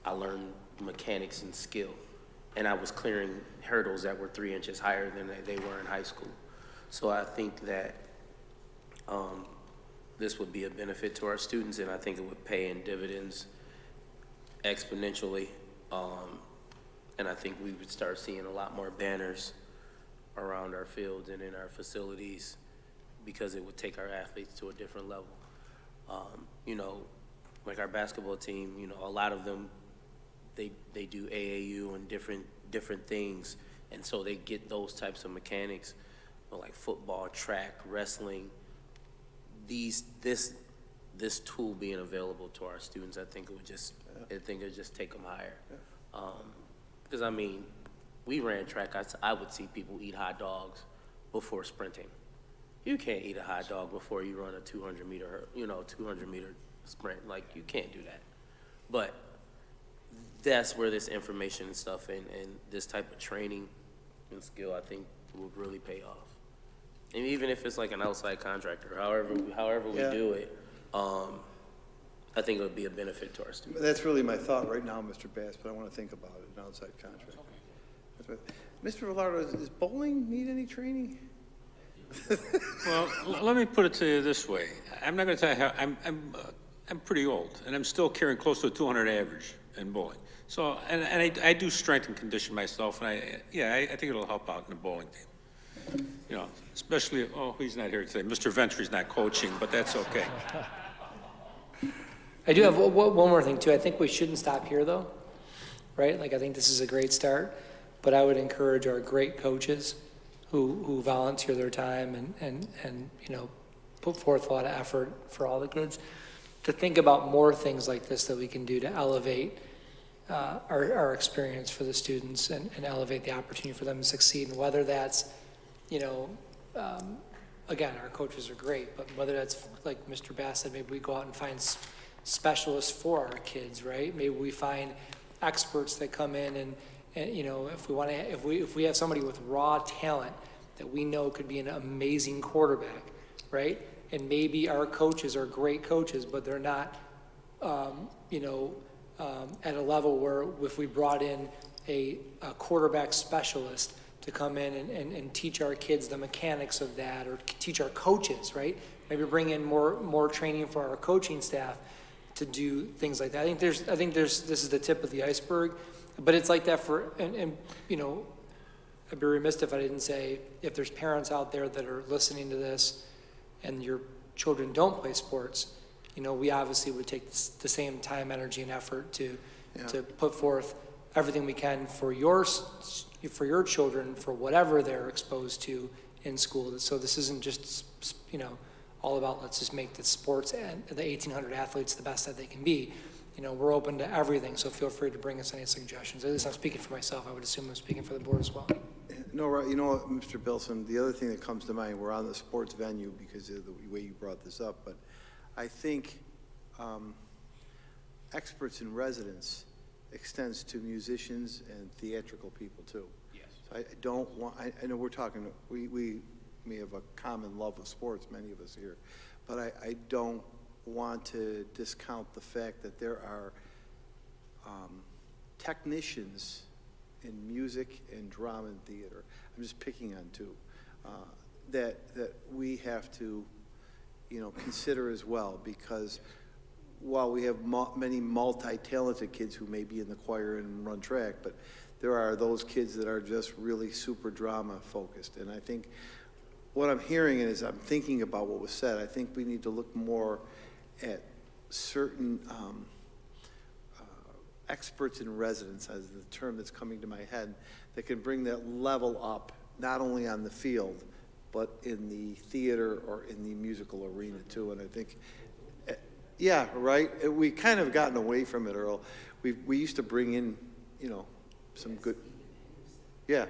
I learned mechanics and skill. And I was clearing hurdles that were 3 inches higher than they were in high school. So I think that this would be a benefit to our students, and I think it would pay in dividends exponentially. And I think we would start seeing a lot more banners around our fields and in our facilities because it would take our athletes to a different level. Like our basketball team, a lot of them, they do AAU and different things, and so they get those types of mechanics, but like football, track, wrestling, this tool being available to our students, I think it would just take them higher. Because I mean, we ran track. I would see people eat hot dogs before sprinting. You can't eat a hot dog before you run a 200 meter sprint. Like, you can't do that. But that's where this information and stuff and this type of training and skill, I think, will really pay off. And even if it's like an outside contractor, however we do it, I think it would be a benefit to our students. That's really my thought right now, Mr. Bass, but I want to think about it, an outside contract. Okay. Mr. Velardo, does bowling need any training? Well, let me put it to you this way. I'm not going to tell you how, I'm pretty old, and I'm still carrying close to a 200 average in bowling. So, and I do strength and condition myself, and I think it'll help out in the bowling team. Especially, he's not here today. Mr. Ventry's not coaching, but that's okay. I do have one more thing too. I think we shouldn't stop here though, right? Like, I think this is a great start, but I would encourage our great coaches who volunteer their time and put forth a lot of effort for all the kids to think about more things like this that we can do to elevate our experience for the students and elevate the opportunity for them to succeed. And whether that's, again, our coaches are great, but whether that's, like Mr. Bass said, maybe we go out and find specialists for our kids, right? Maybe we find experts that come in and if we have somebody with raw talent that we know could be an amazing quarterback, right? And maybe our coaches are great coaches, but they're not, at a level where if we brought in a quarterback specialist to come in and teach our kids the mechanics of that, or teach our coaches, right? Maybe bring in more training for our coaching staff to do things like that. I think this is the tip of the iceberg, but it's like that for, and I'd be remiss if I didn't say, if there's parents out there that are listening to this and your children don't play sports, we obviously would take the same time, energy, and effort to put forth everything we can for your children, for whatever they're exposed to in school. So this isn't just, all about let's just make the sports and the 1,800 athletes the best that they can be. We're open to everything, so feel free to bring us any suggestions. At least I'm speaking for myself. I would assume I'm speaking for the board as well. No, right. You know what, Mr. Bilson, the other thing that comes to mind, we're on the sports venue because of the way you brought this up, but I think experts in residence extends to musicians and theatrical people too. Yes. So I don't want, I know we're talking, we may have a common love of sports, many of us here, but I don't want to discount the fact that there are technicians in music and drama and theater. I'm just picking on two that we have to, consider as well, because while we have many multi-talented kids who may be in the choir and run track, but there are those kids that are just really super drama focused. And I think what I'm hearing is, I'm thinking about what was said, I think we need to look more at certain experts in residence, as the term that's coming to my head, that can bring that level up, not only on the field, but in the theater or in the musical arena too. And I think, yeah, right? We kind of gotten away from it, Earl. We used to bring in, some good, yeah.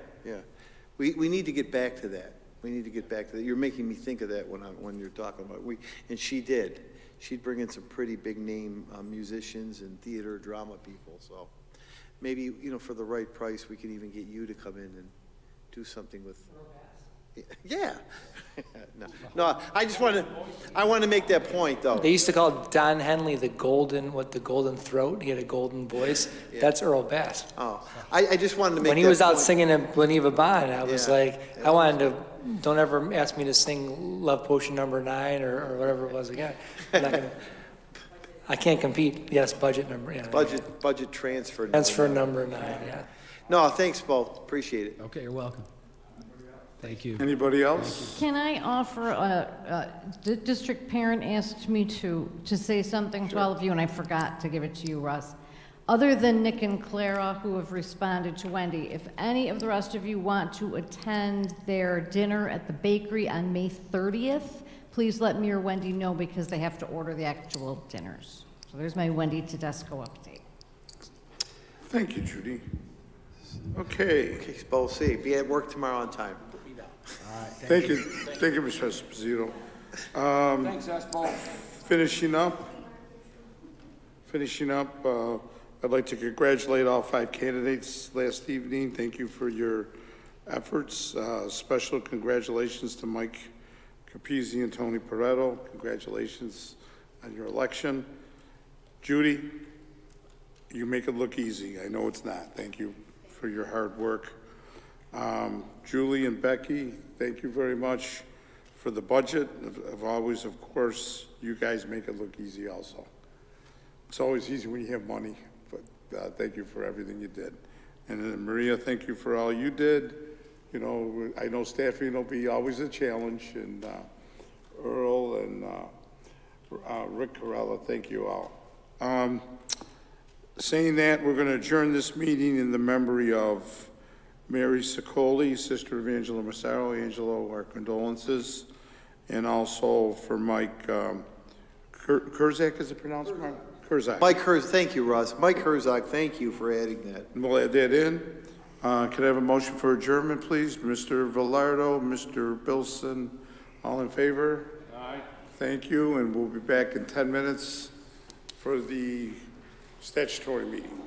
We need to get back to that. We need to get back to that. You're making me think of that when you're talking about it. And she did. She'd bring in some pretty big name musicians and theater drama people. So maybe, for the right price, we can even get you to come in and do something with. Yeah. No, I want to make that point though. They used to call Don Henley the golden throat. He had a golden voice. Yeah. That's Earl Bass. Oh, I just wanted to make when he was out singing in Bleneva Bond, I was I wanted to, don't ever ask me to sing Love Potion number 9 or whatever it was again. I can't compete. Yes, budget number. Yeah. Budget transfer. Transfer number 9. Yeah. No, thanks, both. Appreciate it. Okay, you're welcome. Thank you. Anybody else? Can I offer the district parent asked me to say something to all of you, and I forgot to give it to you, Russ. Other than Nick and Clara, who have responded to Wendy, if any of the rest of you want to attend their dinner at the bakery on May 30th, please let me or Wendy know, because they have to order the actual dinners. So there's my Wendy Tedesco update. Thank you, Judy. Okay. Okay, Bo, see, be at work tomorrow on time. All right. Thank you, Mr. Esposito. Thanks, Espo. Finishing up, I'd like to congratulate all 5 candidates last evening. Thank you for your efforts. Special congratulations to Mike Capizzi and Tony Pareto. Congratulations on your election. Judy, you make it look easy. I know it's not. Thank you for your hard work. Julie and Becky, thank you very much for the budget. Of course, you guys make it look easy also. It's always easy when you have money, but thank you for everything you did. And then Maria, thank you for all you did. I know staffing will be always a challenge, and Earl and Rick Corella, thank you all. Saying that, we're going to adjourn this meeting in the memory of Mary Sicoli, sister of Angela Massaro. Angelo, our condolences. And also for Mike Kurzak, is it pronounced? Herzog. Mike Herzog, thank you, Russ. Mike Herzog, thank you for adding that. And we'll add that in. Could I have a motion for adjournment, please? Mr. Velardo, Mr. Bilson, all in favor? Aye. Thank you, and we'll be back in 10 minutes for the statutory meeting.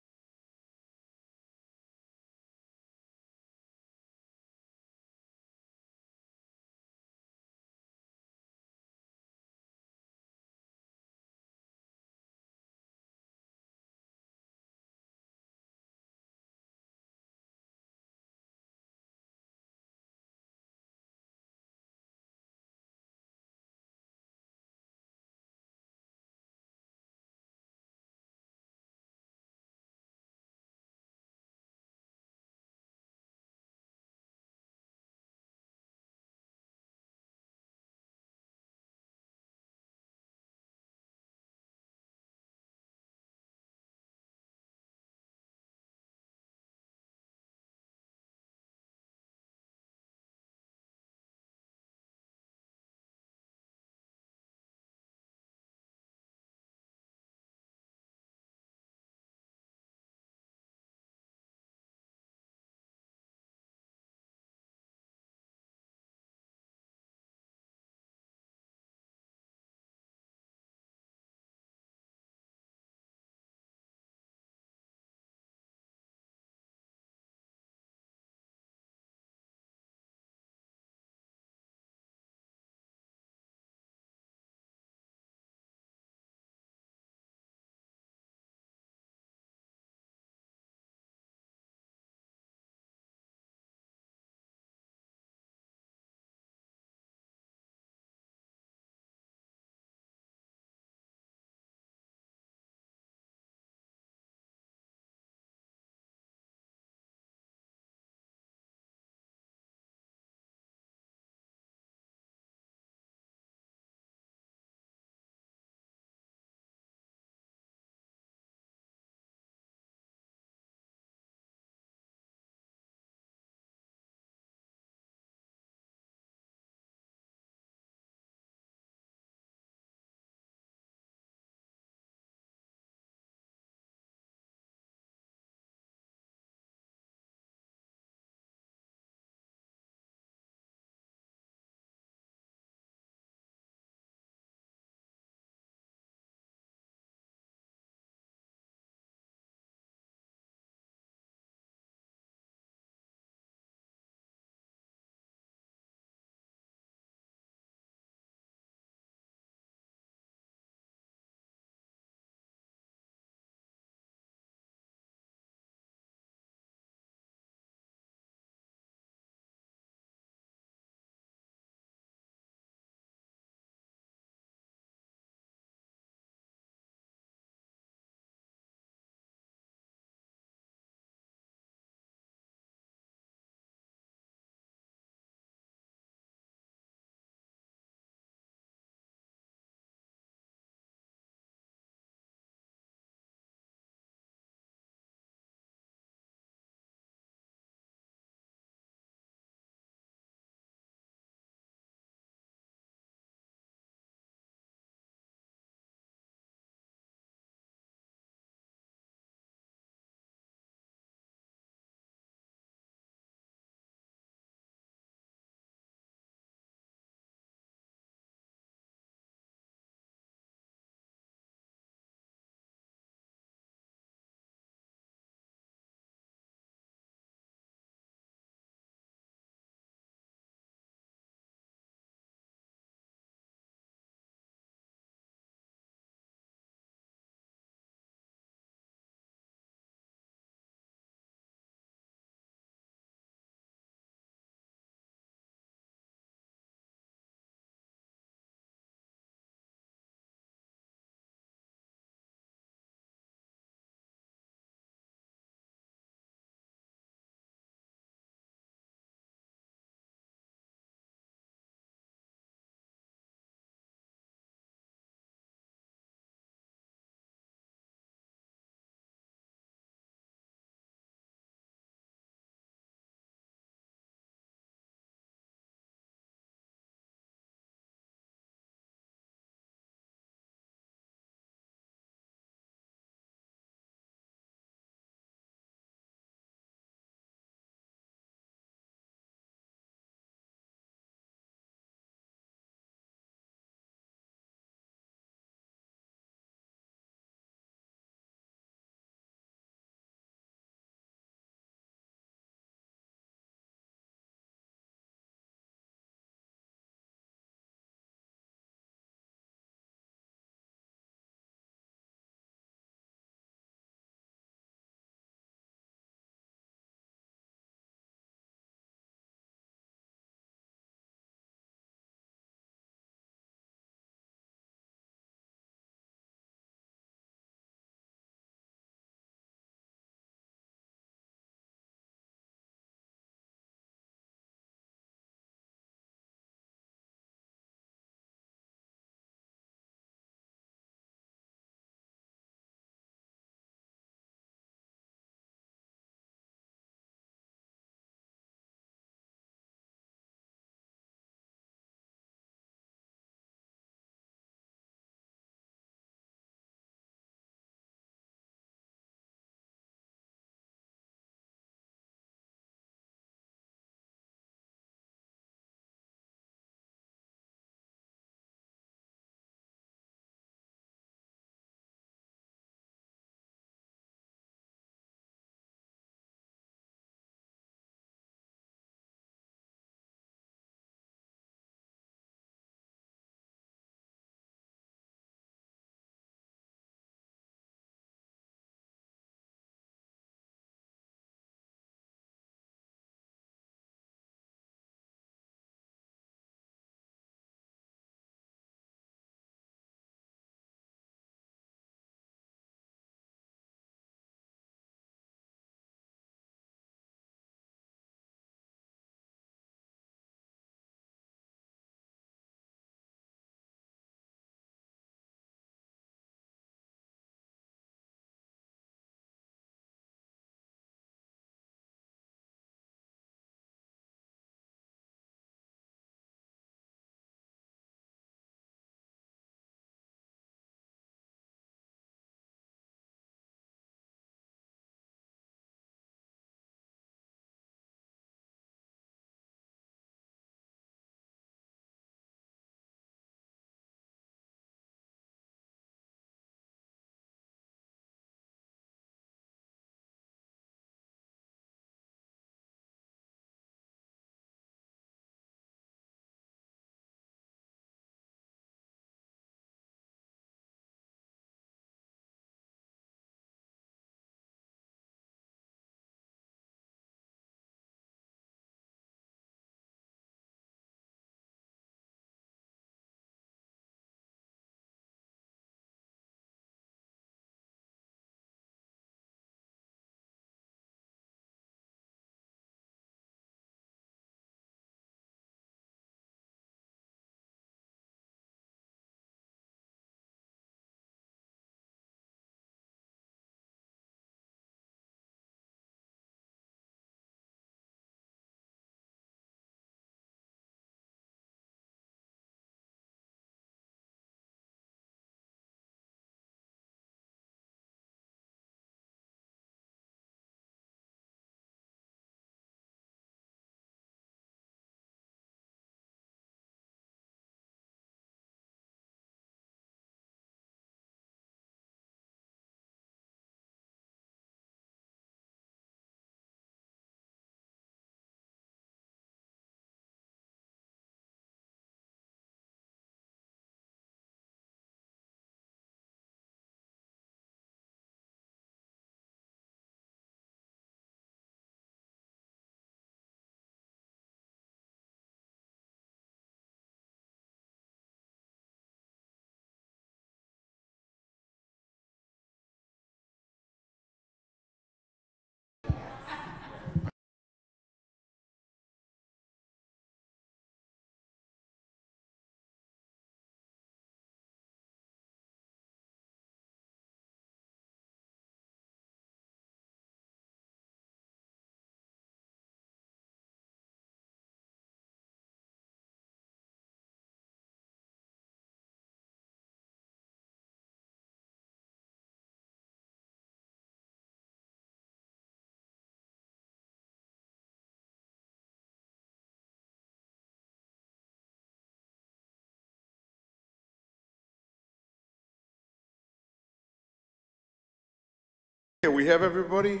Okay, we have everybody?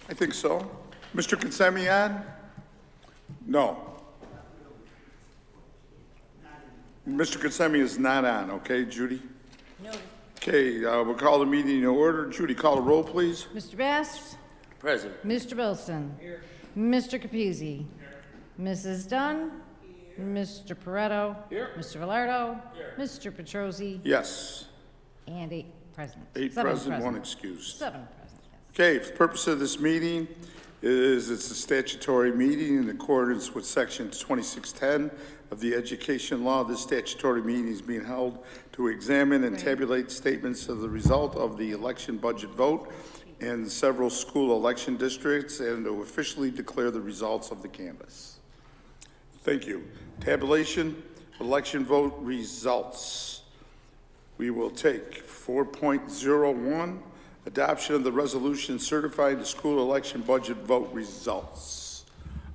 I think so. Mr. Consemi on? No. Mr. Consemi is not on, okay, Judy? No. Okay, we'll call the meeting in order. Judy, call the roll, please. Mr. Bass? Present. Mr. Wilson? Here. Mr. Capizzi? Here. Mrs. Dunn? Here. Mr. Pareto? Here. Mr. Velardo? Here. Mr. Petrosi? Yes. And 8 present. 8 present, 1 excused. 7 present, yes. Okay, for the purpose of this meeting is it's a statutory meeting in accordance with Section 2610 of the Education Law. This statutory meeting is being held to examine and tabulate statements of the result of the election budget vote in several school election districts and to officially declare the results of the canvass. Thank you. Tabulation, election vote results. We will take 4.01, adoption of the resolution certifying the school election budget vote results.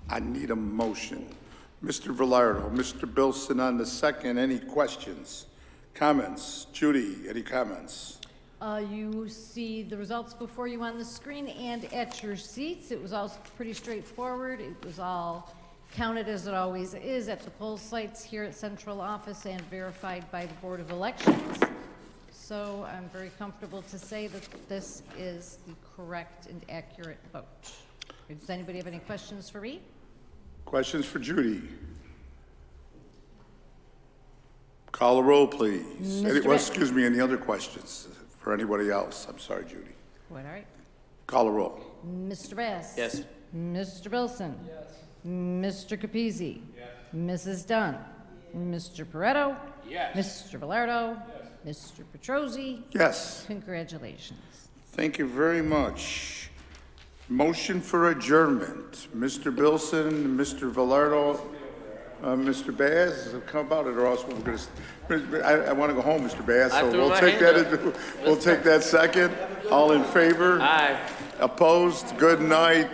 I need a motion. Mr. Velardo, Mr. Bilson on the second. Any questions? Comments? Judy, any comments? You see the results before you on the screen and at your seats. It was all pretty straightforward. It was all counted as it always is at the poll sites here at central office and verified by the Board of Elections. So I'm very comfortable to say that this is the correct and accurate vote. Does anybody have any questions for me? Questions for Judy? Call the roll, please. Well, excuse me, any other questions for anybody else? I'm sorry, Judy. What, all right. Call the roll. Mr. Bass? Yes. Mr. Bilson? Yes. Mr. Capizzi? Yes. Mrs. Dunn? Mr. Pareto? Yes. Mr. Velardo? Yes. Mr. Petrosi? Yes. Congratulations. Thank you very much. Motion for adjournment. Mr. Bilson, Mr. Velardo, Mr. Bass, come about it, or else we're going to. I want to go home, Mr. Bass. So we'll take that. We'll take that second. All in favor? Aye. Opposed? Good night.